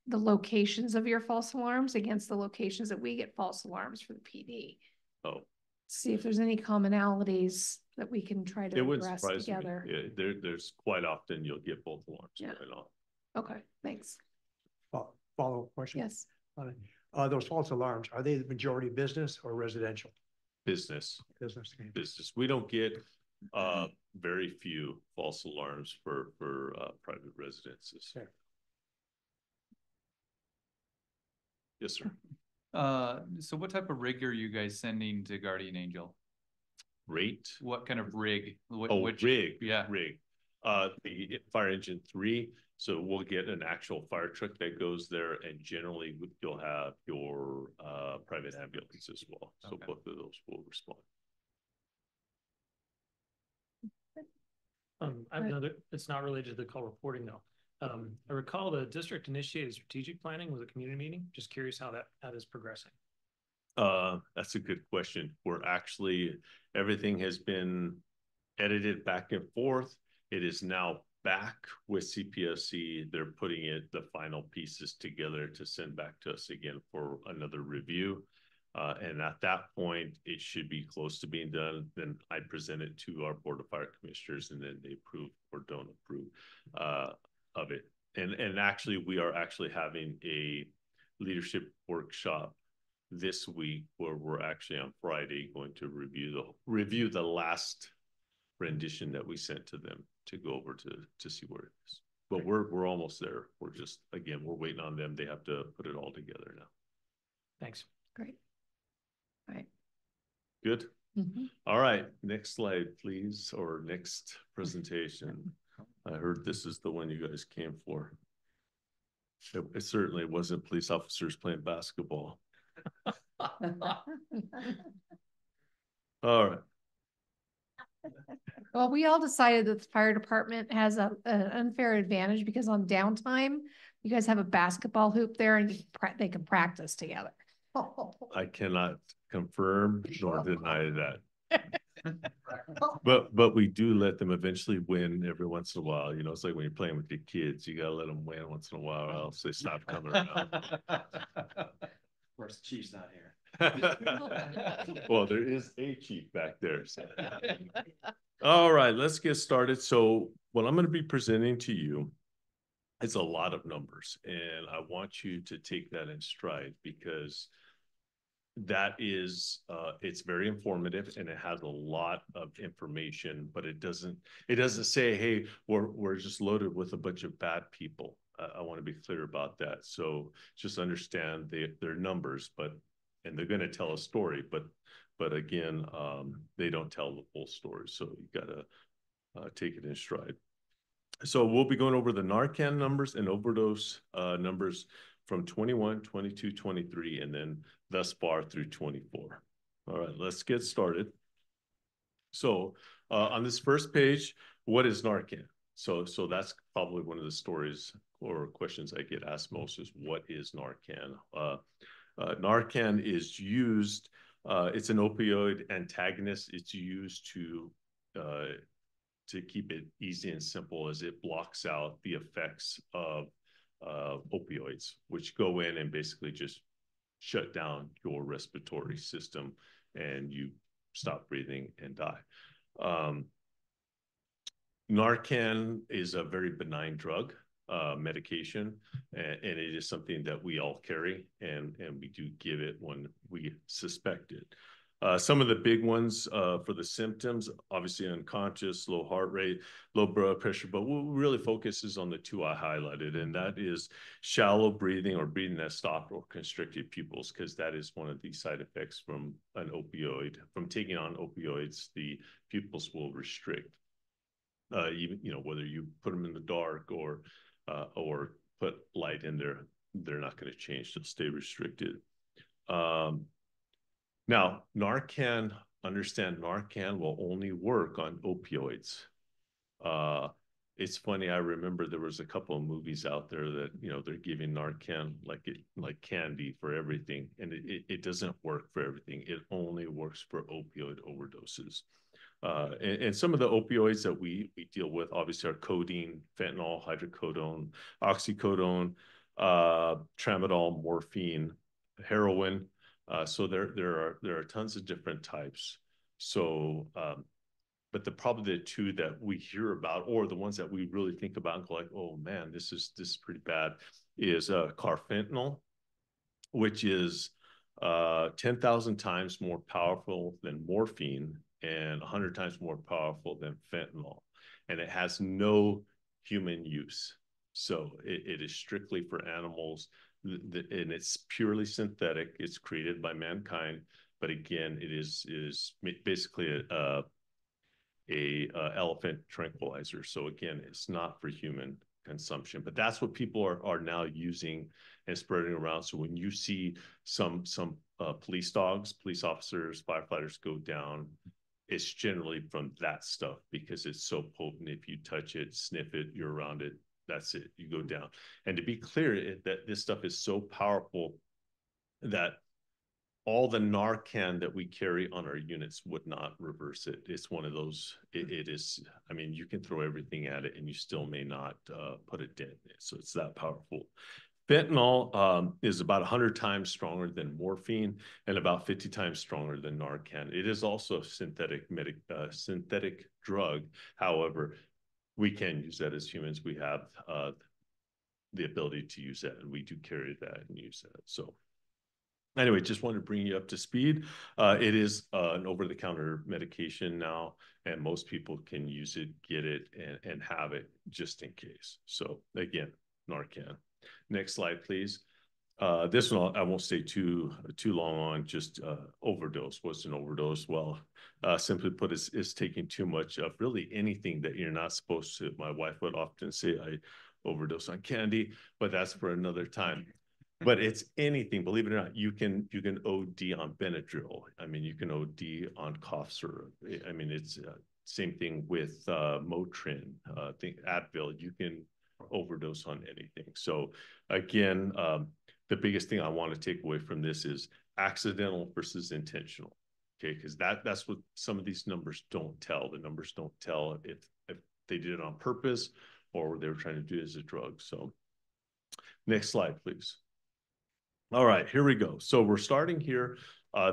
the locations of your false alarms against the locations that we get false alarms for the PD. Oh. See if there's any commonalities that we can try to address together. Me. Yeah, there's quite often you'll get both alarms going on. Okay, thanks. Follow-up question? Yes. Those false alarms, are they the majority business or residential? Business. Business. Okay. Business. We don't get very few false alarms for private residences. Okay. Yes, sir. So what type of rig are you guys sending to Guardian Angel? Rate? What kind of rig? Rig. Yeah. Rig. The Fire Engine 3. So we'll get an actual fire truck that goes there, and generally you'll have your private ambulance as well. So both of those will respond. I have another, it's not related to the call reporting though. I recall the district initiated strategic planning with a community meeting. Just curious how that is progressing. That's a good question. We're actually, everything has been edited back and forth. It is now back with CPSC. They're putting the final pieces together to send back to us again for another review. And at that point, it should be close to being done. Then I present it to our Board of Fire Commissioners, and then they approve or don't approve of it. And actually, we are actually having a leadership workshop this week where we're actually on Friday going to review the last rendition that we sent to them to go over to see where it is. But we're almost there. We're just, again, we're waiting on them. They have to put it all together now. Thanks. Great. All right. Good. All right. Next slide, please, or next presentation. I heard this is the one you guys came for. It certainly wasn't police officers playing basketball. All right. Well, we all decided that the fire department has an unfair advantage because on downtime, you guys have a basketball hoop there and they can practice together. I cannot confirm nor deny that. But we do let them eventually win every once in a while. You know, it's like when you're playing with your kids, you gotta let them win once in a while, or else they stop coming around. Of course, the chief's not here. Well, there is a chief back there. So. All right, let's get started. So what I'm going to be presenting to you is a lot of numbers, and I want you to take that in stride because that is it's very informative and it has a lot of information, but it doesn't say, hey, we're just loaded with a bunch of bad people. I want to be clear about that. So just understand their numbers, and they're going to tell a story, but again, they don't tell the full story. So you got to take it in stride. So we'll be going over the Narcan numbers and overdose numbers from 21, 22, 23, and then thus far through 24. All right, let's get started. So on this first page, what is Narcan? So that's probably one of the stories or questions I get asked most is, what is Narcan? Narcan is used, it's an opioid antagonist. It's used to keep it easy and simple, as it blocks out the effects of opioids, which go in and basically just shut down your respiratory system and you stop breathing and die. Narcan is a very benign drug, medication, and it is something that we all carry, and we do give it when we suspect it. Some of the big ones for the symptoms, obviously unconscious, low heart rate, low blood pressure, but what really focuses on the two I highlighted, and that is shallow breathing or breathing that stopped or constricted pupils, because that is one of the side effects from an opioid. From taking on opioids, the pupils will restrict. Even, you know, whether you put them in the dark or put light in there, they're not going to change. They'll stay restricted. Now, Narcan, understand Narcan will only work on opioids. It's funny, I remember there was a couple of movies out there that, you know, they're giving Narcan like candy for everything, and it doesn't work for everything. It only works for opioid overdoses. And some of the opioids that we deal with obviously are codeine, fentanyl, hydrocodone, oxycodone, tramadol, morphine, heroin. So there are tons of different types. So, but probably the two that we hear about, or the ones that we really think about and go like, oh man, this is pretty bad, is carfentanil, which is 10,000 times more powerful than morphine and 100 times more powerful than fentanyl. And it has no human use. So it is strictly for animals, and it's purely synthetic. It's created by mankind. But again, it is basically a elephant tranquilizer. So again, it's not for human consumption, but that's what people are now using and spreading around. So when you see some police dogs, police officers, firefighters go down, it's generally from that stuff because it's so potent. If you touch it, sniff it, you're around it, that's it, you go down. And to be clear, that this stuff is so powerful that all the Narcan that we carry on our units would not reverse it. It's one of those, it is, I mean, you can throw everything at it and you still may not put a dent in it. So it's that powerful. Fentanyl is about 100 times stronger than morphine and about 50 times stronger than Narcan. It is also a synthetic drug. However, we can use that as humans. We have the ability to use that, and we do carry that and use that. So anyway, just wanted to bring you up to speed. It is an over-the-counter medication now, and most people can use it, get it, and have it just in case. So again, Narcan. Next slide, please. This one I won't stay too long on. Just overdose. What's an overdose? Well, simply put, is taking too much of really anything that you're not supposed to. My wife would often say I overdose on candy, but that's for another time. But it's anything, believe it or not, you can OD on Benadryl. I mean, you can OD on cough syrup. I mean, it's same thing with Motrin, Advil. You can overdose on anything. So again, the biggest thing I want to take away from this is accidental versus intentional. Okay, because that's what some of these numbers don't tell. The numbers don't tell if they did it on purpose or they were trying to do it as a drug. So next slide, please. All right, here we go. So we're starting here.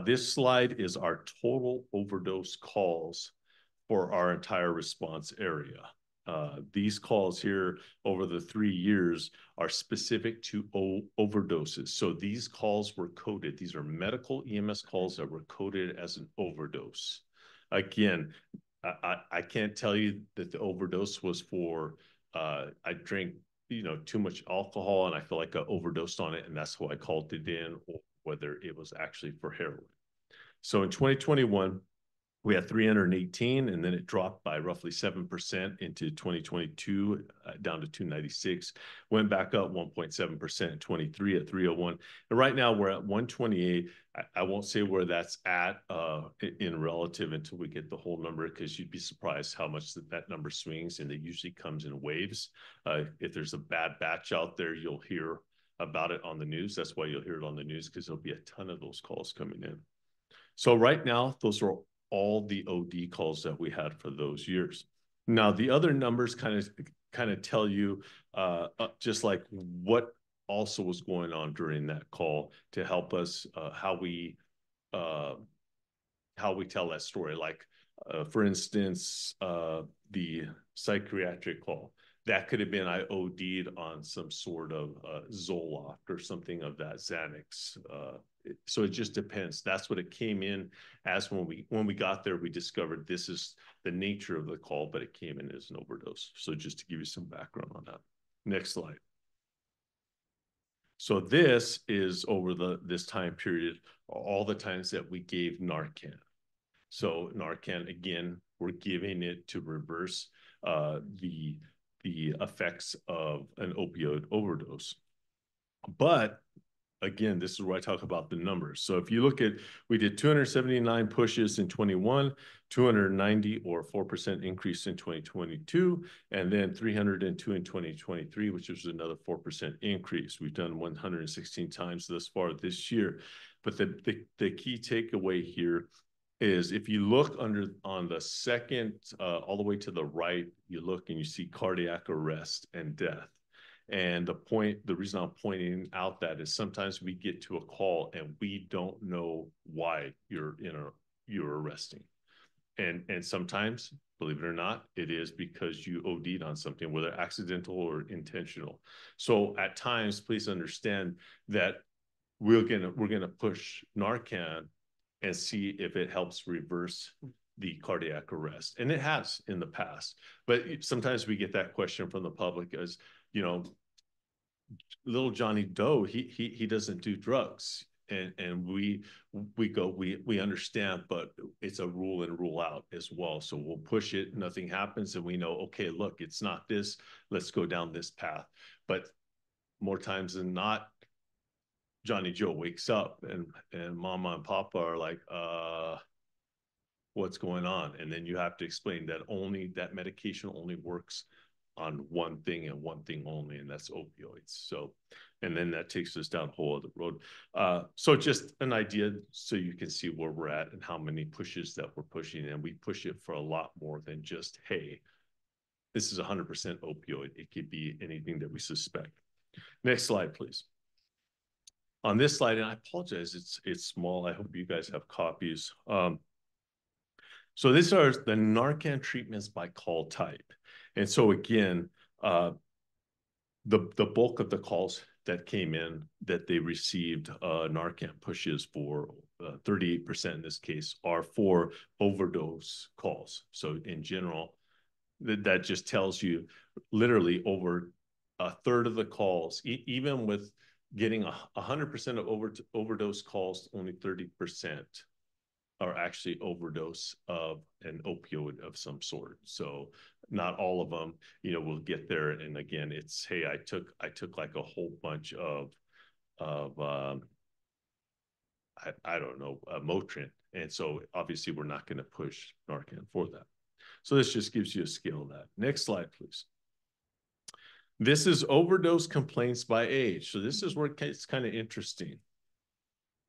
This slide is our total overdose calls for our entire response area. These calls here over the 3 years are specific to overdoses. So these calls were coded. These are medical EMS calls that were coded as an overdose. Again, I can't tell you that the overdose was for, I drank, too much alcohol and I feel like I overdosed on it and that's why I called it in, or whether it was actually for heroin. So in 2021, we had 318, and then it dropped by roughly 7% into 2022, down to 296. Went back up 1.7% in 23 at 301. And right now we're at 128. I won't say where that's at in relative until we get the whole number, because you'd be surprised how much that number swings, and it usually comes in waves. If there's a bad batch out there, you'll hear about it on the news. That's why you'll hear it on the news, because there'll be a ton of those calls coming in. So right now, those are all the OD calls that we had for those years. Now, the other numbers kind of tell you just like what also was going on during that call to help us how we tell that story. Like, for instance, the psychiatric call. That could have been I OD'd on some sort of Zoloft or something of that, Xanax. So it just depends. That's what it came in as when we got there. We discovered this is the nature of the call, but it came in as an overdose. So just to give you some background on that. Next slide. So this is over this time period, all the times that we gave Narcan. So Narcan, again, we're giving it to reverse the effects of an opioid overdose. But again, this is where I talk about the numbers. So if you look at, we did 279 pushes in 21, 290 or 4% increase in 2022, and then 302 in 2023, which was another 4% increase. We've done 116 times thus far this year. But the key takeaway here is if you look on the second, all the way to the right, you look and you see cardiac arrest and death. And the reason I'm pointing out that is sometimes we get to a call and we don't know why you're arresting. And sometimes, believe it or not, it is because you OD'd on something, whether accidental or intentional. So at times, please understand that we're gonna push Narcan and see if it helps reverse the cardiac arrest. And it has in the past. But sometimes we get that question from the public as, little Johnny Doe, he doesn't do drugs. And we understand, but it's a rule in, rule out as well. So we'll push it, nothing happens, and we know, okay, look, it's not this, let's go down this path. But more times than not, Johnny Joe wakes up and mama and papa are like, what's going on? And then you have to explain that that medication only works on one thing and one thing only, and that's opioids. So, and then that takes us down a whole other road. So just an idea so you can see where we're at and how many pushes that we're pushing. And we push it for a lot more than just, hey, this is 100% opioid. It could be anything that we suspect. Next slide, please. On this slide, and I apologize, it's small. I hope you guys have copies. So these are the Narcan treatments by call type. And so again, the bulk of the calls that came in that they received Narcan pushes for 38% in this case are for overdose calls. So in general, that just tells you literally over a third of the calls, even with getting 100% of overdose calls, only 30% are actually overdose of an opioid of some sort. So not all of them, will get there. And again, it's, hey, I took like a whole bunch of I don't know, Motrin. And so obviously we're not going to push Narcan for that. So this just gives you a scale of that. Next slide, please. This is overdose complaints by age. So this is where it's kind of interesting.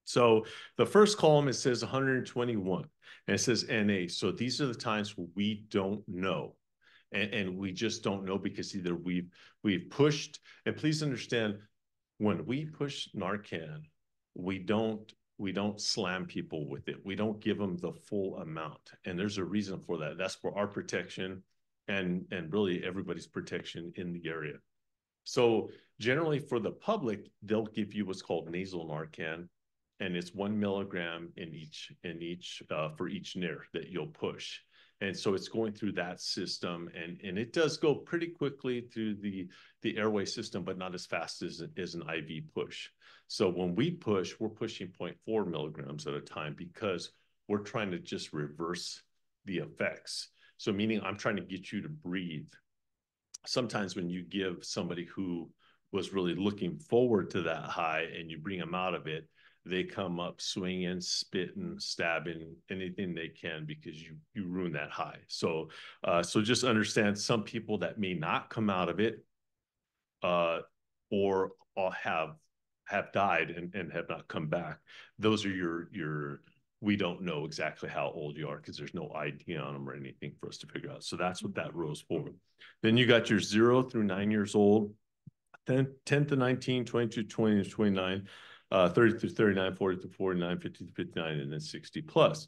So the first column, it says 121, and it says NA. So these are the times where we don't know. And we just don't know because either we've pushed, and please understand, when we push Narcan, we don't slam people with it. We don't give them the full amount. And there's a reason for that. That's for our protection and really everybody's protection in the area. So generally for the public, they'll give you what's called nasal Narcan, and it's 1 milligram in each for each NIR that you'll push. And so it's going through that system, and it does go pretty quickly through the airway system, but not as fast as an IV push. So when we push, we're pushing 0.4 milligrams at a time because we're trying to just reverse the effects. So meaning I'm trying to get you to breathe. Sometimes when you give somebody who was really looking forward to that high and you bring them out of it, they come up swinging, spitting, stabbing, anything they can because you ruin that high. So just understand some people that may not come out of it or have died and have not come back. Those are your we don't know exactly how old you are because there's no ID on them or anything for us to figure out. So that's what that row is for. Then you got your 0 through 9 years old, then 10 to 19, 22, 20 to 29, 30 through 39, 40 to 49, 50 to 59, and then 60 plus.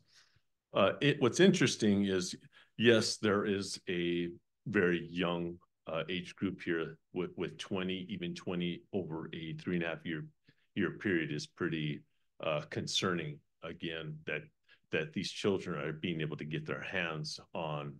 What's interesting is, yes, there is a very young age group here with 20, even 20 over a 3.5 year period is pretty concerning. Again, that these children are being able to get their hands on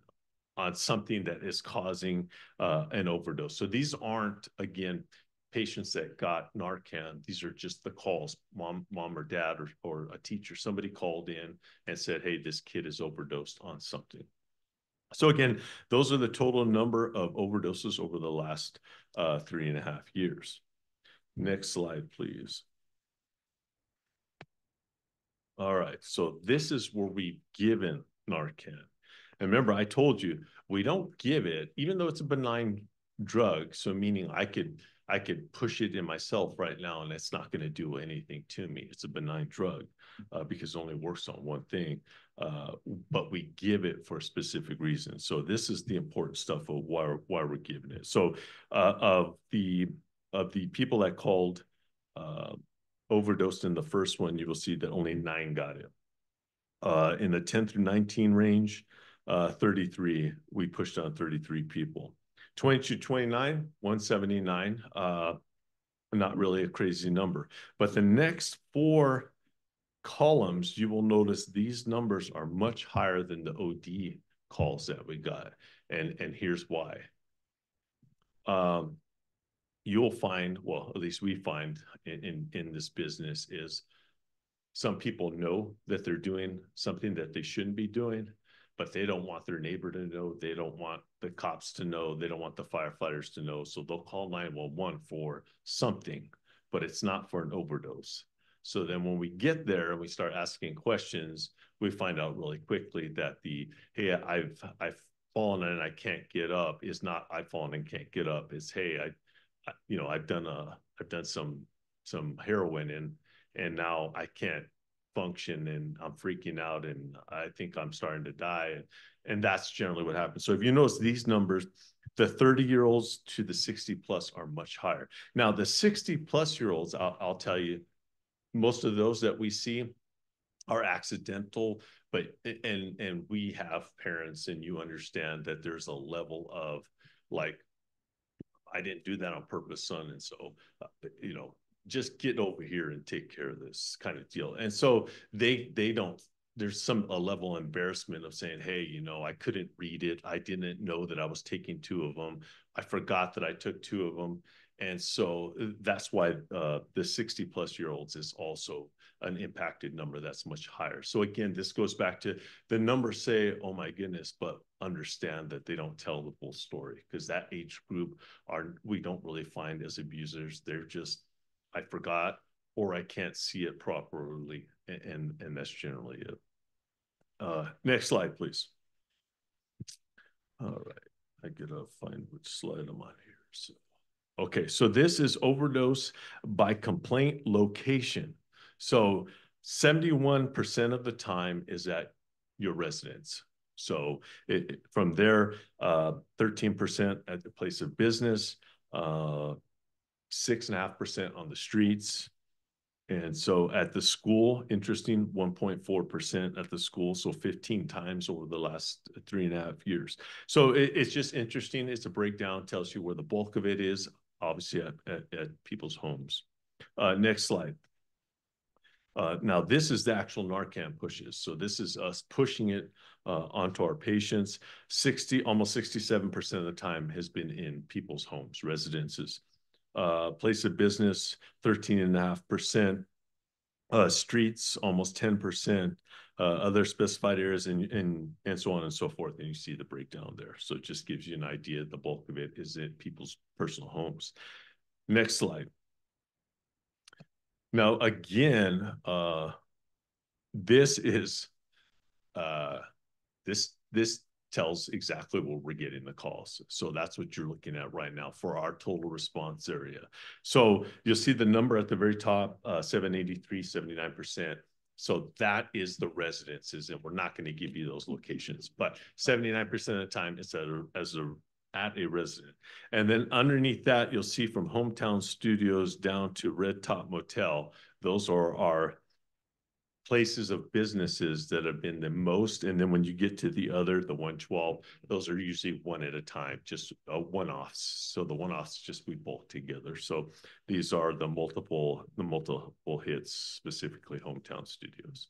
something that is causing an overdose. So these aren't, again, patients that got Narcan. These are just the calls. Mom or dad or a teacher, somebody called in and said, hey, this kid is overdosed on something. So again, those are the total number of overdoses over the last 3.5 years. Next slide, please. All right, so this is where we've given Narcan. And remember, I told you, we don't give it, even though it's a benign drug. So meaning I could push it in myself right now and it's not going to do anything to me. It's a benign drug because it only works on one thing. But we give it for a specific reason. So this is the important stuff of why we're giving it. So of the people that called overdosed in the first one, you will see that only 9 got it. In the 10 through 19 range, 33, we pushed on 33 people. 22, 29, 179, not really a crazy number. But the next 4 columns, you will notice these numbers are much higher than the OD calls that we got. And here's why. You'll find, well, at least we find in this business is some people know that they're doing something that they shouldn't be doing, but they don't want their neighbor to know. They don't want the cops to know. They don't want the firefighters to know. So they'll call 911 for something, but it's not for an overdose. So then when we get there and we start asking questions, we find out really quickly that hey, I've fallen and I can't get up is not I've fallen and can't get up. It's, hey, I've done some heroin and now I can't function and I'm freaking out and I think I'm starting to die. And that's generally what happens. So if you notice these numbers, the 30-year-olds to the 60 plus are much higher. Now the 60 plus year olds, I'll tell you, most of those that we see are accidental, but and we have parents and you understand that there's a level of like, I didn't do that on purpose, son. And so, just get over here and take care of this kind of deal. And so they don't, there's a level of embarrassment of saying, hey, I couldn't read it. I didn't know that I was taking 2 of them. I forgot that I took 2 of them. And so that's why the 60 plus year olds is also an impacted number that's much higher. So again, this goes back to the numbers say, oh my goodness, but understand that they don't tell the full story because that age group we don't really find as abusers. They're just, I forgot, or I can't see it properly, and that's generally it. Next slide, please. All right, I gotta find which slide I'm on here. So, okay, so this is overdose by complaint location. So 71% of the time is at your residence. So from there, 13% at the place of business, 6.5% on the streets. And so at the school, interesting, 1.4% at the school. So 15 times over the last 3.5 years. So it's just interesting. It's a breakdown, tells you where the bulk of it is, obviously at people's homes. Next slide. Now, this is the actual Narcan pushes. So this is us pushing it onto our patients. Almost 67% of the time has been in people's homes, residences. Place of business, 13.5%. Streets, almost 10%. Other specified areas and so on and so forth. And you see the breakdown there. So it just gives you an idea. The bulk of it is in people's personal homes. Next slide. Now, again, this tells exactly where we're getting the calls. So that's what you're looking at right now for our total response area. So you'll see the number at the very top, 783, 79%. So that is the residences, and we're not going to give you those locations, but 79% of the time it's at a resident. And then underneath that, you'll see from Hometown Studios down to Red Top Motel, those are our places of businesses that have been the most. And then when you get to the 112, those are usually one at a time, just one-offs. So the one-offs just we bulk together. So these are the multiple hits, specifically Hometown Studios.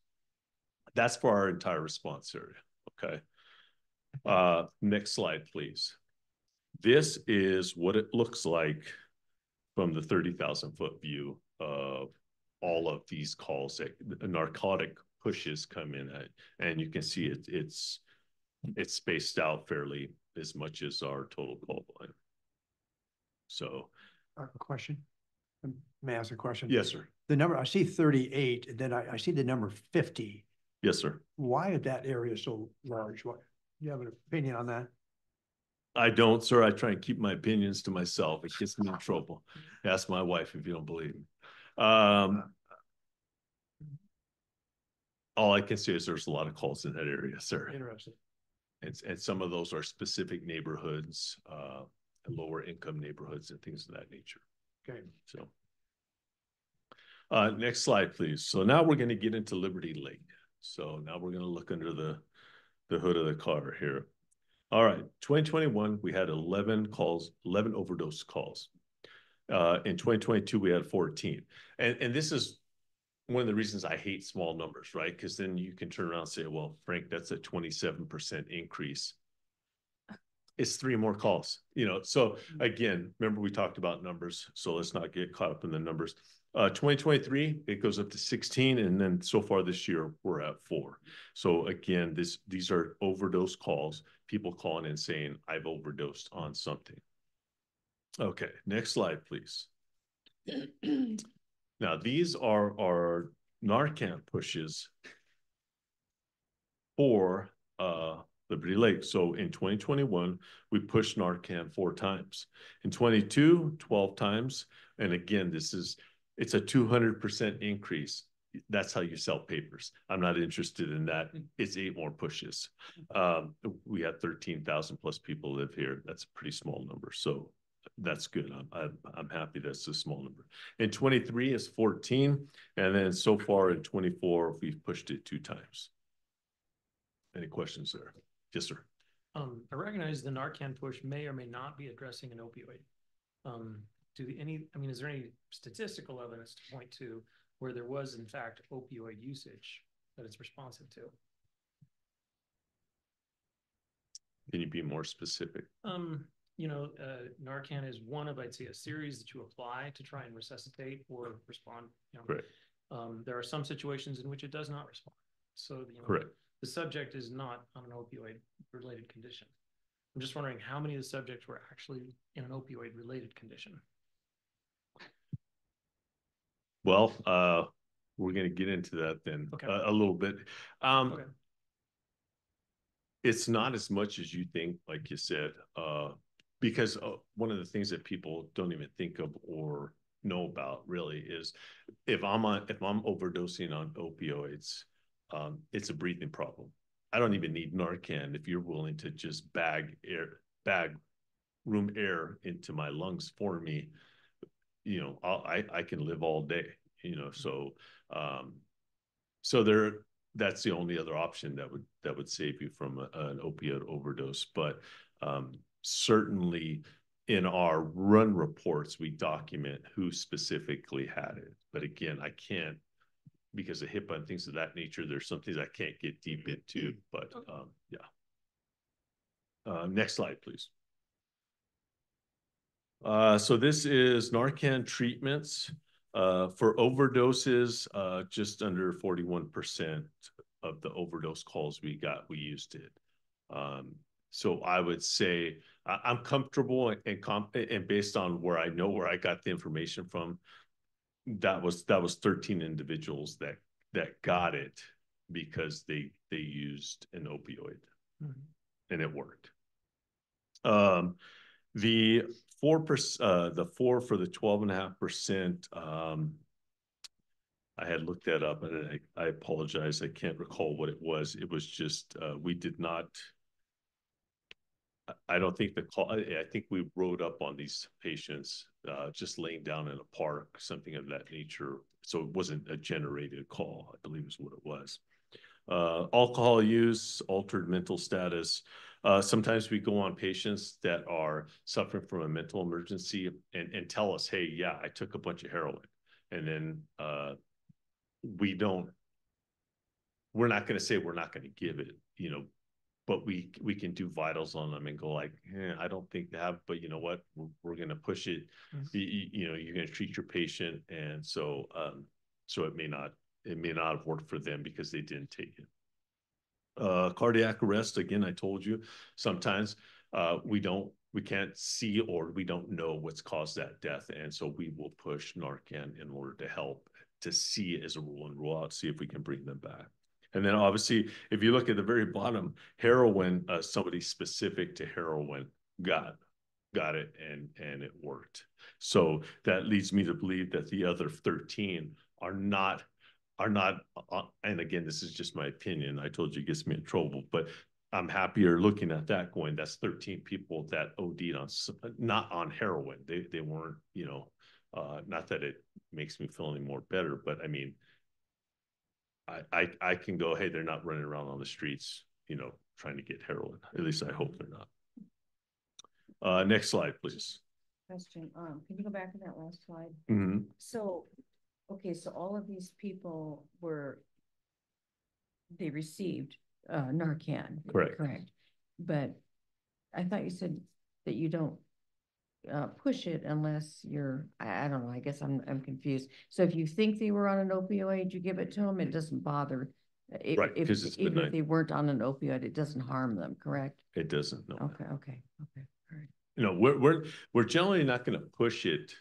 That's for our entire response area. Okay. Next slide, please. This is what it looks like from the 30,000-foot view of all of these calls that narcotic pushes come in at, and you can see it's spaced out fairly as much as our total call volume. So, a question. May I ask a question? Yes, sir. The number I see 38, and then I see the number 50. Yes, sir. Why is that area so large? What, do you have an opinion on that? I don't, sir. I try and keep my opinions to myself. It gets me in trouble. Ask my wife if you don't believe me. All I can say is there's a lot of calls in that area, sir. Interesting. And some of those are specific neighborhoods, lower income neighborhoods and things of that nature. Okay. So next slide, please. So now we're going to get into Liberty Lake. So now we're going to look under the hood of the car here. All right, 2021, we had 11 overdose calls. In 2022, we had 14. And this is one of the reasons I hate small numbers, right? Because then you can turn around and say, well, Frank, that's a 27% increase. It's 3 more calls, So again, remember we talked about numbers, so let's not get caught up in the numbers. 2023, it goes up to 16, and then so far this year, we're at 4. So again, these are overdose calls, people calling in saying, I've overdosed on something. Okay, next slide, please. Now, these are our Narcan pushes for Liberty Lake. So in 2021, we pushed Narcan 4 times. In 22, 12 times. And again, it's a 200% increase. That's how you sell papers. I'm not interested in that. It's 8 more pushes. We have 13,000 plus people live here. That's a pretty small number. So that's good. I'm happy that's a small number. In 23 is 14. And then so far in 24, we've pushed it 2 times. Any questions there? Yes, sir. I recognize the Narcan push may or may not be addressing an opioid. Is there any statistical evidence to point to where there was in fact opioid usage that it's responsive to? Can you be more specific? Narcan is one of, I'd say, a series that you apply to try and resuscitate or respond. Correct. There are some situations in which it does not respond. So, correct. The subject is not on an opioid-related condition. I'm just wondering how many of the subjects were actually in an opioid-related condition. Well, we're gonna get into that then a little bit. It's not as much as you think, like you said, because one of the things that people don't even think of or know about really is if I'm overdosing on opioids, it's a breathing problem. I don't even need Narcan if you're willing to just bag room air into my lungs for me. You know, I can live all day. You know, so that's the only other option that would save you from an opioid overdose. But certainly in our run reports, we document who specifically had it. But again, I can't, because of HIPAA and things of that nature, there's some things I can't get deep into. But yeah. Next slide, please. So this is Narcan treatments. For overdoses, just under 41% of the overdose calls we got, we used it. So I would say I'm comfortable and based on where I know where I got the information from, that was 13 individuals that got it because they used an opioid and it worked. The 4%, the 4 for the 12.5%. I had looked that up, and I apologize. I can't recall what it was. It was just we did not. I don't think the call. I think we rode up on these patients just laying down in a park, something of that nature. So it wasn't a generated call, I believe is what it was. Alcohol use, altered mental status. Sometimes we go on patients that are suffering from a mental emergency and tell us, hey, yeah, I took a bunch of heroin. And then we're not going to say we're not going to give it, you know, but we can do vitals on them and go like, I don't think they have, but you know what, we're going to push it. You know, you're going to treat your patient. And so, so it may not have worked for them because they didn't take it. Cardiac arrest, again, I told you, sometimes we can't see or we don't know what's caused that death. And so we will push Narcan in order to help to see it as a rule and rule out, see if we can bring them back. And then obviously, if you look at the very bottom, heroin, somebody specific to heroin got it and it worked. So that leads me to believe that the other 13 are not, and again, this is just my opinion. I told you it gets me in trouble, but I'm happier looking at that going, that's 13 people that OD'd on, not on heroin. They weren't, you know, not that it makes me feel any more better, but I mean, I can go, hey, they're not running around on the streets, you know, trying to get heroin. At least I hope they're not. Next slide, please. Question, can you go back to that last slide? Mm-hmm. So, okay, so all of these people they received Narcan. Correct. But I thought you said that you don't push it unless you're, I don't know, I guess I'm confused. So if you think they were on an opioid, you give it to them, it doesn't bother. Right, because it's even benign. if they weren't on an opioid, it doesn't harm them, correct? It doesn't, no. Okay, all right. You know, we're generally not going to push it.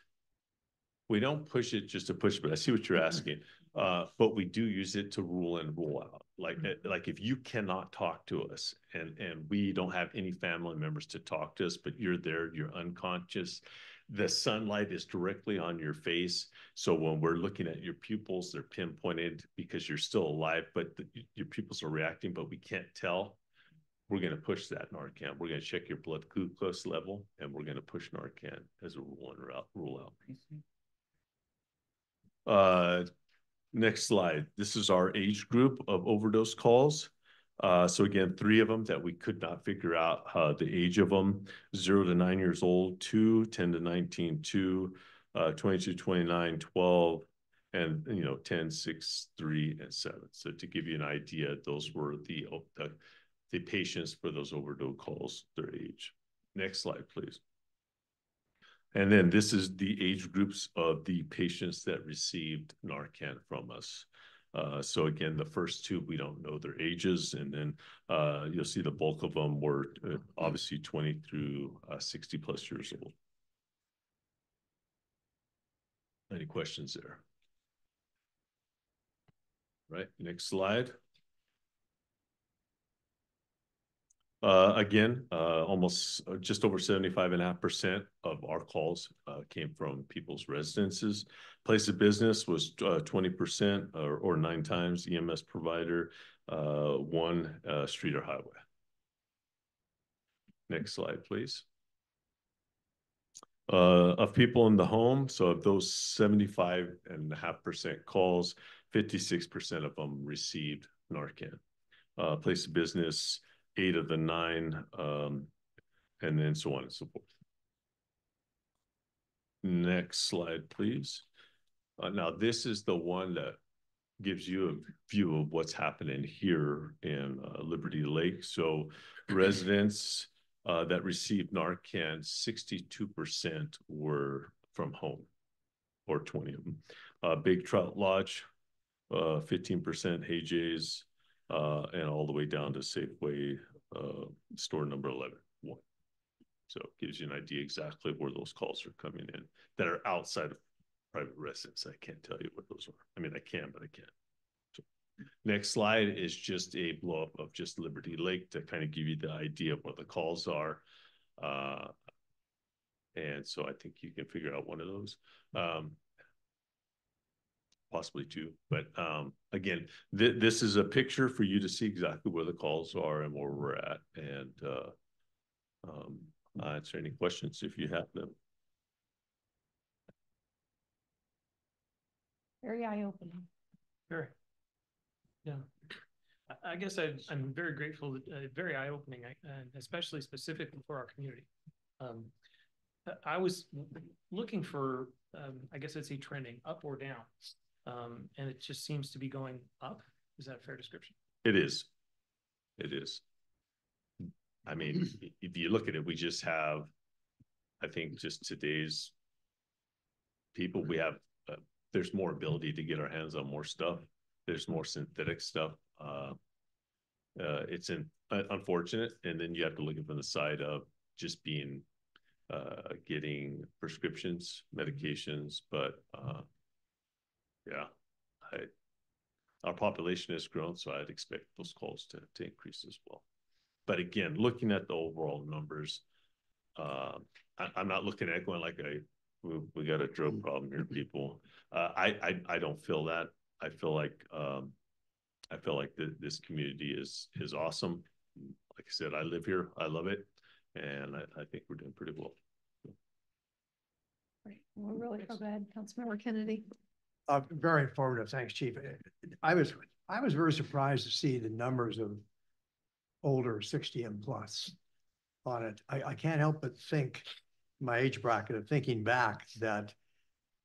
We don't push it just to push, but I see what you're asking. But we do use it to rule in, rule out. Like if you cannot talk to us and we don't have any family members to talk to us, but you're there, you're unconscious, the sunlight is directly on your face. So when we're looking at your pupils, they're pinpointed because you're still alive, but your pupils are reacting, but we can't tell. We're going to push that Narcan. We're going to check your blood glucose level, and we're going to push Narcan as a rule out. Next slide. This is our age group of overdose calls. So again, 3 of them that we could not figure out the age of them: 0 to 9 years old, 2, 10 to 19, 2, 22, 29, 12, and 10, 6, 3, and 7. So to give you an idea, those were the patients for those overdose calls, their age. Next slide, please. And then this is the age groups of the patients that received Narcan from us. So again, the first 2, we don't know their ages. And then you'll see the bulk of them were obviously 20 through 60 plus years old. Any questions there? Right, next slide. Again, almost just over 75.5% of our calls came from people's residences. Place of business was 20% or 9 times. EMS provider, 1 street or highway. Next slide, please. Of people in the home, so of those 75.5% calls, 56% of them received Narcan. Place of business, 8 of the 9, and then so on and so forth. Next slide, please. Now, this is the one that gives you a view of what's happening here in Liberty Lake. So residents that received Narcan, 62% were from home, or 20 of them. Big Trout Lodge, 15%, Hey J's, and all the way down to Safeway store number 11. So it gives you an idea exactly where those calls are coming in that are outside of private residence. I can't tell you what those are. I mean, I can, but I can't. So, next slide is just a blow up of just Liberty Lake to kind of give you the idea of what the calls are. And so I think you can figure out one of those. Possibly 2, but again, this is a picture for you to see exactly where the calls are and where we're at, and answer any questions if you have them. Very eye-opening. Very. Yeah. I guess I'm very grateful, very eye-opening, and especially specifically for our community. I was looking for, I guess I'd say trending up or down. And it just seems to be going up. Is that a fair description? It is. It is. I mean, if you look at it, we just have, I think, just today's people, we have, there's more ability to get our hands on more stuff. There's more synthetic stuff. It's unfortunate. And then you have to look at from the side of just being, getting prescriptions, medications, but yeah, our population has grown, so I'd expect those calls to increase as well. But again, looking at the overall numbers, I'm not looking at it going like we got a drug problem here, people. I don't feel that. I feel like this community is awesome. Like I said, I live here, I love it, and I think we're doing pretty well. Right. Well, really, go ahead, Councilmember Kennedy. Very informative. Thanks, Chief. I was very surprised to see the numbers of older 60 and plus on it. I can't help but think, my age bracket, of thinking back that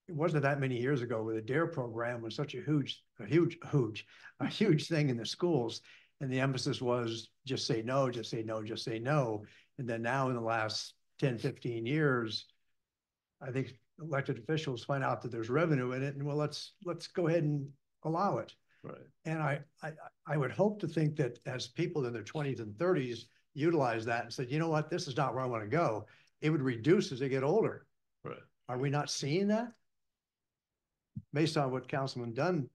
it wasn't that many years ago where the DARE program was such a huge thing in the schools. And the emphasis was just say no, just say no, just say no. And then now in the last 10, 15 years, I think elected officials find out that there's revenue in it, and well, let's go ahead and allow it. Right. And I would hope to think that as people in their 20s and 30s utilize that and said, you know what, this is not where I want to go, it would reduce as they get older. Right. Are we not seeing that? Based on what Councilman Dunn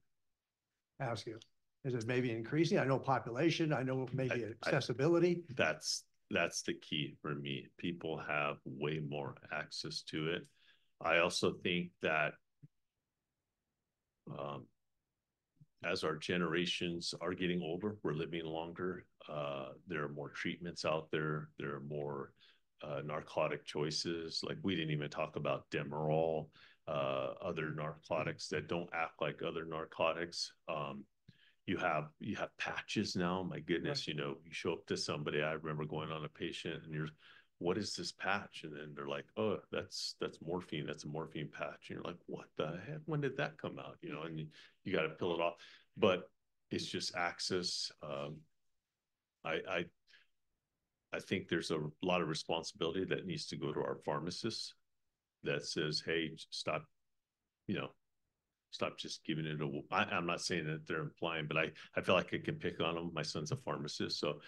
asked you, is it maybe increasing? I know population, I know maybe accessibility. That's the key for me. People have way more access to it. I also think that as our generations are getting older, we're living longer. There are more treatments out there. There are more narcotic choices. Like, we didn't even talk about Demerol, other narcotics that don't act like other narcotics. You have patches now. My goodness, you know, you show up to somebody. I remember going on a patient, and what is this patch? And then they're like, oh, that's morphine. That's a morphine patch. And you're like, what the heck? When did that come out? You know, and you got to peel it off. But it's just access. I think there's a lot of responsibility that needs to go to our pharmacists that says, hey, stop just giving it I'm not saying that they're implying, but I feel like I can pick on them. My son's a pharmacist. So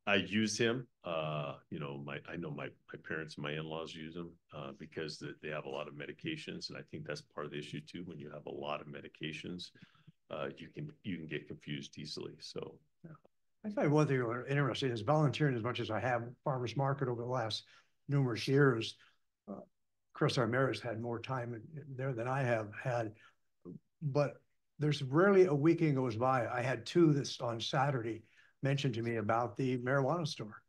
I I use him. You know, I know my parents and my in-laws use him because they have a lot of medications, and I think that's part of the issue too. When you have a lot of medications, you can get confused easily. So, yeah. I find one thing interesting is volunteering as much as I have farmers market over the last numerous years. Chris Armera's had more time there than I have had, but there's rarely a weekend goes by. I had two this on Saturday mentioned to me about the marijuana store.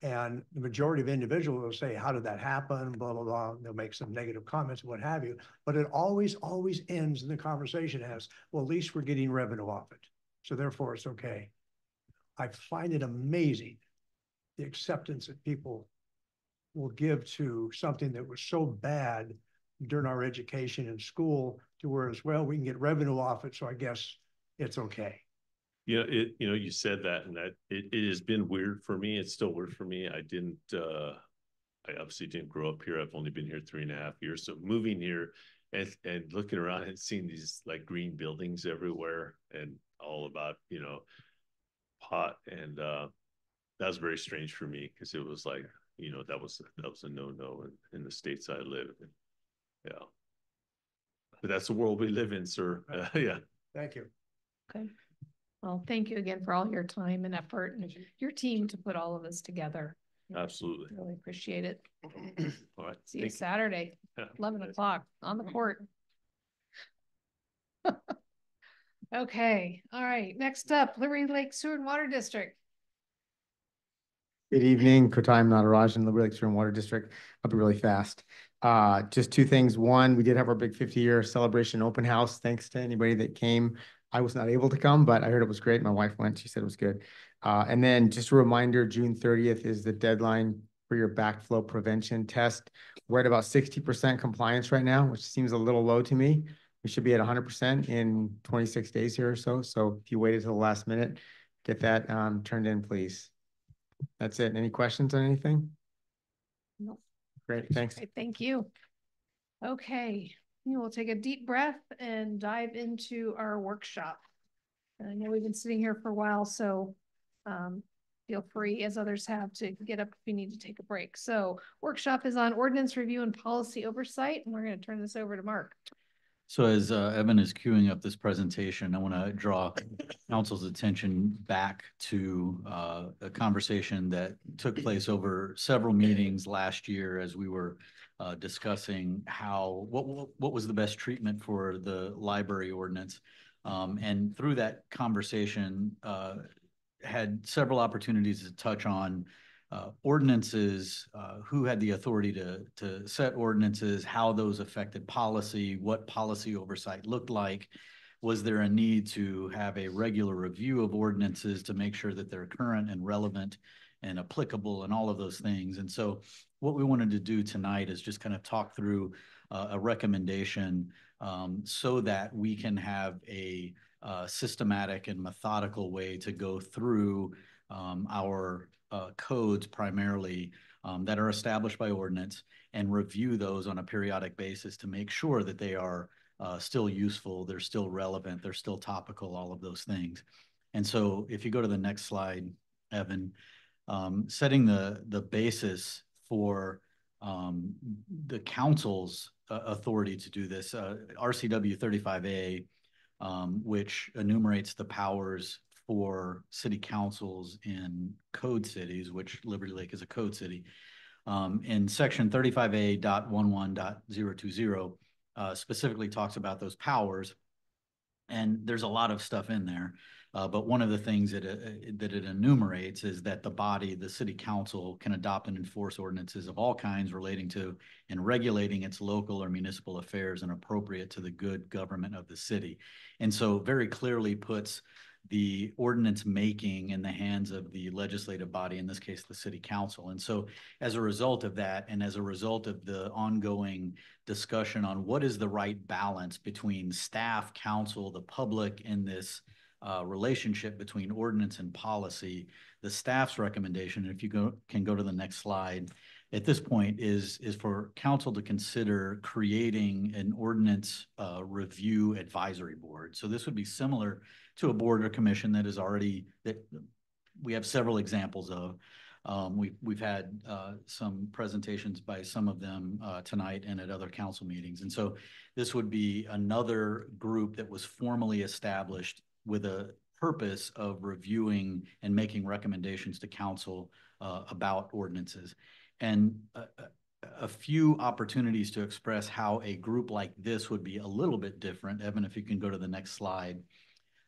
And the majority of individuals will say, how did that happen? Blah, blah, blah. They'll make some negative comments, what have you. But it always ends in the conversation as, well, at least we're getting revenue off it. So therefore it's okay. I find it amazing the acceptance that people will give to something that was so bad during our education in school to where as well, we can get revenue off it. So I guess it's okay. You know, you said that, and that it has been weird for me. It's still weird for me. I obviously didn't grow up here. I've only been here 3.5 years. So moving here and looking around and seeing these like green buildings everywhere and all about, you know, pot. And that was very strange for me because it was like, you know, that was a no-no in the states I live in. Yeah. But that's the world we live in, sir. Yeah. Thank you. Okay. Well, thank you again for all your time and effort and your team to put all of this together. Absolutely. Really appreciate it. All right. See you Saturday, 11 o'clock on the court. Okay. All right. Next up, Liberty Lake Sewer and Water District. Good evening, Kotai Natarajan, Liberty Lake Sewer and Water District. I'll be really fast. Just two things. One, we did have our big 50-year celebration open house. Thanks to anybody that came. I was not able to come, but I heard it was great. My wife went. She said it was good. And then just a reminder, June 30th is the deadline for your backflow prevention test. We're at about 60% compliance right now, which seems a little low to me. We should be at 100% in 26 days here or so. So if you waited till the last minute, get that turned in, please. That's it. Any questions on anything? No. Great. Thanks. Great, thank you. Okay. We'll take a deep breath and dive into our workshop. And I know we've been sitting here for a while, so feel free, as others have, to get up if you need to take a break. So workshop is on ordinance review and policy oversight, and we're going to turn this over to Mark. So as Evan is queuing up this presentation, I want to draw council's attention back to a conversation that took place over several meetings last year as we were discussing what was the best treatment for the library ordinance. And through that conversation, had several opportunities to touch on ordinances, who had the authority to set ordinances, how those affected policy, what policy oversight looked like. Was there a need to have a regular review of ordinances to make sure that they're current and relevant and applicable and all of those things? And so what we wanted to do tonight is just kind of talk through a recommendation so that we can have a systematic and methodical way to go through our codes primarily that are established by ordinance and review those on a periodic basis to make sure that they are still useful, they're still relevant, they're still topical, all of those things. And so if you go to the next slide, Evan, setting the basis for the council's authority to do this, RCW 35A, which enumerates the powers for city councils in code cities, which Liberty Lake is a code city. In section 35A.11.020, specifically talks about those powers. And there's a lot of stuff in there. But one of the things that it enumerates is that the city council, can adopt and enforce ordinances of all kinds relating to and regulating its local or municipal affairs and appropriate to the good government of the city. And so very clearly puts the ordinance making in the hands of the legislative body, in this case, the city council. And so as a result of that, and as a result of the ongoing discussion on what is the right balance between staff, council, the public in this relationship between ordinance and policy, the staff's recommendation, if you can go to the next slide, at this point is for council to consider creating an ordinance review advisory board. So this would be similar to a board or commission that is already, that we have several examples of. We've had some presentations by some of them tonight and at other council meetings. And so this would be another group that was formally established with a purpose of reviewing and making recommendations to council about ordinances. And a few opportunities to express how a group like this would be a little bit different. Evan, if you can go to the next slide.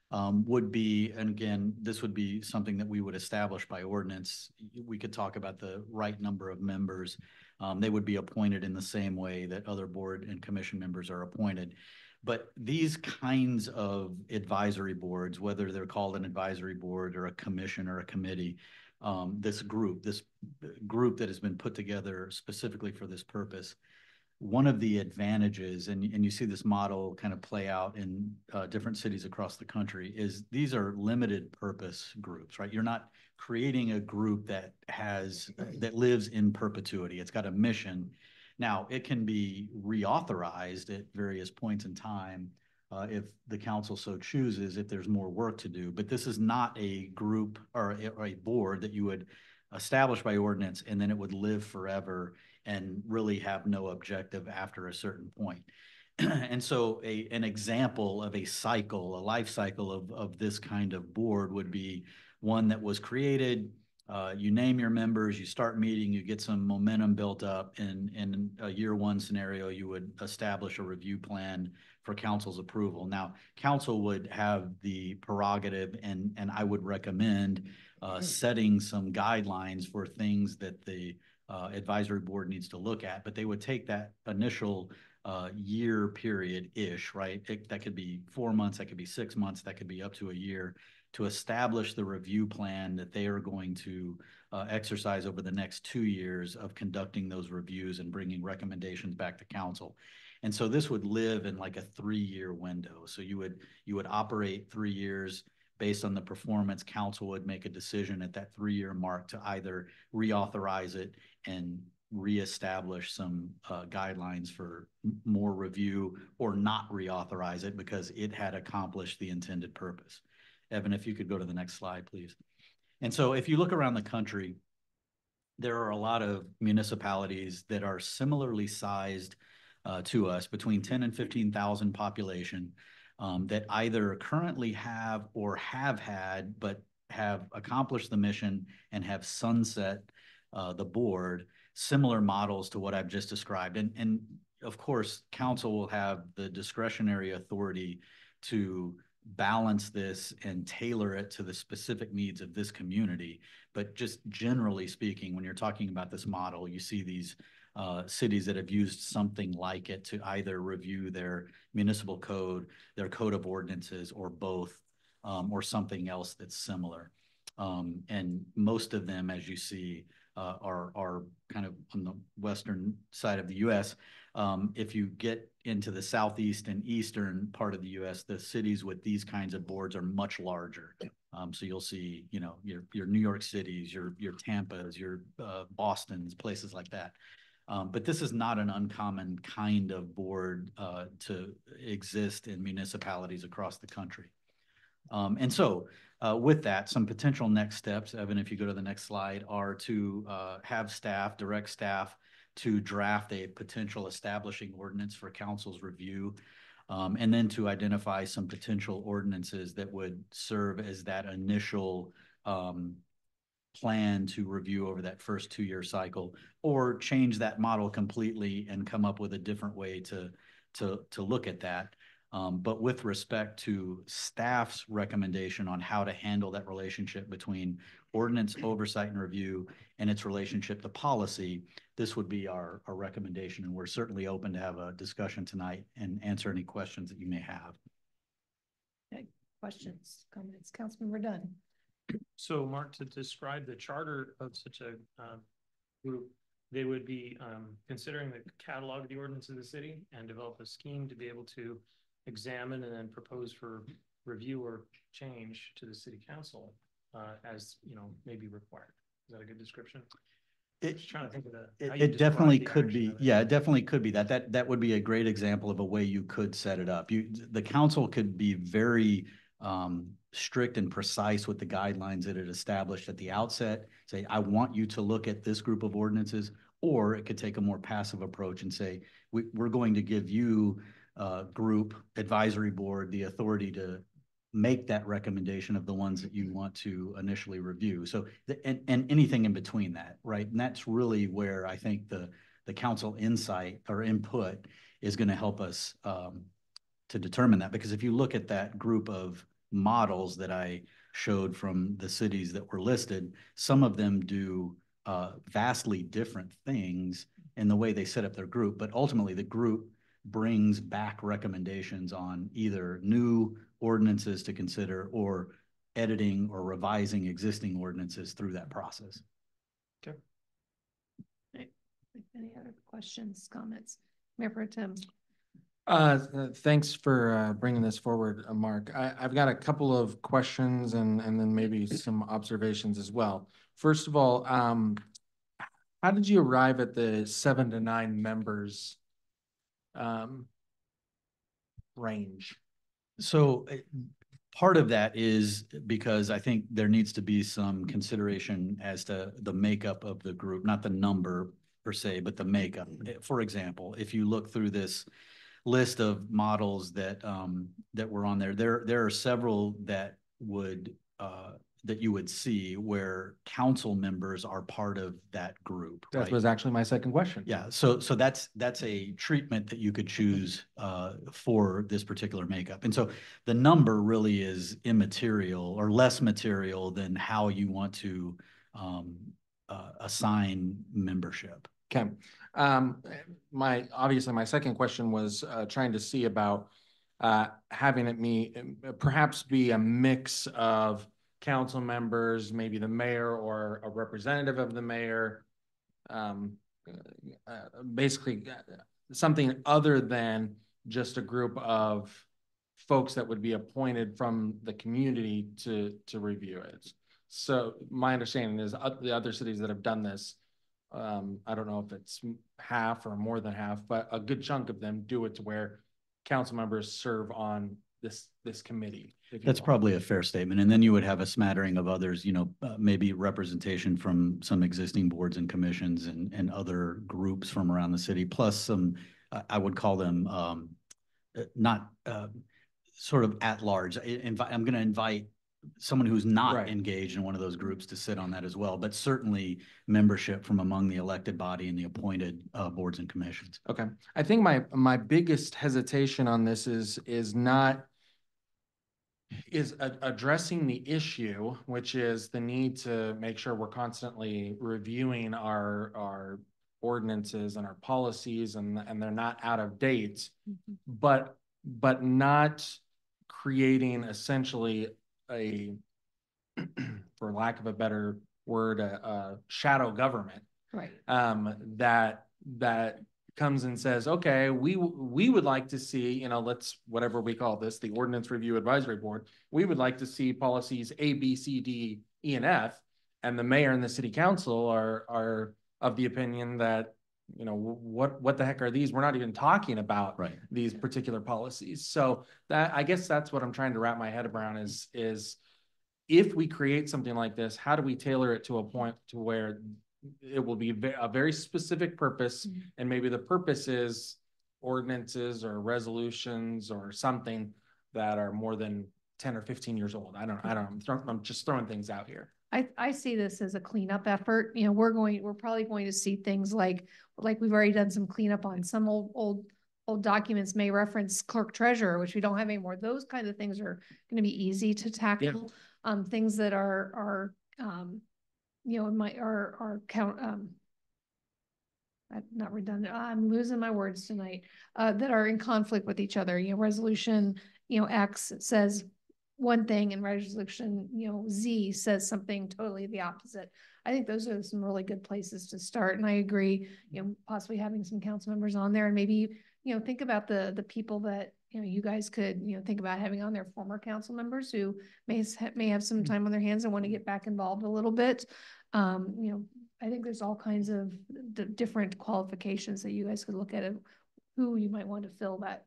Would be, and again, this would be something that we would establish by ordinance. We could talk about the right number of members. They would be appointed in the same way that other board and commission members are appointed. But these kinds of advisory boards, whether they're called an advisory board or a commission or a committee, this group that has been put together specifically for this purpose, one of the advantages, and you see this model kind of play out in different cities across the country, is these are limited purpose groups, right? You're not creating a group that lives in perpetuity. It's got a mission. Now, it can be reauthorized at various points in time if the council so chooses, if there's more work to do. But this is not a group or a board that you would establish by ordinance and then it would live forever and really have no objective after a certain point. And so an example of a cycle, a life cycle of this kind of board would be one that was created. You name your members, you start meeting, you get some momentum built up. In a year one scenario, you would establish a review plan for council's approval. Now, council would have the prerogative, and I would recommend setting some guidelines for things that the advisory board needs to look at, but they would take that initial year period-ish, right? That could be 4 months, that could be 6 months, that could be up to a year, to establish the review plan that they are going to exercise over the next 2 years of conducting those reviews and bringing recommendations back to council. And so this would live in like a 3-year window. So you would operate 3 years. Based on the performance, council would make a decision at that 3-year mark to either reauthorize it and reestablish some guidelines for more review, or not reauthorize it because it had accomplished the intended purpose. Evan, if you could go to the next slide, please. And so if you look around the country, there are a lot of municipalities that are similarly sized to us, between 10 and 15,000 population, that either currently have or have had, but have accomplished the mission and have sunset the board, similar models to what I've just described. And of course, council will have the discretionary authority to balance this and tailor it to the specific needs of this community. But just generally speaking, when you're talking about this model, you see these cities that have used something like it to either review their municipal code, their code of ordinances, or both, or something else that's similar. And most of them, as you see, are kind of on the western side of the U.S. If you get into the southeast and eastern part of the U.S., the cities with these kinds of boards are much larger. So you'll see, you know, your New York Cities, your Tampas, your Bostons, places like that. But this is not an uncommon kind of board to exist in municipalities across the country. And so with that, some potential next steps, Evan, if you go to the next slide, are to have staff, direct staff, to draft a potential establishing ordinance for council's review, and then to identify some potential ordinances that would serve as that initial plan to review over that first 2-year cycle, or change that model completely and come up with a different way to look at that. But with respect to staff's recommendation on how to handle that relationship between ordinance oversight and review and its relationship to policy, this would be our recommendation. And we're certainly open to have a discussion tonight and answer any questions that you may have. Okay. Questions, comments, Councilmember Dunn. So Mark, to describe the charter of such a group, they would be considering the catalog of the ordinance of the city and develop a scheme to be able to examine and then propose for review or change to the city council as, you know, may be required. Is that a good description? Just trying to think of it definitely could be. Yeah, it definitely could be that. That would be a great example of a way you could set it up. The council could be very strict and precise with the guidelines that it established at the outset, say, I want you to look at this group of ordinances, or it could take a more passive approach and say, we're going to give you, group advisory board, the authority to make that recommendation of the ones that you want to initially review. So, and anything in between that, right? And that's really where I think the council insight or input is going to help us to determine that. Because if you look at that group of models that I showed from the cities that were listed, some of them do vastly different things in the way they set up their group, but ultimately the group brings back recommendations on either new ordinances to consider or editing or revising existing ordinances through that process. Okay. Any other questions, comments? Mayor Pro Tem. Thanks for bringing this forward, Mark. I've got a couple of questions and then maybe some observations as well. First of all, how did you arrive at the 7 to 9 members range? So part of that is because I think there needs to be some consideration as to the makeup of the group, not the number per se, but the makeup. For example, if you look through this list of models that that were on there, there are several that would that you would see where council members are part of that group. That right? was actually my second question. Yeah, so that's a treatment that you could choose for this particular makeup. And so the number really is immaterial or less material than how you want to assign membership. Okay. Obviously my second question was trying to see about having it perhaps be a mix of council members, maybe the mayor or a representative of the mayor, basically something other than just a group of folks that would be appointed from the community to review it. So my understanding is the other cities that have done this, I don't know if it's half or more than half, but a good chunk of them do it to where council members serve on this committee. That's probably a fair statement. And then you would have a smattering of others, you know, maybe representation from some existing boards and commissions and other groups from around the city, plus some, I would call them not sort of at large. I'm going to invite someone who's not engaged in one of those groups to sit on that as well, but certainly membership from among the elected body and the appointed boards and commissions. Okay. I think my biggest hesitation on this is addressing the issue, which is the need to make sure we're constantly reviewing our ordinances and our policies and they're not out of date, but not creating essentially a, for lack of a better word, a shadow government, right? That comes and says, okay, we would like to see, you know, let's, whatever we call this, the Ordinance Review Advisory Board, we would like to see policies A, B, C, D, E, and F, and the mayor and the city council are of the opinion that, you know, what the heck are these? We're not even talking about these particular policies. So that, I guess that's what I'm trying to wrap my head around is if we create something like this, how do we tailor it to a point to where it will be a very specific purpose, and maybe the purpose is ordinances or resolutions or something that are more than 10 or 15 years old. I don't know. I'm just throwing things out here. I see this as a cleanup effort. You know, we're probably going to see things like we've already done some cleanup on some old documents may reference clerk treasurer, which we don't have anymore. Those kinds of things are going to be easy to tackle. Yeah. Things that are you know, our count, not redundant. I'm losing my words tonight, that are in conflict with each other. You know, resolution, you know, X says one thing and resolution, you know, Z says something totally the opposite. I think those are some really good places to start. And I agree, you know, possibly having some council members on there and maybe, you know, think about the people that, you know, you guys could, you know, think about having on their former council members who may have some time on their hands and want to get back involved a little bit. You know, I think there's all kinds of different qualifications that you guys could look at who you might want to fill that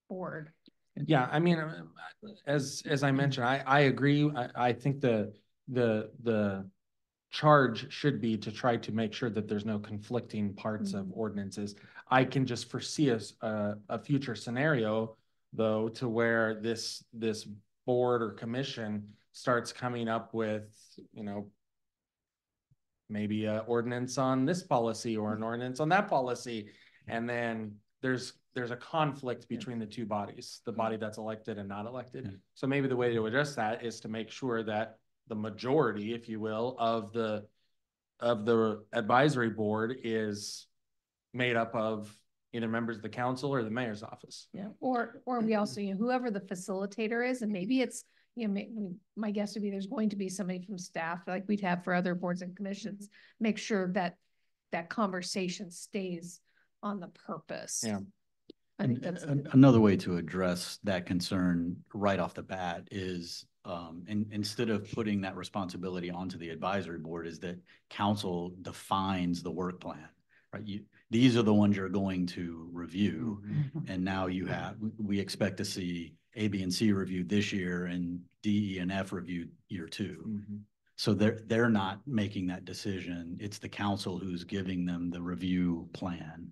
board. Yeah, I mean, as I mentioned, I agree. I think the charge should be to try to make sure that there's no conflicting parts of ordinances. I can just foresee a future scenario though, to where this board or commission starts coming up with, you know, maybe an ordinance on this policy or an ordinance on that policy. And then there's a conflict between the two bodies, the body that's elected and not elected. So maybe the way to address that is to make sure that the majority, if you will, of the advisory board is made up of either members of the council or the mayor's office. Yeah, or we also, you know, whoever the facilitator is, and maybe it's, you know, my guess would be there's going to be somebody from staff like we'd have for other boards and commissions, make sure that that conversation stays on the purpose. Yeah. I think that's another way to address that concern right off the bat is instead of putting that responsibility onto the advisory board, is that council defines the work plan, right? These are the ones you're going to review. And now we expect to see A, B, and C reviewed this year and D, E, and F reviewed year 2. So they're not making that decision. It's the council who's giving them the review plan.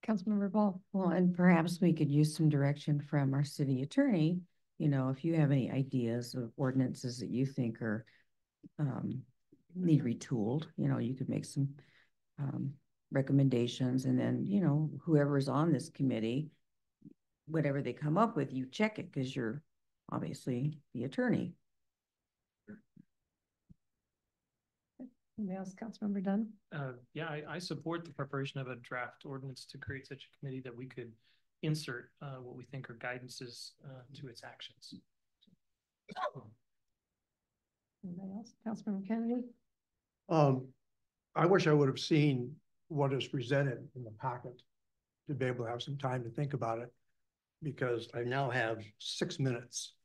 Councilmember Ball. Well, and perhaps we could use some direction from our city attorney. You know, if you have any ideas of ordinances that you think are need retooled, you know, you could make some recommendations, and then, you know, whoever's on this committee, whatever they come up with, you check it because you're obviously the attorney. Anybody else, Councilmember Dunn? Yeah, I support the preparation of a draft ordinance to create such a committee that we could insert what we think are guidances to its actions. Anybody else? Councilmember Kennedy? I wish I would have seen what is presented in the packet to be able to have some time to think about it, because I now have 6 minutes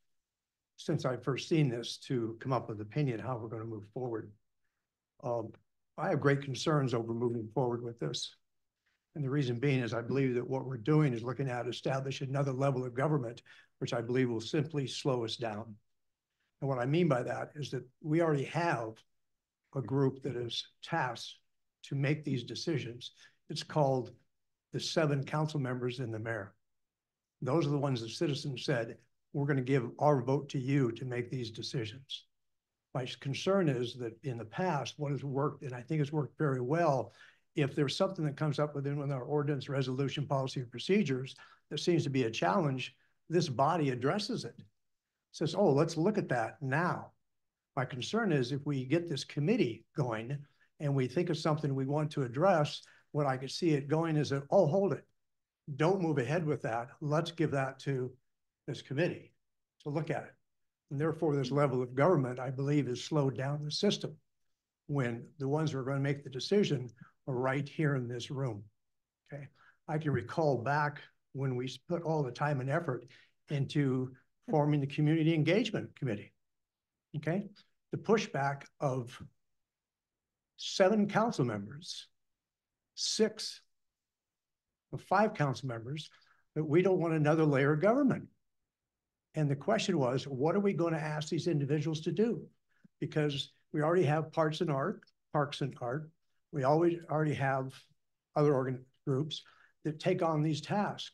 since I first seen this to come up with opinion how we're going to move forward. I have great concerns over moving forward with this. And the reason being is I believe that what we're doing is looking at establish another level of government, which I believe will simply slow us down. And what I mean by that is that we already have a group that is tasked to make these decisions. It's called the 7 council members and the mayor. Those are the ones the citizens said, we're going to give our vote to you to make these decisions. My concern is that in the past, what has worked, and I think it's worked very well, if there's something that comes up within our ordinance, resolution, policy, or procedures that seems to be a challenge, this body addresses it. Says, oh, let's look at that now. My concern is if we get this committee going and we think of something we want to address, what I could see it going is that, oh, hold it. Don't move ahead with that. Let's give that to this committee to look at it. And therefore, this level of government, I believe, has slowed down the system when the ones who are going to make the decision are right here in this room. Okay. I can recall back when we put all the time and effort into forming the community engagement committee. Okay. The pushback of 7 council members, 6 of 5 council members, that we don't want another layer of government. And the question was, what are we going to ask these individuals to do? Because we already have Parks and Art. We already have other groups that take on these tasks.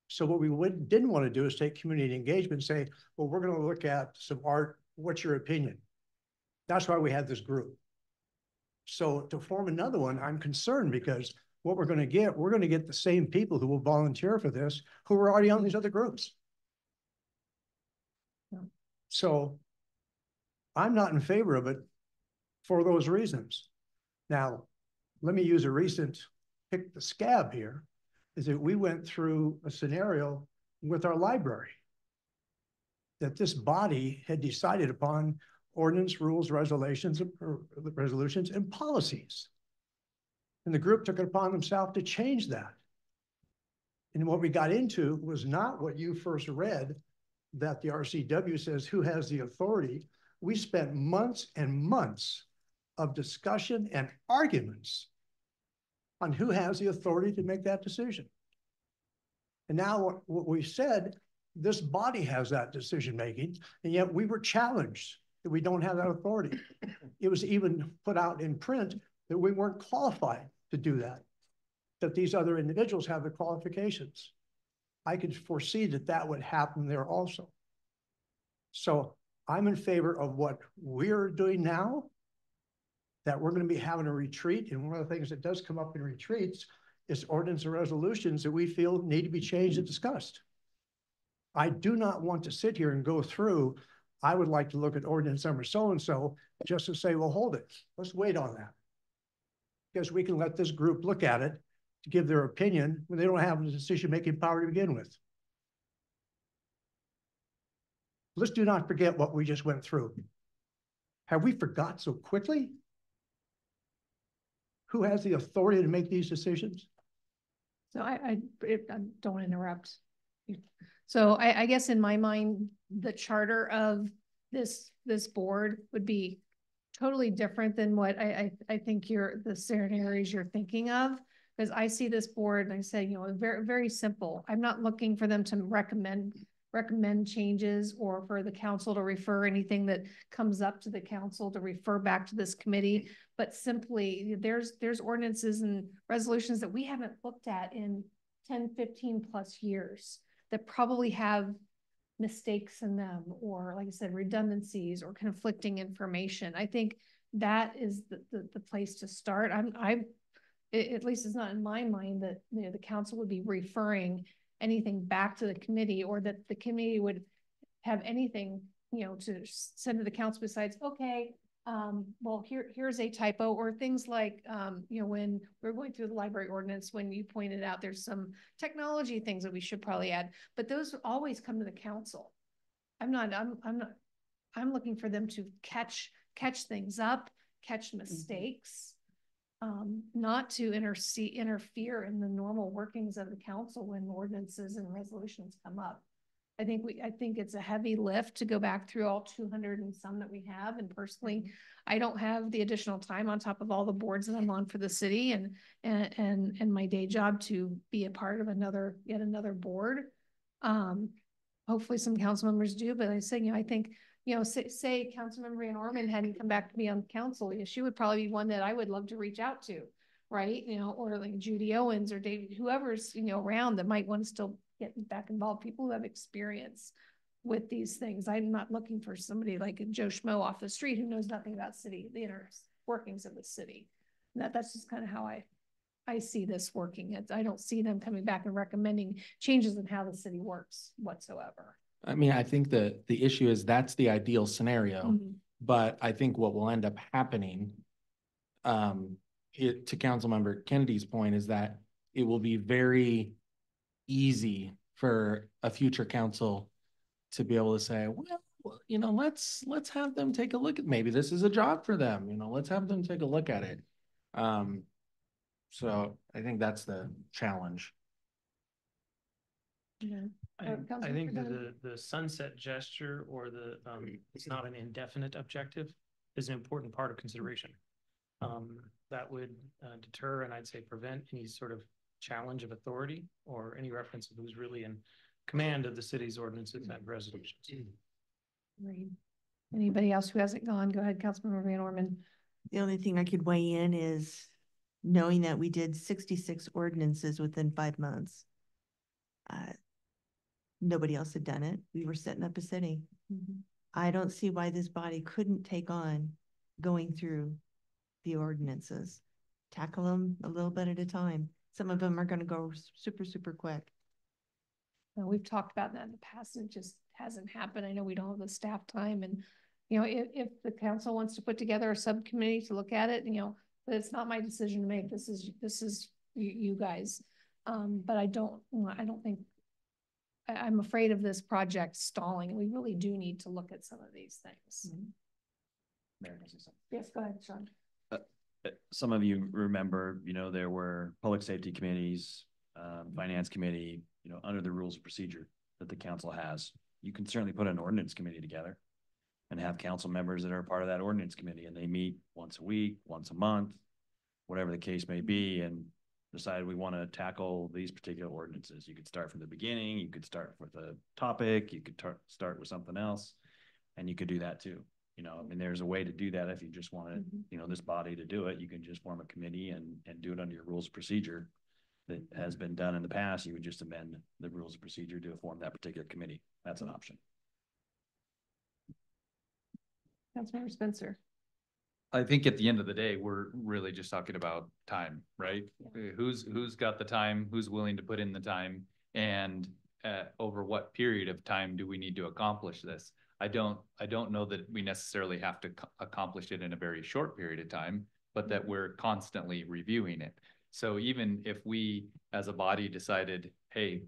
So what we didn't want to do is take community engagement and say, well, we're going to look at some art. What's your opinion? That's why we had this group. So to form another one, I'm concerned because what we're going to get the same people who will volunteer for this, who are already on these other groups. So I'm not in favor of it for those reasons. Now, let me use a recent pick the scab here, is that we went through a scenario with our library that this body had decided upon ordinance, rules, resolutions, and policies. And the group took it upon themselves to change that. And what we got into was not what you first read, that the RCW says who has the authority. We spent months and months of discussion and arguments on who has the authority to make that decision. And now what we said, this body has that decision-making, and yet we were challenged that we don't have that authority. It was even put out in print that we weren't qualified to do that, that these other individuals have the qualifications. I could foresee that that would happen there also. So I'm in favor of what we're doing now, that we're going to be having a retreat. And one of the things that does come up in retreats is ordinance and resolutions that we feel need to be changed and discussed. I do not want to sit here and go through, I would like to look at ordinance number so-and-so just to say, well, hold it. Let's wait on that. Because we can let this group look at it to give their opinion when they don't have the decision-making power to begin with. Let's do not forget what we just went through. Have we forgot so quickly? Who has the authority to make these decisions? So I don't interrupt. So I guess in my mind, the charter of this board would be totally different than what I think the scenarios you're thinking of. Because I see this board and I say, you know, very, very simple. I'm not looking for them to recommend changes or for the council to refer anything that comes up to the council to refer back to this committee, but simply there's ordinances and resolutions that we haven't looked at in 10, 15 plus years that probably have mistakes in them or, like I said, redundancies or conflicting information. I think that is the place to start. At least it's not in my mind that, you know, the council would be referring anything back to the committee, or that the committee would have anything, you know, to send to the council besides, okay, well, here's a typo, or things like, you know, when we're going through the library ordinance, when you pointed out there's some technology things that we should probably add, but those always come to the council. I'm looking for them to catch things up, catch mistakes. Not to interfere in the normal workings of the council when ordinances and resolutions come up. I think it's a heavy lift to go back through all 200 and some that we have. And personally, I don't have the additional time on top of all the boards that I'm on for the city and my day job to be a part of yet another board. Hopefully some council members do, but I say, you know, I think, you know, say Councilmember Van Orman hadn't come back to me on council, you know, she would probably be one that I would love to reach out to, right? You know, or like Judy Owens or David, whoever's, you know, around that might want to still get back involved, people who have experience with these things. I'm not looking for somebody like a Joe Schmo off the street who knows nothing about the inner workings of the city. That's just kind of how I see this working. I don't see them coming back and recommending changes in how the city works whatsoever. I mean, I think the issue is that's the ideal scenario, but I think what will end up happening, to Councilmember Kennedy's point, is that it will be very easy for a future council to be able to say, well, you know, let's have them take a look at, maybe this is a job for them, you know, let's have them take a look at it. So I think that's the challenge. Yeah. I think the sunset gesture or it's not an indefinite objective is an important part of consideration. That would deter and I'd say prevent any sort of challenge of authority or any reference of who's really in command of the city's ordinances and resolutions. Right. Anybody else who hasn't gone? Go ahead, Councilmember Van Orman. The only thing I could weigh in is knowing that we did 66 ordinances within 5 months. Nobody else had done it. We were setting up a city. I don't see why this body couldn't take on going through the ordinances, tackle them a little bit at a time. Some of them are going to go super, super quick. Well, we've talked about that in the past and it just hasn't happened. I know we don't have the staff time, and, you know, if the council wants to put together a subcommittee to look at it, you know, but it's not my decision to make. This is you guys. But I don't think, I'm afraid of this project stalling. We really do need to look at some of these things. Yes, go ahead, Sean. Some of you remember, you know, there were public safety committees, finance committee, you know, under the rules of procedure that the council has. You can certainly put an ordinance committee together and have council members that are part of that ordinance committee, and they meet once a week, once a month, whatever the case may be. And decide we want to tackle these particular ordinances. You could start from the beginning, you could start with a topic, you could start with something else, and you could do that too. You know, I mean, there's a way to do that if you just wanted, you know, this body to do it. You can just form a committee and do it under your rules of procedure that has been done in the past. You would just amend the rules of procedure to form that particular committee. That's an option. Councilmember Spencer. I think at the end of the day, we're really just talking about time, right? Who's got the time, who's willing to put in the time, and over what period of time do we need to accomplish this? I don't know that we necessarily have to accomplish it in a very short period of time, but that we're constantly reviewing it. So even if we as a body decided, hey,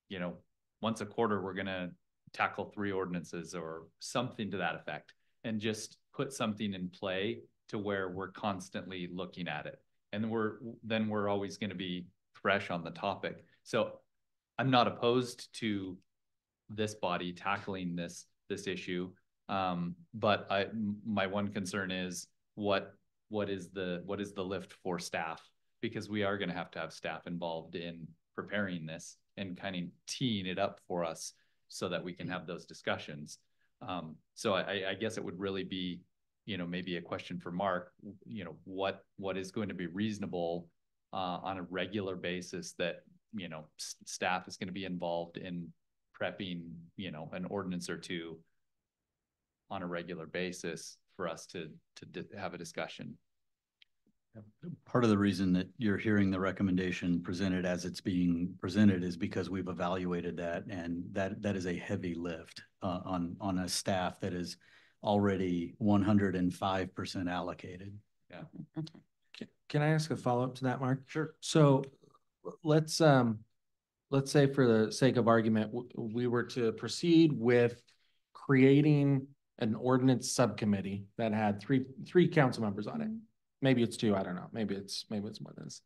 you know, once a quarter, we're gonna tackle 3 ordinances or something to that effect, and just put something in play to where we're constantly looking at it. And then we're always going to be fresh on the topic. So I'm not opposed to this body tackling this issue. But my one concern is what is the lift for staff? Because we are going to have staff involved in preparing this and kind of teeing it up for us so that we can have those discussions. So I guess it would really be, you know, maybe a question for Mark, you know, what is going to be reasonable on a regular basis that, you know, staff is going to be involved in prepping, you know, an ordinance or two on a regular basis for us to have a discussion. Part of the reason that you're hearing the recommendation presented as it's being presented is because we've evaluated that, and that is a heavy lift on a staff that is already 105% allocated. Yeah. Can I ask a follow-up to that, Mark? Sure. So let's say for the sake of argument, we were to proceed with creating an ordinance subcommittee that had three council members on it. Maybe it's 2, I don't know. Maybe it's more than this.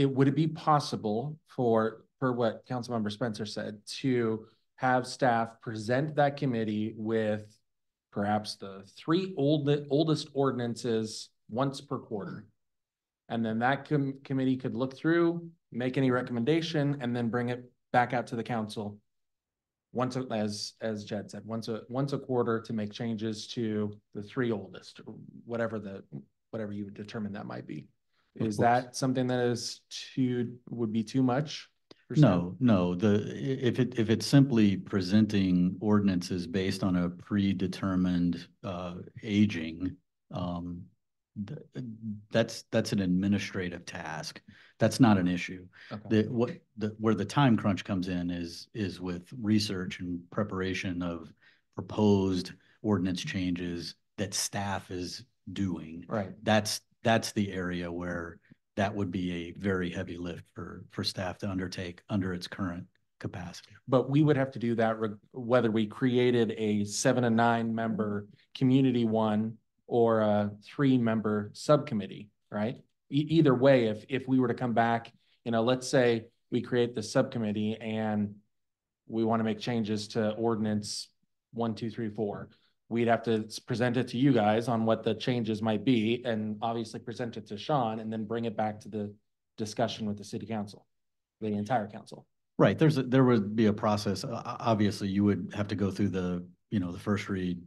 Would it be possible for what Councilmember Spencer said, to have staff present that committee with perhaps the 3 oldest ordinances once per quarter? And then that committee could look through, make any recommendation, and then bring it back out to the council once, as Jed said, once a quarter, to make changes to the 3 oldest, or whatever you would determine that might be. Is that something that would be too much? No. If it's simply presenting ordinances based on a predetermined aging, that's an administrative task. That's not an issue. Okay. Where the time crunch comes in is with research and preparation of proposed ordinance changes that staff is doing. Right. That's the area where that would be a very heavy lift for staff to undertake under its current capacity. But we would have to do that whether we created a 7 to 9 member community one or a 3-member subcommittee, right? Either way, if we were to come back, you know, let's say we create the subcommittee and we want to make changes to ordinance 1, 2, 3, 4. We'd have to present it to you guys on what the changes might be, and obviously present it to Sean, and then bring it back to the discussion with the city council, the entire council. Right. There would be a process. Obviously, you would have to go through the first read,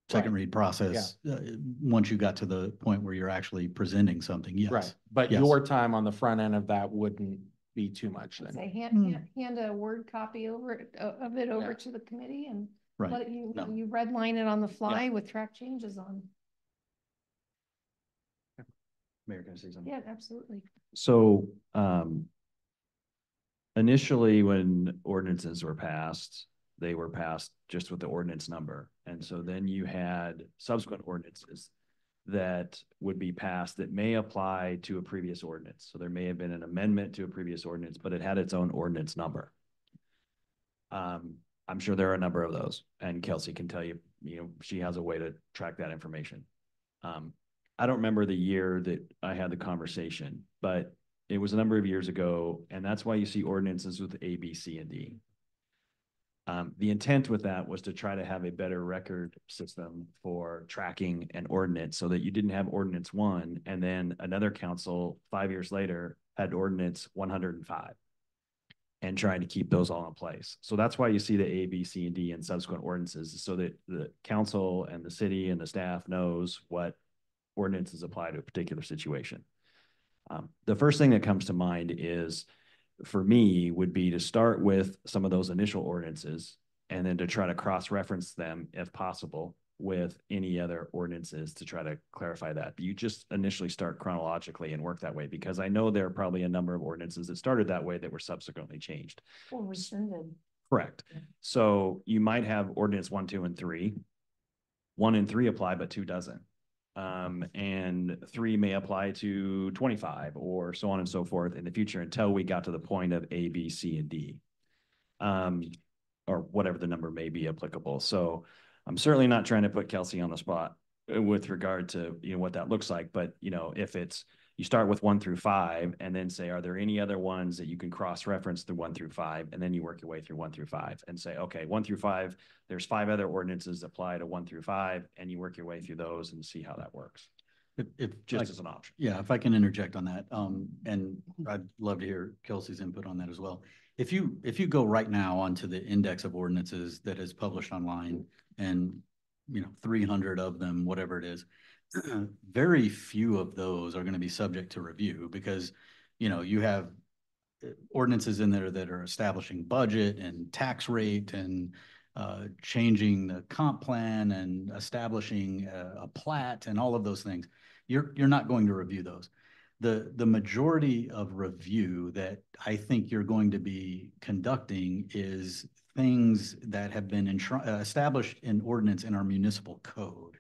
second read process. Yeah. Once you got to the point where you're actually presenting something. Yes. Right. But yes, your time on the front end of that wouldn't be too much then. Say hand a Word copy of it over to the committee, and let you redline it on the fly with track changes on. Mayor, can I say something? Yeah, absolutely. So initially, when ordinances were passed, they were passed just with the ordinance number. And so then you had subsequent ordinances that would be passed that may apply to a previous ordinance. So there may have been an amendment to a previous ordinance, but it had its own ordinance number. I'm sure there are a number of those, and Kelsey can tell you, she has a way to track that information. I don't remember the year that I had the conversation, but it was a number of years ago, and that's why you see ordinances with A, B, C, and D. The intent with that was to try to have a better record system for tracking an ordinance so that you didn't have ordinance 1 and then another council 5 years later had ordinance 105 and trying to keep those all in place. So that's why you see the A, B, C, and D in subsequent ordinances, so that the council and the city and the staff knows what ordinances apply to a particular situation. The first thing that comes to mind is, for me, would be to start with some of those initial ordinances and then to try to cross-reference them if possible with any other ordinances to try to clarify that. You just initially start chronologically and work that way, because I know there are probably a number of ordinances that started that way that were subsequently changed. Or rescinded. Correct. So you might have ordinance 1, 2, and 3. 1 and 3 apply, but 2 doesn't. And 3 may apply to 25 or so on and so forth in the future until we got to the point of A, B, C, and D, or whatever the number may be applicable. So I'm certainly not trying to put Kelsey on the spot with regard to, what that looks like. But, if it's, you start with 1 through 5 and then say, are there any other ones that you can cross-reference through 1 through 5? And then you work your way through 1 through 5 and say, okay, 1 through 5, there's 5 other ordinances that apply to 1 through 5, and you work your way through those and see how that works. Just as an option. Yeah, if I can interject on that, and I'd love to hear Kelsey's input on that as well. If you go right now onto the index of ordinances that is published online, and 300 of them, whatever it is, very few of those are going to be subject to review, because you have ordinances in there that are establishing budget and tax rate and changing the comp plan and establishing a plat and all of those things. You're not going to review those. The majority of review that I think you're going to be conducting is things that have been established in ordinance in our municipal code.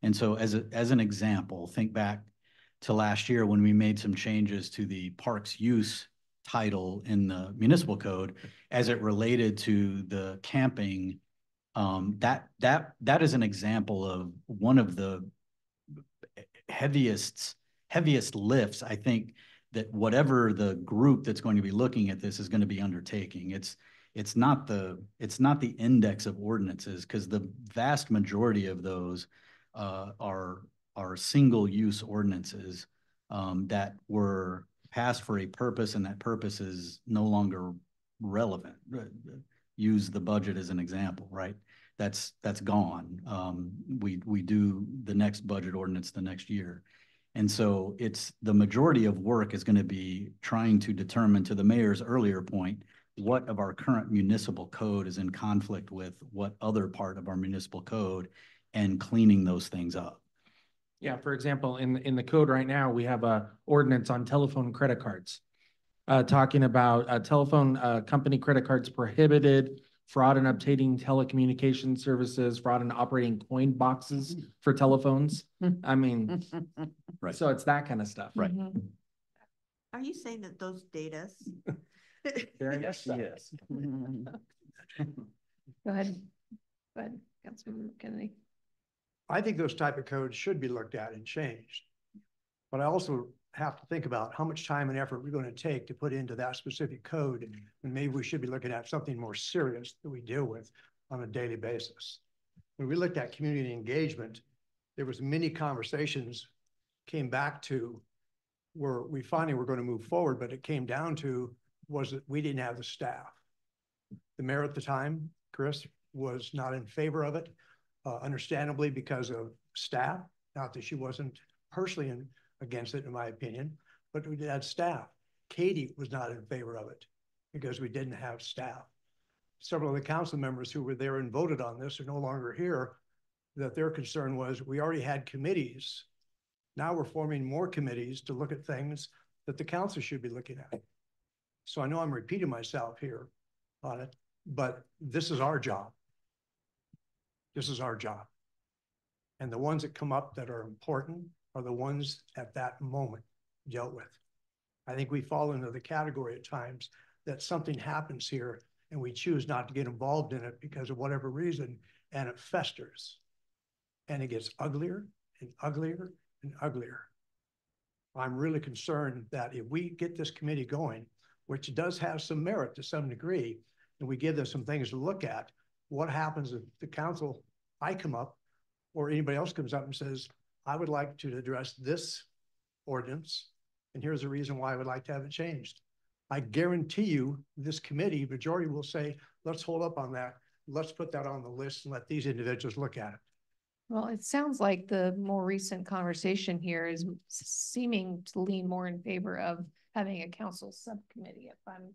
And so as an example, think back to last year when we made some changes to the parks use title in the municipal code as it related to the camping. That is an example of one of the heaviest lifts, I think, that whatever the group that's going to be looking at this is going to be undertaking. It's not the index of ordinances, because the vast majority of those are single-use ordinances that were passed for a purpose, and that purpose is no longer relevant. Use the budget as an example, right? That's gone. We do the next budget ordinance the next year. And so it's the majority of work is going to be trying to determine, to the mayor's earlier point, what of our current municipal code is in conflict with what other part of our municipal code, and cleaning those things up. Yeah, for example, in the code right now, we have a ordinance on telephone credit cards, talking about telephone company credit cards prohibited, fraud and obtaining telecommunication services, fraud and operating coin boxes for telephones. I mean, right. So it's that kind of stuff. Right. Are you saying that those data? Yes, yes. Go ahead, Councilman Kennedy. I think those type of codes should be looked at and changed. But I also have to think about how much time and effort we're going to take to put into that specific code. And maybe we should be looking at something more serious that we deal with on a daily basis. When we looked at community engagement, there was many conversations came back to where we finally were going to move forward, but it came down to was that we didn't have the staff. The mayor at the time, Chris, was not in favor of it, understandably because of staff. Not that she wasn't personally against it, in my opinion, but we had staff. Katie was not in favor of it because we didn't have staff. Several of the council members who were there and voted on this are no longer here, that their concern was we already had committees. Now we're forming more committees to look at things that the council should be looking at. So I know I'm repeating myself here on it, but this is our job. This is our job. And the ones that come up that are important are the ones at that moment dealt with. I think we fall into the category at times that something happens here and we choose not to get involved in it because of whatever reason, and it festers. And it gets uglier and uglier and uglier. I'm really concerned that if we get this committee going, which does have some merit to some degree, and we give them some things to look at, what happens if the council, I come up, or anybody else comes up and says, I would like to address this ordinance, and here's the reason why I would like to have it changed. I guarantee you, this committee, majority will say, let's hold up on that. Let's put that on the list and let these individuals look at it. Well, it sounds like the more recent conversation here is seeming to lean more in favor of having a council subcommittee, if I'm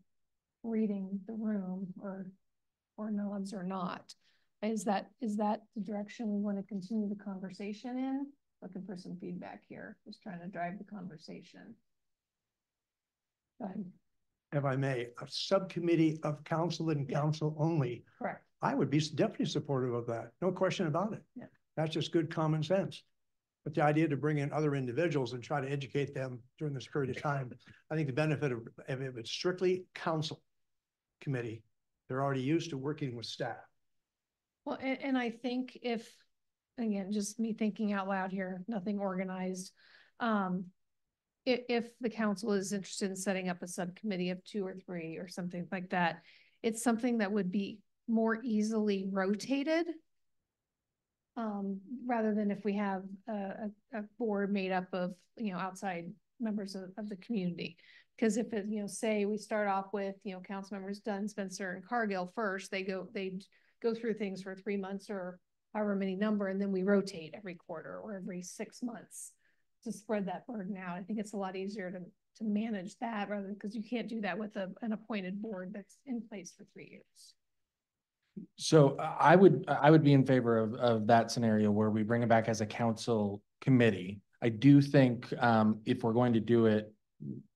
reading the room, or nods or not. Is that the direction we want to continue the conversation in? Looking for some feedback here, just trying to drive the conversation. Go ahead. If I may, a subcommittee of council and council only. Correct. I would be definitely supportive of that. No question about it. Yeah. That's just good common sense. But the idea to bring in other individuals and try to educate them during this period of time, I think the benefit of if it's strictly council committee, they're already used to working with staff. Well, and I think if, again, just me thinking out loud here, nothing organized. If the council is interested in setting up a subcommittee of 2 or 3 or something like that, it's something that would be more easily rotated. Rather than if we have a board made up of, outside members of the community. Because if it, say we start off with, council members Dunn, Spencer, and Cargill first, they go through things for 3 months or however many number, and then we rotate every quarter or every 6 months to spread that burden out. I think it's a lot easier to manage that, rather because you can't do that with an appointed board that's in place for 3 years. So I would be in favor of that scenario where we bring it back as a council committee. I do think if we're going to do it,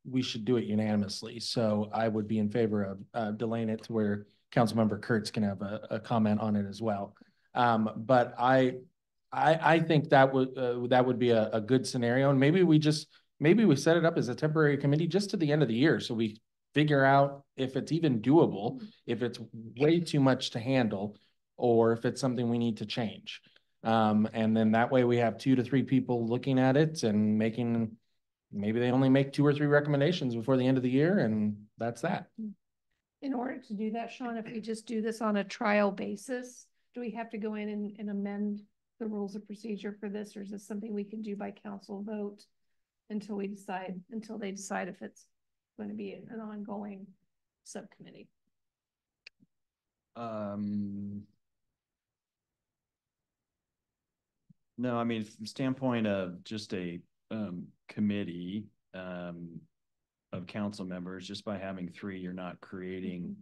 we should do it unanimously. So I would be in favor of delaying it to where Councilmember Kurtz can have a comment on it as well. But I think that would be a good scenario, and maybe we set it up as a temporary committee just to the end of the year, so we figure out if it's even doable, if it's way too much to handle, or if it's something we need to change. And then that way we have 2 to 3 people looking at it and maybe they only make 2 or 3 recommendations before the end of the year, and that's that. In order to do that, Sean, if we just do this on a trial basis, do we have to go in and amend the rules of procedure for this, or is this something we can do by council vote until they decide if it's going to be an ongoing subcommittee? No, I mean, from the standpoint of just a committee of council members, just by having 3, you're not creating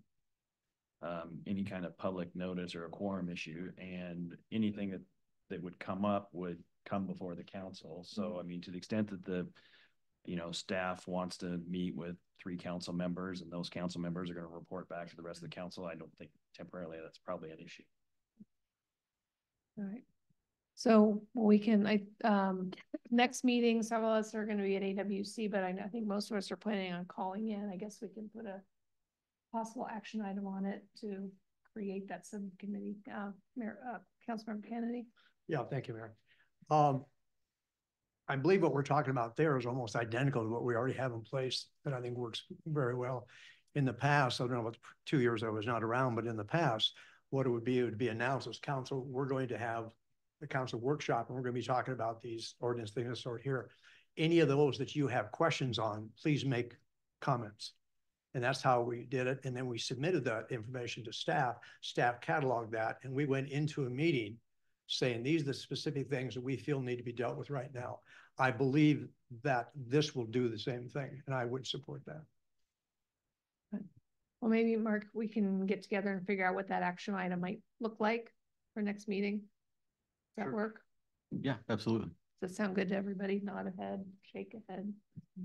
any kind of public notice or a quorum issue, and anything that would come up would come before the council. So, I mean, to the extent that the staff wants to meet with 3 council members and those council members are going to report back to the rest of the council, I don't think temporarily that's probably an issue. All right. So we can, next meeting, several of us are going to be at AWC, but I think most of us are planning on calling in. I guess we can put a possible action item on it to create that subcommittee. Councilmember Kennedy. Yeah, thank you, Mayor. I believe what we're talking about there is almost identical to what we already have in place that I think works very well. In the past, I don't know what 2 years I was not around, but in the past, what it would be announced as council, we're going to have the council workshop, and we're going to be talking about these ordinance things of sort here. Any of those that you have questions on, please make comments. And that's how we did it. And then we submitted that information to staff cataloged that, and we went into a meeting saying, these are the specific things that we feel need to be dealt with right now. I believe that this will do the same thing, and I would support that. Well, maybe, Mark, we can get together and figure out what that action item might look like for next meeting. Does that work? Yeah, absolutely. Does that sound good to everybody? Nod a head, shake a head.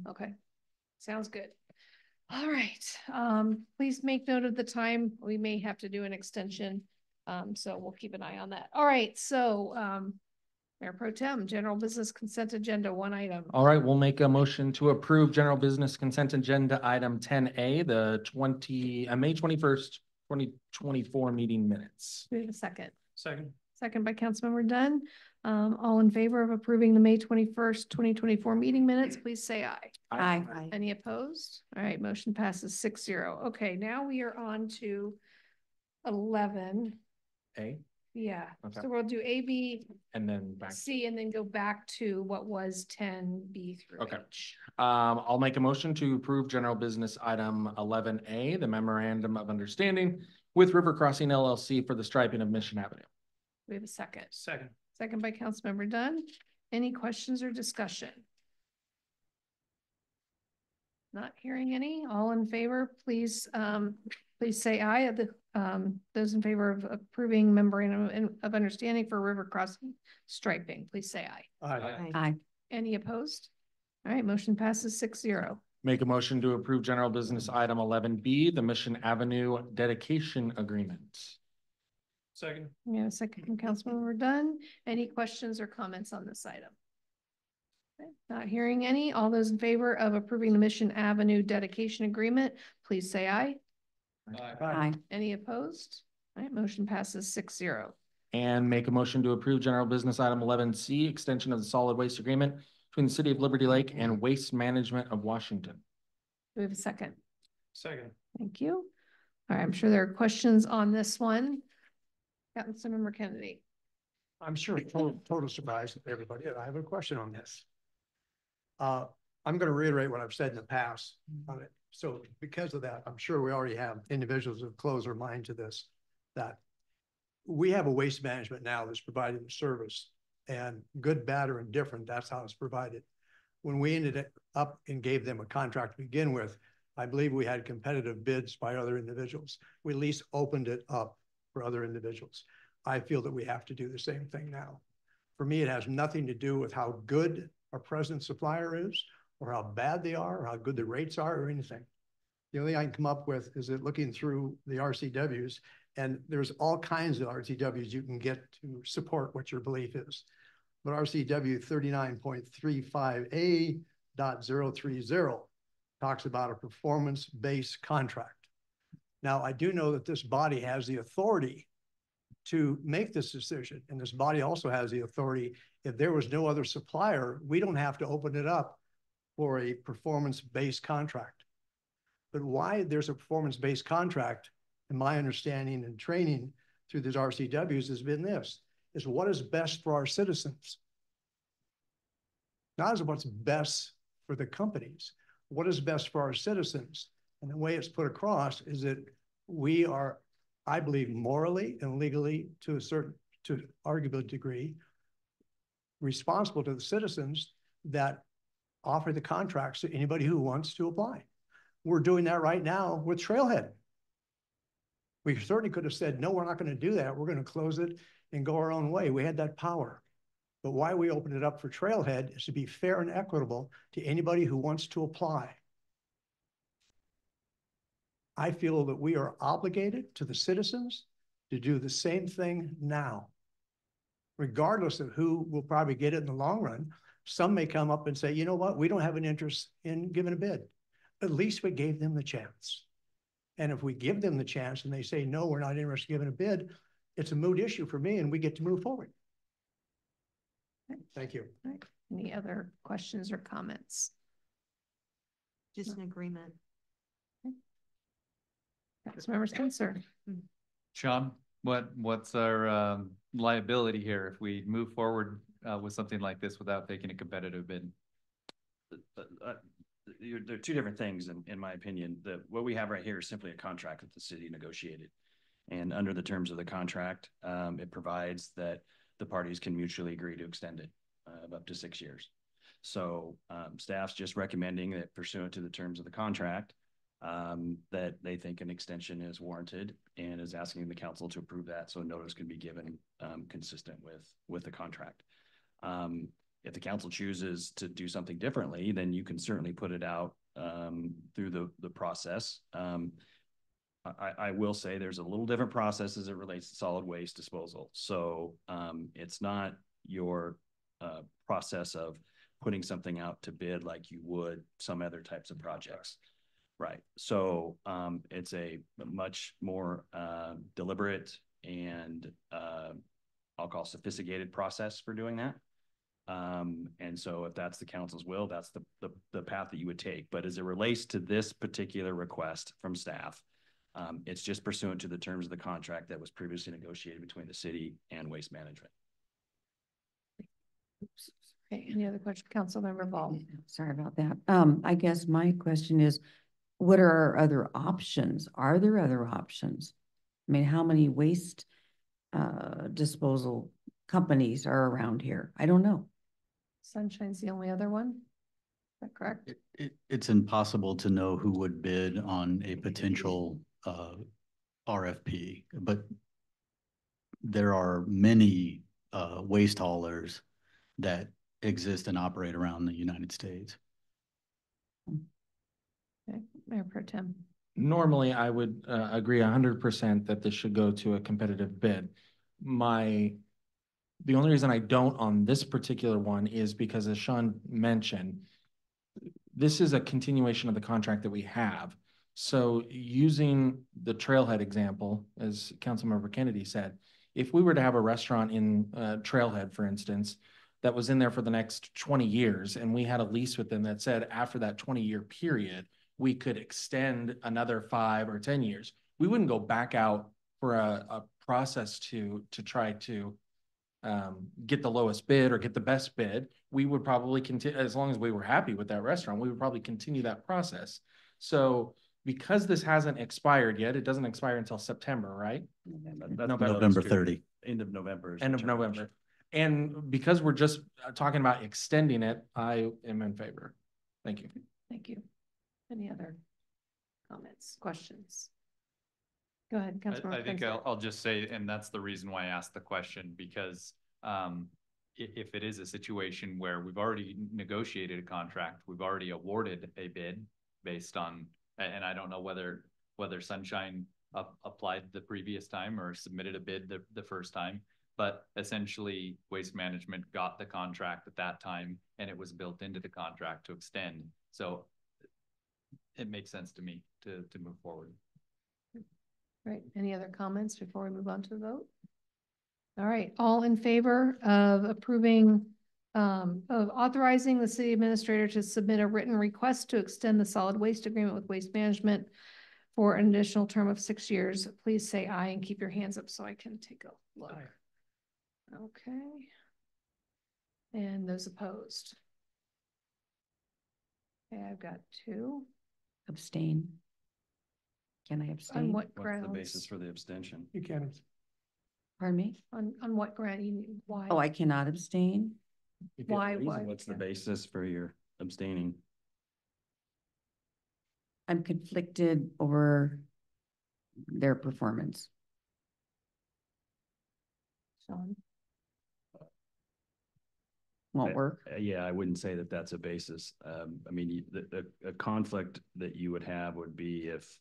Okay, sounds good. All right, please make note of the time. We may have to do an extension, so we'll keep an eye on that. All right, so Mayor Pro Tem, general business consent agenda, 1 item. All right, we'll make a motion to approve general business consent agenda item 10A, the May 21st, 2024 meeting minutes. Do we have a second? Second. Second by Councilmember Dunn. All in favor of approving the May 21st, 2024 meeting minutes, please say aye. Aye. Any opposed? All right, motion passes 6-0. Okay, now we are on to 11. A, Yeah, Okay. so we'll do A, B, and then back. C, and then go back to what was 10B through Okay. H. I'll make a motion to approve general business item 11A, the memorandum of understanding with River Crossing LLC for the striping of Mission Avenue. We have a second. Second. Second by Councilmember Dunn. Any questions or discussion? Not hearing any. All in favor, please, please say aye. Those in favor of approving memorandum of understanding for river crossing striping, please say aye. Aye. Aye. Any opposed? All right, motion passes 6-0. Make a motion to approve general business item 11B, the Mission Avenue dedication agreement. Second. We have a second from Councilmember Dunn. Any questions or comments on this item? Okay, not hearing any. All those in favor of approving the Mission Avenue dedication agreement, please say aye. Aye. Any opposed? All right, motion passes 6-0. And make a motion to approve general business item 11C, extension of the solid waste agreement between the City of Liberty Lake and Waste Management of Washington. Do we have a second? Second. Thank you. All right, I'm sure there are questions on this one. Councilmember Kennedy. I'm sure total surprise to everybody. I have a question on this. I'm going to reiterate what I've said in the past on it. So because of that, I'm sure we already have individuals who have closed their mind to this, that we have a waste management now that's providing the service, and good, bad, or indifferent, that's how it's provided. When we ended up and gave them a contract to begin with, I believe we had competitive bids by other individuals. We at least opened it up for other individuals. I feel that we have to do the same thing now. For me, it has nothing to do with how good our present supplier is, or how bad they are, or how good the rates are, or anything. The only thing I can come up with is that looking through the RCWs, and there's all kinds of RCWs you can get to support what your belief is. But RCW 39.35A.030 talks about a performance-based contract. Now, I do know that this body has the authority to make this decision, and this body also has the authority, if there was no other supplier, we don't have to open it up for a performance-based contract. But why there's a performance-based contract, in my understanding and training through these RCWs, has been this, is what is best for our citizens. Not as what's best for the companies, what is best for our citizens. And the way it's put across is that we are, I believe, morally and legally, to arguable degree, responsible to the citizens that offer the contracts to anybody who wants to apply. We're doing that right now with Trailhead. We certainly could have said, no, we're not going to do that. We're going to close it and go our own way. We had that power. But why we opened it up for Trailhead is to be fair and equitable to anybody who wants to apply. I feel that we are obligated to the citizens to do the same thing now. Regardless of who will probably get it in the long run, some may come up and say, you know what, we don't have an interest in giving a bid. At least we gave them the chance. And if we give them the chance and they say, no, we're not interested in giving a bid, it's a moot issue for me and we get to move forward. Thank you. All right. Any other questions or comments? Just an agreement. Councilmember Spencer. Sean, what's our liability here if we move forward with something like this without taking a competitive bid? There are two different things in my opinion. What we have right here is simply a contract that the city negotiated. And under the terms of the contract, it provides that the parties can mutually agree to extend it of up to 6 years. So staff's just recommending that pursuant to the terms of the contract, that they think an extension is warranted and is asking the council to approve that so notice can be given consistent with the contract. If the council chooses to do something differently, then you can certainly put it out through the process. I will say there's a little different process as it relates to solid waste disposal. So it's not your process of putting something out to bid like you would some other types of projects. Right. So it's a much more deliberate and I'll call sophisticated process for doing that. And so if that's the council's will, that's the path that you would take. But as it relates to this particular request from staff, It's just pursuant to the terms of the contract that was previously negotiated between the city and Waste Management. Oops. Okay, any other question, Councilmember Ball? Sorry about that. I guess my question is, what are our other options? Are there other options? I mean, how many waste disposal companies are around here? I don't know. Sunshine's the only other one. Is that correct? It's impossible to know who would bid on a potential RFP, but there are many waste haulers that exist and operate around the United States. Okay, Mayor Pro Tem. Normally, I would agree 100% that this should go to a competitive bid. The only reason I don't on this particular one is because, as Sean mentioned, this is a continuation of the contract that we have. So using the Trailhead example, as Councilmember Kennedy said, if we were to have a restaurant in Trailhead, for instance, that was in there for the next 20 years, and we had a lease with them that said after that 20-year period, we could extend another 5 or 10 years. We wouldn't go back out for a process to try to get the lowest bid or get the best bid. We would probably continue, as long as we were happy with that restaurant, we would probably continue that process. So because this hasn't expired yet, it doesn't expire until September, right? November 30. End of November. End of November. And because we're just talking about extending it, I am in favor. Thank you. Thank you. Any other comments, questions? Go ahead, Councilmember. I think I'll just say, and that's the reason why I asked the question, because if it is a situation where we've already negotiated a contract, we've already awarded a bid based on, and I don't know whether Sunshine applied the previous time or submitted a bid the first time, but essentially Waste Management got the contract at that time and it was built into the contract to extend. So it makes sense to me to move forward. Right. Any other comments before we move on to the vote? All right. All in favor of approving, of authorizing the city administrator to submit a written request to extend the solid waste agreement with Waste Management for an additional term of 6 years, please say aye and keep your hands up so I can take a look. Aye. Okay. And those opposed? Okay, I've got 2. Abstain. Can I abstain? On what What's grounds? the basis for the abstention? You can. Pardon me? On what ground? Why? Oh, I cannot abstain? If you have a Why? reason, Why? what's the basis for your abstaining? I'm conflicted over their performance. Sean? Won't work. Yeah, I wouldn't say that that's a basis. I mean, a conflict that you would have would be if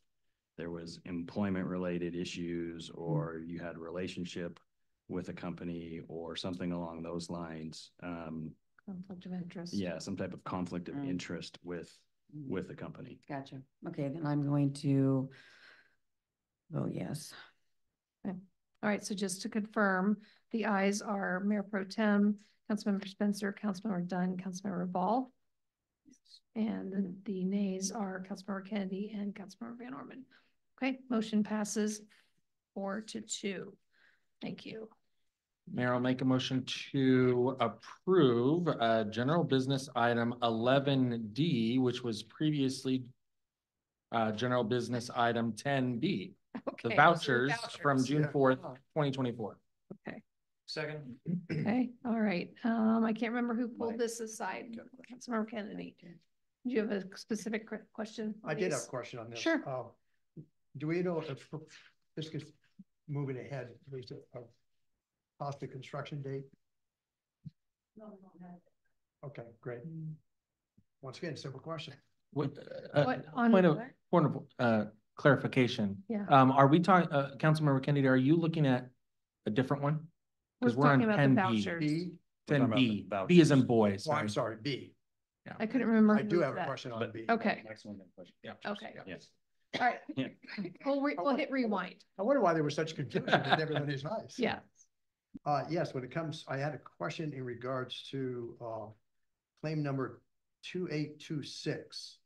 there was employment related issues or you had a relationship with a company or something along those lines. Conflict of interest. Yeah, some type of conflict of interest with the company. Gotcha. Okay, then I'm going to vote yes. Okay. All right, so just to confirm, the ayes are Mayor Pro Tem, Councilmember Spencer, Councilmember Dunn, Councilmember Ball. And the nays are Councilmember Kennedy and Councilmember Van Orman. Okay, motion passes 4-2. Thank you. Mayor, I'll make a motion to approve general business item 11D, which was previously general business item 10B. Okay, The vouchers from June Yeah. 4th, 2024. Okay. Second. Okay, all right. I can't remember who pulled this aside. Councilmember Kennedy. Do you have a specific question? I did have a question on this. Sure. Do we know if this gets moving ahead, at least a possible construction date? No, Okay, great. Once again, simple question. What, on point what? of clarification. Yeah. Are we talking, Councilmember Kennedy, are you looking at a different one? Because we're on talking about the 10B. vouchers. B? 10B. B is in boys. Oh, I'm sorry, B. Yeah. I couldn't remember. I who do moved have a that. question on B. Okay. Yeah. Okay. Yes. All right. We'll hit rewind. I wonder why there was such confusion, because everyone is nice. Yeah. Yes, when it comes, I had a question in regards to claim number 2826.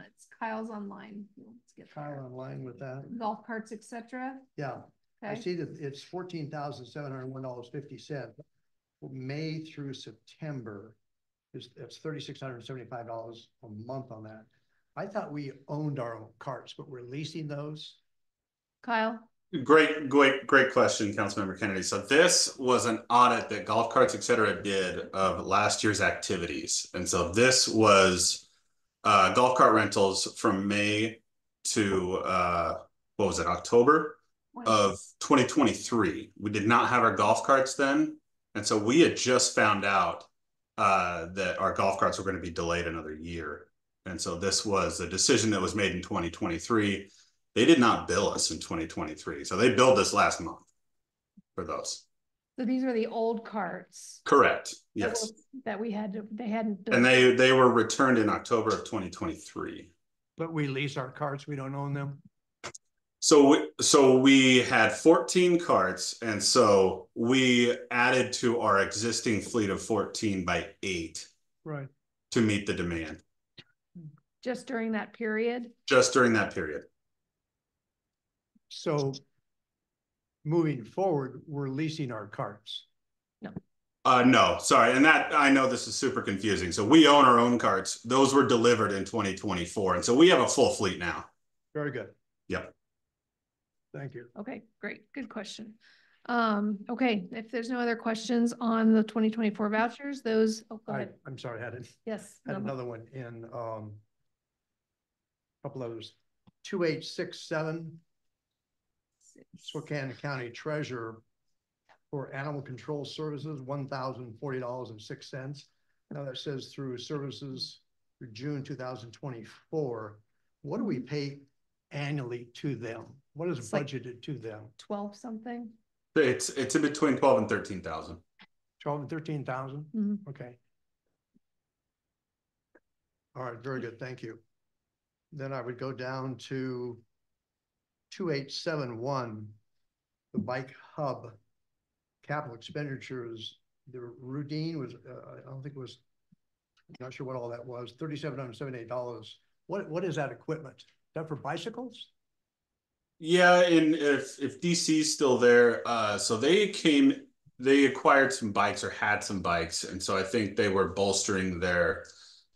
It's Kyle's online. Let's get Kyle online with that. golf carts, etc. Yeah, I Okay. see that it's $14,701.50. May through September it's $3,675 a month on that. I thought we owned our own carts, but we're leasing those. Kyle? Great question, Councilmember Kennedy. So this was an audit that Golf Carts, et cetera, did of last year's activities. And so this was golf cart rentals from May to what was it, October of 2023. We did not have our golf carts then. And so we had just found out that our golf carts were going to be delayed another year. And so this was a decision that was made in 2023. They did not bill us in 2023. So they billed us last month for those. So these are the old carts. Correct. Yes. That we had to, they hadn't built. And they were returned in October of 2023. But we lease our carts, we don't own them. So we had 14 carts, and so we added to our existing fleet of 14 by 8. Right. To meet the demand. Just during that period? Just during that period. So moving forward, we're leasing our carts. No, sorry. And that, I know this is super confusing. So we own our own carts. Those were delivered in 2024. And so we have a full fleet now. Very good. Yep. Thank you. Okay, great. Good question. Okay, if there's no other questions on the 2024 vouchers, those, oh, go ahead. I'm sorry, I had it. Yes. Had another one in, couple others, 2867. Spokane County Treasurer for Animal Control Services, $1,040.06. Now that says through services through June 2024. What do we pay annually to them? What is budgeted to them? 12 something. It's in between 12 and 13,000. 12 and 13,000? Mm-hmm. Okay. All right, very good. Thank you. Then I would go down to 2871, the bike hub capital expenditures. The routine was, I don't think it was, I'm not sure what all that was, $3,778. What is that equipment? Is that for bicycles? Yeah, and if DC's still there, so they acquired some bikes or had some bikes. And so I think they were bolstering their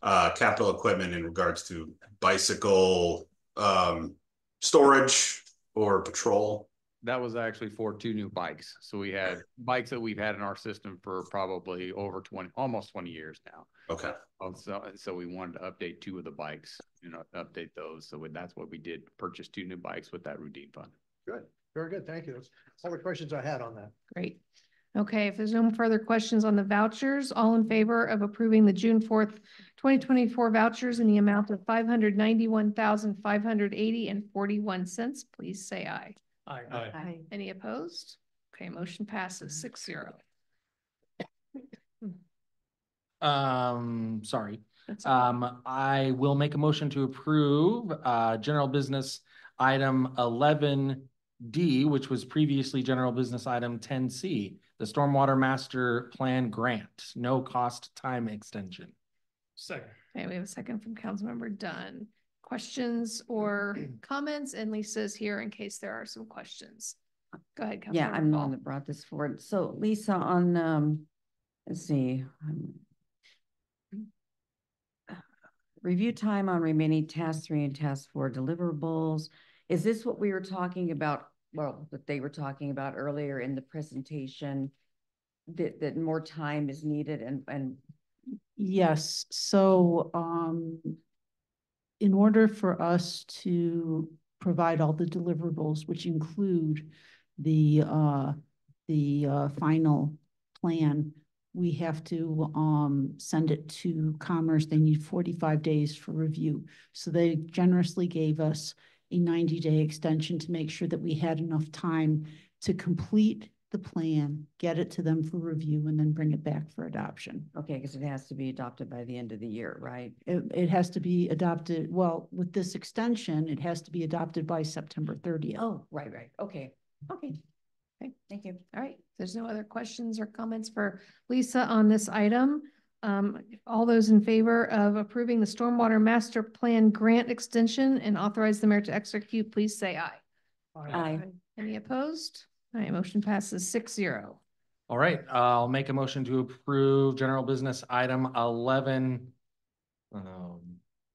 capital equipment in regards to bicycle storage or patrol. That was actually for 2 new bikes. So we had bikes that we've had in our system for probably over almost 20 years now. Okay. So we wanted to update 2 of the bikes, update those. So that's what we did, purchase 2 new bikes with that routine fund. Good. Very good. Thank you. That's all the questions I had on that. Great. Okay, if there's no further questions on the vouchers, all in favor of approving the June 4th, 2024 vouchers in the amount of $591,580.41, please say aye. Aye. Aye. Any opposed? Okay, motion passes 6-0. Sorry. I will make a motion to approve general business item 11D, which was previously general business item 10C, the Stormwater Master Plan Grant, no cost time extension. Second. Okay, we have a second from Councilmember Dunn. Questions or comments? And Lisa's here in case there are some questions. Go ahead, Councilmember. Yeah, I'm the Paul. one that brought this forward. So Lisa, on let's see. Review time on remaining task 3 and task 4 deliverables. Is this what we were talking about? Well, that they were talking about earlier in the presentation, that more time is needed and Yes, so in order for us to provide all the deliverables, which include the final plan, we have to send it to Commerce. They need 45 days for review. So they generously gave us a 90-day extension to make sure that we had enough time to complete the plan, get it to them for review, and then bring it back for adoption. okay, because it has to be adopted by the end of the year, right? It has to be adopted, well, with this extension, it has to be adopted by September 30th. Oh, right. Okay. Okay, Thank you. all right. There's no other questions or comments for Lisa on this item. All those in favor of approving the Stormwater Master Plan grant extension and authorize the mayor to execute, please say aye. Aye. Any opposed? All right, motion passes 6-0. All right, I'll make a motion to approve general business item 11.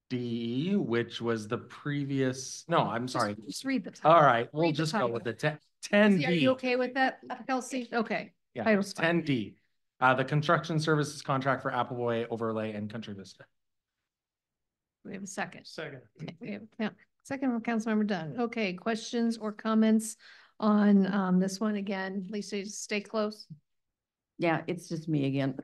D, which was the previous, no, I'm sorry. Just read the title. All right, we'll Read the just go title. with the 10D. Are you okay with that, Kelsey? Okay. Yeah, Title's fine. 10D, the construction services contract for Appleway Overlay and Country Vista. We have a second. Second. Okay, we have second from Councilmember Dunn. Okay, questions or comments on this one again? Lisa, just stay close. Yeah, it's just me again.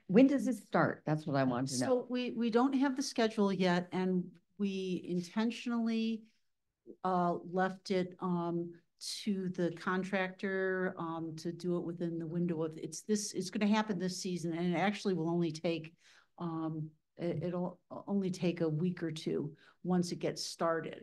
When does it start? That's what I want to know. So we don't have the schedule yet, and we intentionally left it to the contractor to do it within the window of it's going to happen this season, and it actually will only take it'll only take a week or two once it gets started.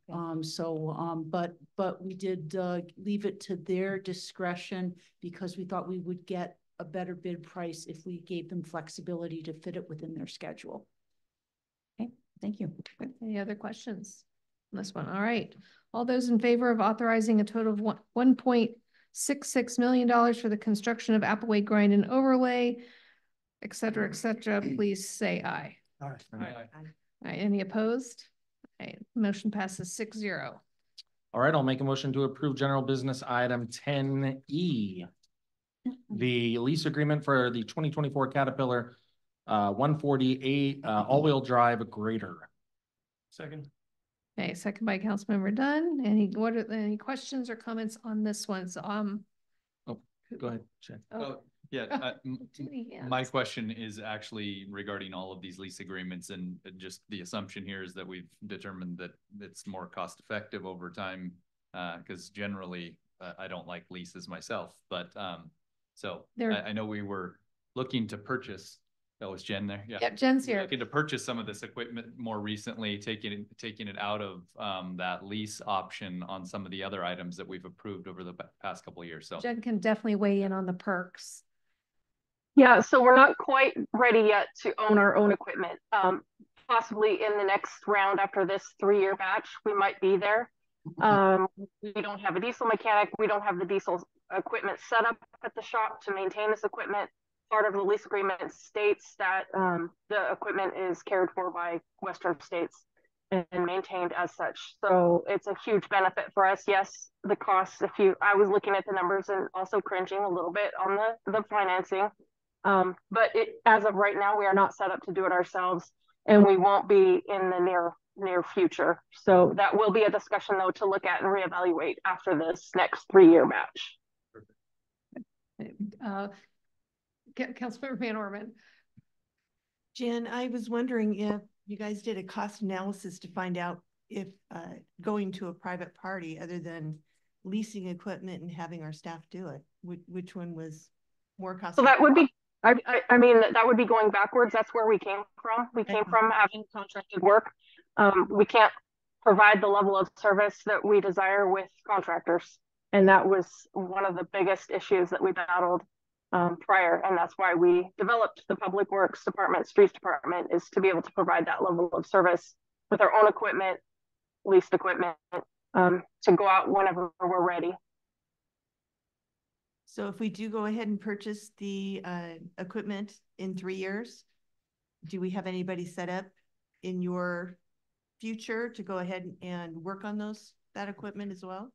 But we did leave it to their discretion because we thought we would get a better bid price if we gave them flexibility to fit it within their schedule. Okay, thank you. Any other questions on this one? All right. All those in favor of authorizing a total of $1.66 million for the construction of Appleway Grind and Overlay, et cetera, please say aye. Aye. All right, any opposed? All right, motion passes 6-0. All right, I'll make a motion to approve general business item 10E. The lease agreement for the 2024 Caterpillar 148 all-wheel drive grader. Second. Okay, second by Councilmember Dunn. Any questions or comments on this one? So, oh, go ahead, Jen. Yeah, my question is actually regarding all of these lease agreements, and just the assumption here is that we've determined that it's more cost effective over time, because generally I don't like leases myself, but so I know we were looking to purchase. That was Jen there. Yeah, yep, Jen's here. Looking to purchase some of this equipment more recently, taking it out of that lease option on some of the other items that we've approved over the past couple of years. So Jen can definitely weigh in on the perks. Yeah, so we're not quite ready yet to own our own equipment. Possibly in the next round after this 3-year batch, we might be there. We don't have a diesel mechanic. We don't have the diesel equipment set up at the shop to maintain this equipment. Part of the lease agreement states that the equipment is cared for by Western States and maintained as such. So it's a huge benefit for us. Yes, the costs, I was looking at the numbers and also cringing a little bit on the financing. But as of right now, we are not set up to do it ourselves, and we won't be in the near future. So that will be a discussion though to look at and reevaluate after this next 3-year batch. Councilmember Van Orman. Jen, I was wondering if you guys did a cost analysis to find out if going to a private party other than leasing equipment and having our staff do it, which one was more cost? So that would be, I mean, that would be going backwards. That's where we came from. We came from having contracted work. We can't provide the level of service that we desire with contractors. And that was one of the biggest issues that we battled prior. And that's why we developed the Public Works Department, Streets Department, is to be able to provide that level of service with our own equipment, leased equipment, to go out whenever we're ready. So if we do go ahead and purchase the equipment in 3 years, do we have anybody set up in your future to go ahead and work on that equipment as well?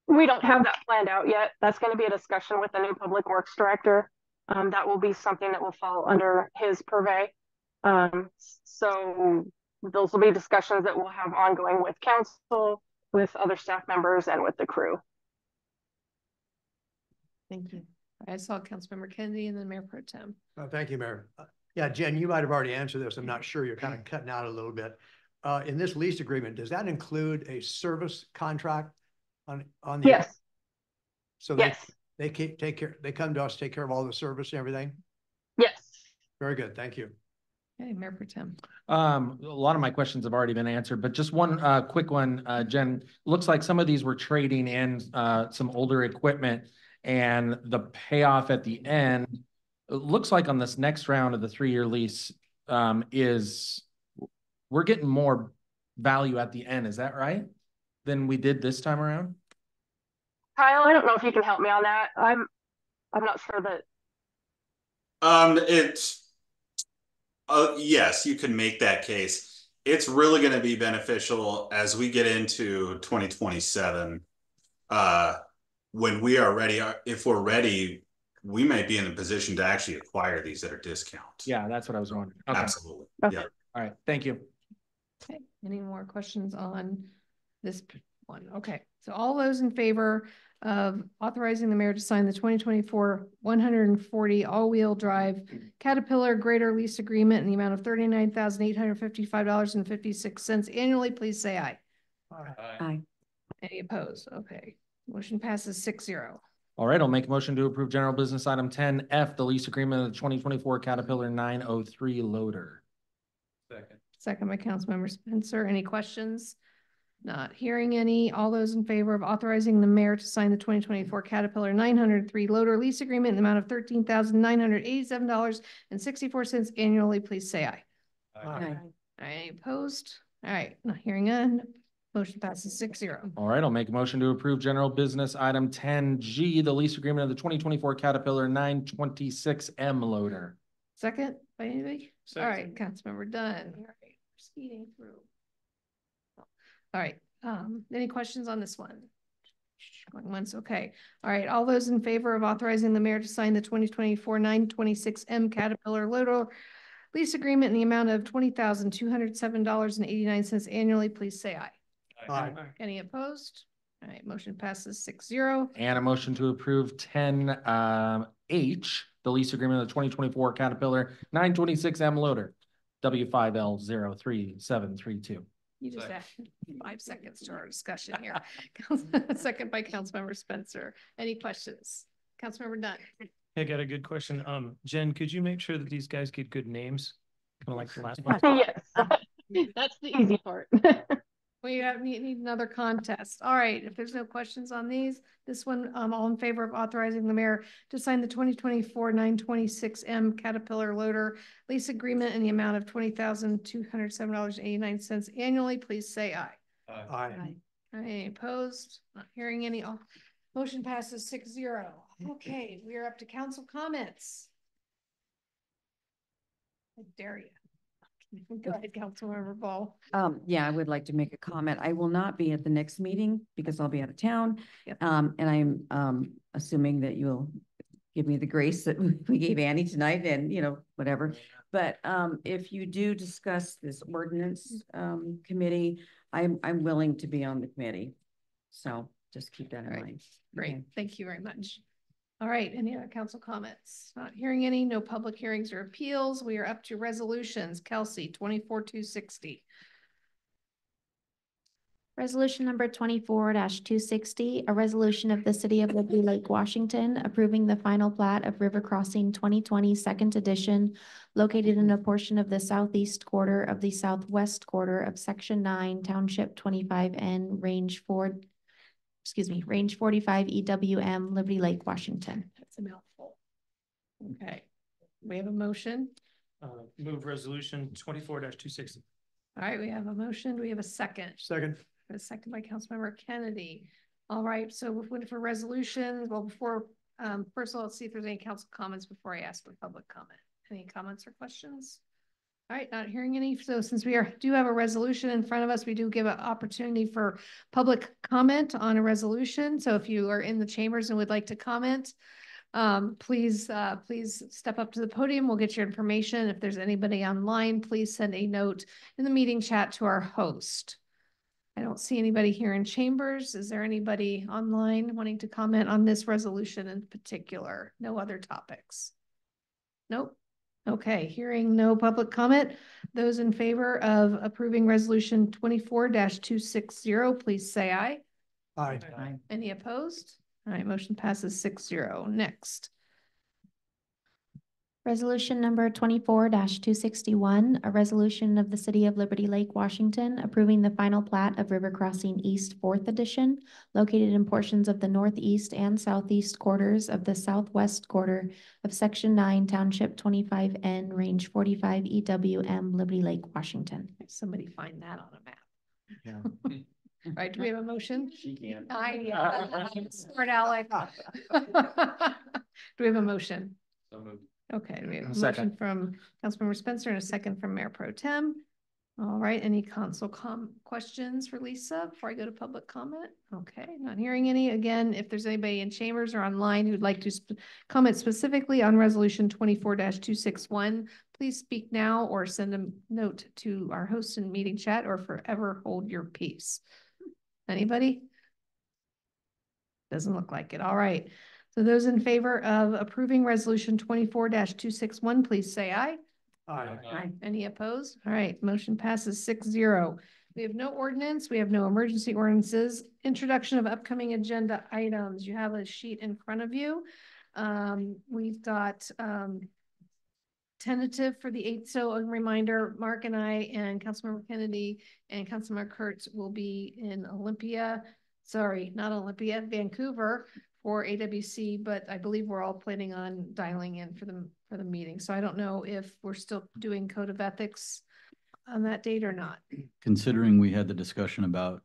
We don't have that planned out yet. That's going to be a discussion with the new Public Works Director. That will be something that will fall under his purvey. So those will be discussions that we'll have ongoing with council, with other staff members, and with the crew. Thank you. I saw Councilmember Kennedy and then Mayor Pro Tem. Thank you, Mayor. Yeah, Jen, you might have already answered this. I'm not sure. You're kind of cutting out a little bit. In this lease agreement, does that include a service contract on the? Yes. So they take care. They come to us, take care of all the service and everything. Yes. Very good. Thank you. Okay, Mayor Pro Tem. A lot of my questions have already been answered, but just one quick one, Jen. Looks like some of these were trading in some older equipment, and the payoff at the end it looks like on this next round of the 3-year lease, we're getting more value at the end. Is that right? Than we did this time around? Kyle, I don't know if you can help me on that. I'm not sure that. Yes, you can make that case. It's really going to be beneficial as we get into 2027. When we are ready, if we're ready, we might be in a position to actually acquire these at a discount. Yeah, that's what I was wondering. Okay. Absolutely. Okay. Yeah. All right. Thank you. Okay, any more questions on this one? Okay, so all those in favor of authorizing the mayor to sign the 2024 140 all-wheel drive Caterpillar grader lease agreement in the amount of $39,855.56 annually, please say aye. Aye. Any opposed? Okay, motion passes 6-0. All right, I'll make a motion to approve general business item 10F, the lease agreement of the 2024 Caterpillar 903 loader. Second by Councilmember Spencer. Any questions? Not hearing any. All those in favor of authorizing the mayor to sign the 2024 Caterpillar 903 loader lease agreement in the amount of $13,987.64 annually, please say aye. Aye. Any opposed? All right, not hearing none. Motion passes 6-0. All right, I'll make a motion to approve general business item 10G, the lease agreement of the 2024 Caterpillar 926M loader. Second by anybody? Second. All right, Councilmember Dunn. All right, speeding through. All right, any questions on this one? Going once, okay. All right, all those in favor of authorizing the mayor to sign the 2024 926M Caterpillar loader lease agreement in the amount of $20,207.89 annually, please say aye. Aye. Any opposed? All right, motion passes 6-0. And a motion to approve 10H, the lease agreement of the 2024 Caterpillar 926M loader, W5L03732. You just added 5 seconds to our discussion here. Second by Councilmember Spencer. Any questions? Councilmember Dunn. I got a good question. Jen, could you make sure that these guys get good names? Kind of like the last one. Yes, that's the easy part. We need another contest. All right, if there's no questions on this one, all in favor of authorizing the mayor to sign the 2024 926M Caterpillar loader lease agreement in the amount of $20,207.89 annually, please say aye. Aye. Any opposed? Not hearing any. Motion passes 6-0. Okay, we are up to council comments. I dare you. Go ahead, Councilmember Ball. Yeah, I would like to make a comment. I will not be at the next meeting because I'll be out of town. Yep. And I'm assuming that you'll give me the grace that we gave Annie tonight and, whatever. But if you do discuss this ordinance committee, I'm willing to be on the committee. So just keep that in mind. Great. Okay. Thank you very much. All right, any other council comments? Not hearing any, no public hearings or appeals. We are up to resolutions. Kelsey, 24-260. Resolution number 24-260, a resolution of the City of Liberty Lake, Washington, approving the final plat of River Crossing 2020 Second Edition, located in a portion of the southeast quarter of the southwest quarter of Section 9, Township 25N, Range 45 EWM, Liberty Lake, Washington. That's a mouthful. Okay, we have a motion. Move resolution 24-260. All right, we have a motion. Do we have a second? Second. A second by Councilmember Kennedy. All right, so we're waiting for resolutions. Well, before, first of all, let's see if there's any council comments before I ask for public comment. Any comments or questions? All right, not hearing any. So since we do have a resolution in front of us, we do give an opportunity for public comment on a resolution. So if you are in the chambers and would like to comment, please step up to the podium. We'll get your information. If there's anybody online, please send a note in the meeting chat to our host. I don't see anybody here in chambers. Is there anybody online wanting to comment on this resolution in particular? No other topics? Nope. Okay, hearing no public comment. Those in favor of approving resolution 24-260, please say aye. Aye. Aye. Any opposed? All right, motion passes 6-0. Next. Resolution number 24-261, a resolution of the City of Liberty Lake, Washington, approving the final plat of River Crossing East 4th Edition, located in portions of the northeast and southeast quarters of the southwest quarter of Section 9, Township 25N, Range 45 EWM, Liberty Lake, Washington. Somebody find that on a map. Yeah. All right, do we have a motion? She can. Smart aleck. Do we have a motion? So moved. Okay, we have a Second. motion from Councilmember Spencer and a second from Mayor Pro Tem. All right, any questions for Lisa before I go to public comment? Okay, not hearing any. Again, if there's anybody in chambers or online who'd like to comment specifically on resolution 24-261, please speak now or send a note to our host in meeting chat or forever hold your peace. Anybody? Doesn't look like it. All right. So those in favor of approving resolution 24-261, please say aye. Aye. Aye. Any opposed? All right, motion passes 6-0. We have no ordinance. We have no emergency ordinances. Introduction of upcoming agenda items. You have a sheet in front of you. We've got tentative for the 8th. So a reminder, Mark and I and Councilmember Kennedy and Councilmember Kurtz will be in Vancouver for AWC, but I believe we're all planning on dialing in for the meeting. So I don't know if we're still doing code of ethics on that date or not. Considering we had the discussion about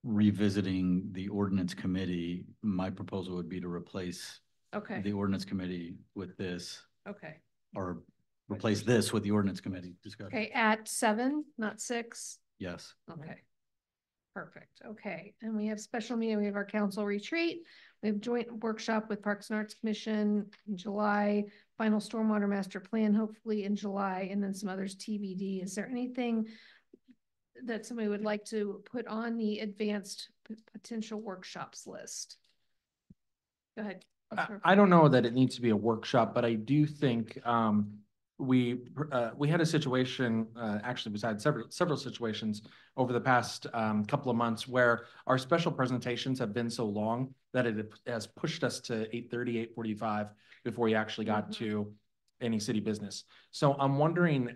revisiting the ordinance committee, my proposal would be to replace Okay. the ordinance committee with this, Okay. or replace this with the ordinance committee discussion. Okay, at 7, not 6. Yes. Okay. Perfect. Okay. And we have special meeting. We have our council retreat. We have joint workshop with Parks and Arts Commission in July, final stormwater master plan, hopefully in July, and then some others TBD. Is there anything that somebody would like to put on the advanced potential workshops list? Go ahead. I don't know that it needs to be a workshop, but I do think we had a situation, actually besides several situations over the past couple of months where our special presentations have been so long that it has pushed us to 8:30, 8:45 before we actually got to any city business. So I'm wondering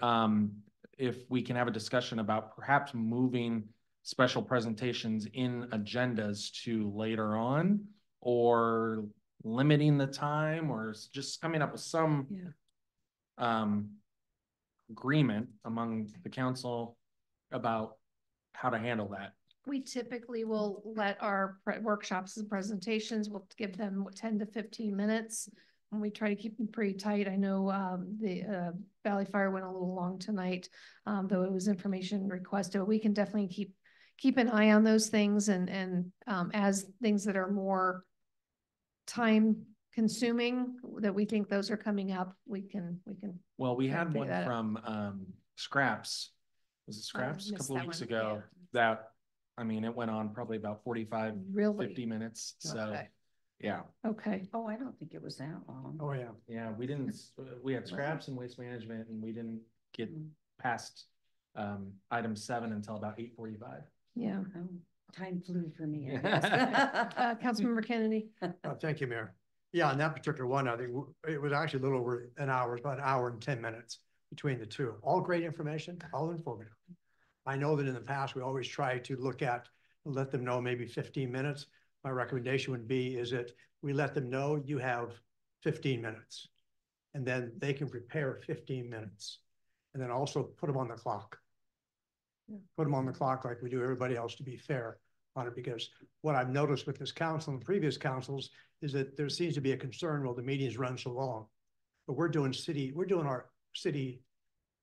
if we can have a discussion about perhaps moving special presentations in agendas to later on, or limiting the time, or just coming up with some agreement among the council about how to handle that. We typically will let our workshops and presentations, we'll give them 10 to 15 minutes. And we try to keep them pretty tight. I know the Valley Fire went a little long tonight, though it was information requested. But we can definitely keep an eye on those things, and as things that are more time consuming that we think those are coming up, we can. Well, we had figure one that out. from Scraps. Was it Scraps a missed couple of that weeks one, ago? That, I mean, it went on probably about 45, Really? 50 minutes. So, Okay. yeah. Okay. Oh, I don't think it was that long. Oh, yeah. Yeah, we didn't, we had Scraps and Waste Management, and we didn't get past item 7 until about 8:45. Yeah. Oh, time flew for me. Councilmember Kennedy. Thank you, Mayor. Yeah, on that particular one, I think it was actually a little over an hour, about an hour and 10 minutes between the two. All great information, all informative. I know that in the past, we always try to let them know maybe 15 minutes. My recommendation would be is that we let them know you have 15 minutes, and then they can prepare 15 minutes, and then also put them on the clock. Put them on the clock like we do everybody else, to be fair on it, because what I've noticed with this council and previous councils is that there seems to be a concern, well, the meetings run so long, but we're doing our city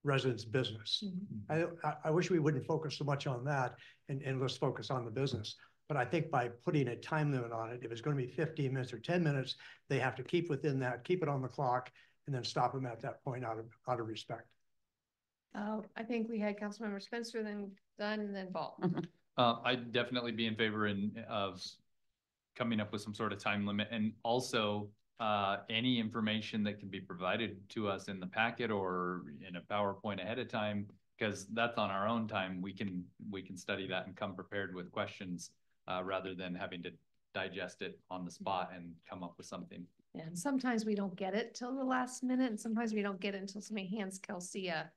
residents' business. I wish we wouldn't focus so much on that and let's focus on the business. But I think by putting a time limit on it, if it's going to be 15 minutes or 10 minutes, they have to keep within that, keep it on the clock, and then stop them at that point out of respect. I think we had Councilmember Spencer, then Dunn, and then Ball. I'd definitely be in favor of coming up with some sort of time limit, and also any information that can be provided to us in the packet or in a PowerPoint ahead of time, because that's on our own time. We can study that and come prepared with questions rather than having to digest it on the spot and come up with something. And sometimes we don't get it till the last minute, and sometimes we don't get it until somebody hands Kelsey a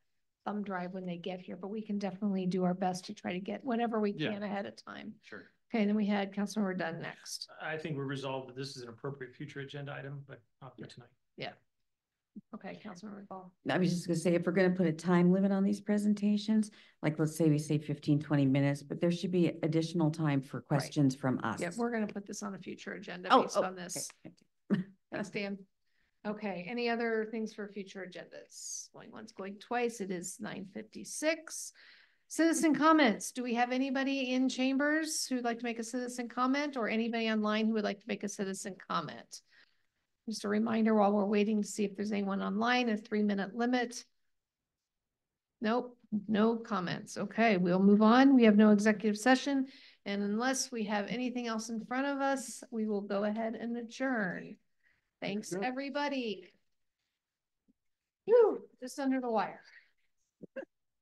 thumb drive when they get here, but we can definitely do our best to try to get whatever we can ahead of time. Sure. Okay, then we had Councilmember Dunn next. I think we're resolved that this is an appropriate future agenda item, but not for tonight. Yeah. Okay, Councilmember Ball. I was just gonna say, if we're gonna put a time limit on these presentations, like let's say we say 15, 20 minutes, but there should be additional time for questions from us. Yeah, we're gonna put this on a future agenda Oh, based on this. okay. Thanks, Dan. Okay, any other things for future agendas? Going once, going twice. It is 9:56. Citizen comments. Do we have anybody in chambers who'd like to make a citizen comment, or anybody online who would like to make a citizen comment? Just a reminder while we're waiting to see if there's anyone online, a 3-minute limit. Nope, no comments. Okay, we'll move on. We have no executive session. And unless we have anything else in front of us, we will go ahead and adjourn. Thanks, everybody. Whew, just under the wire.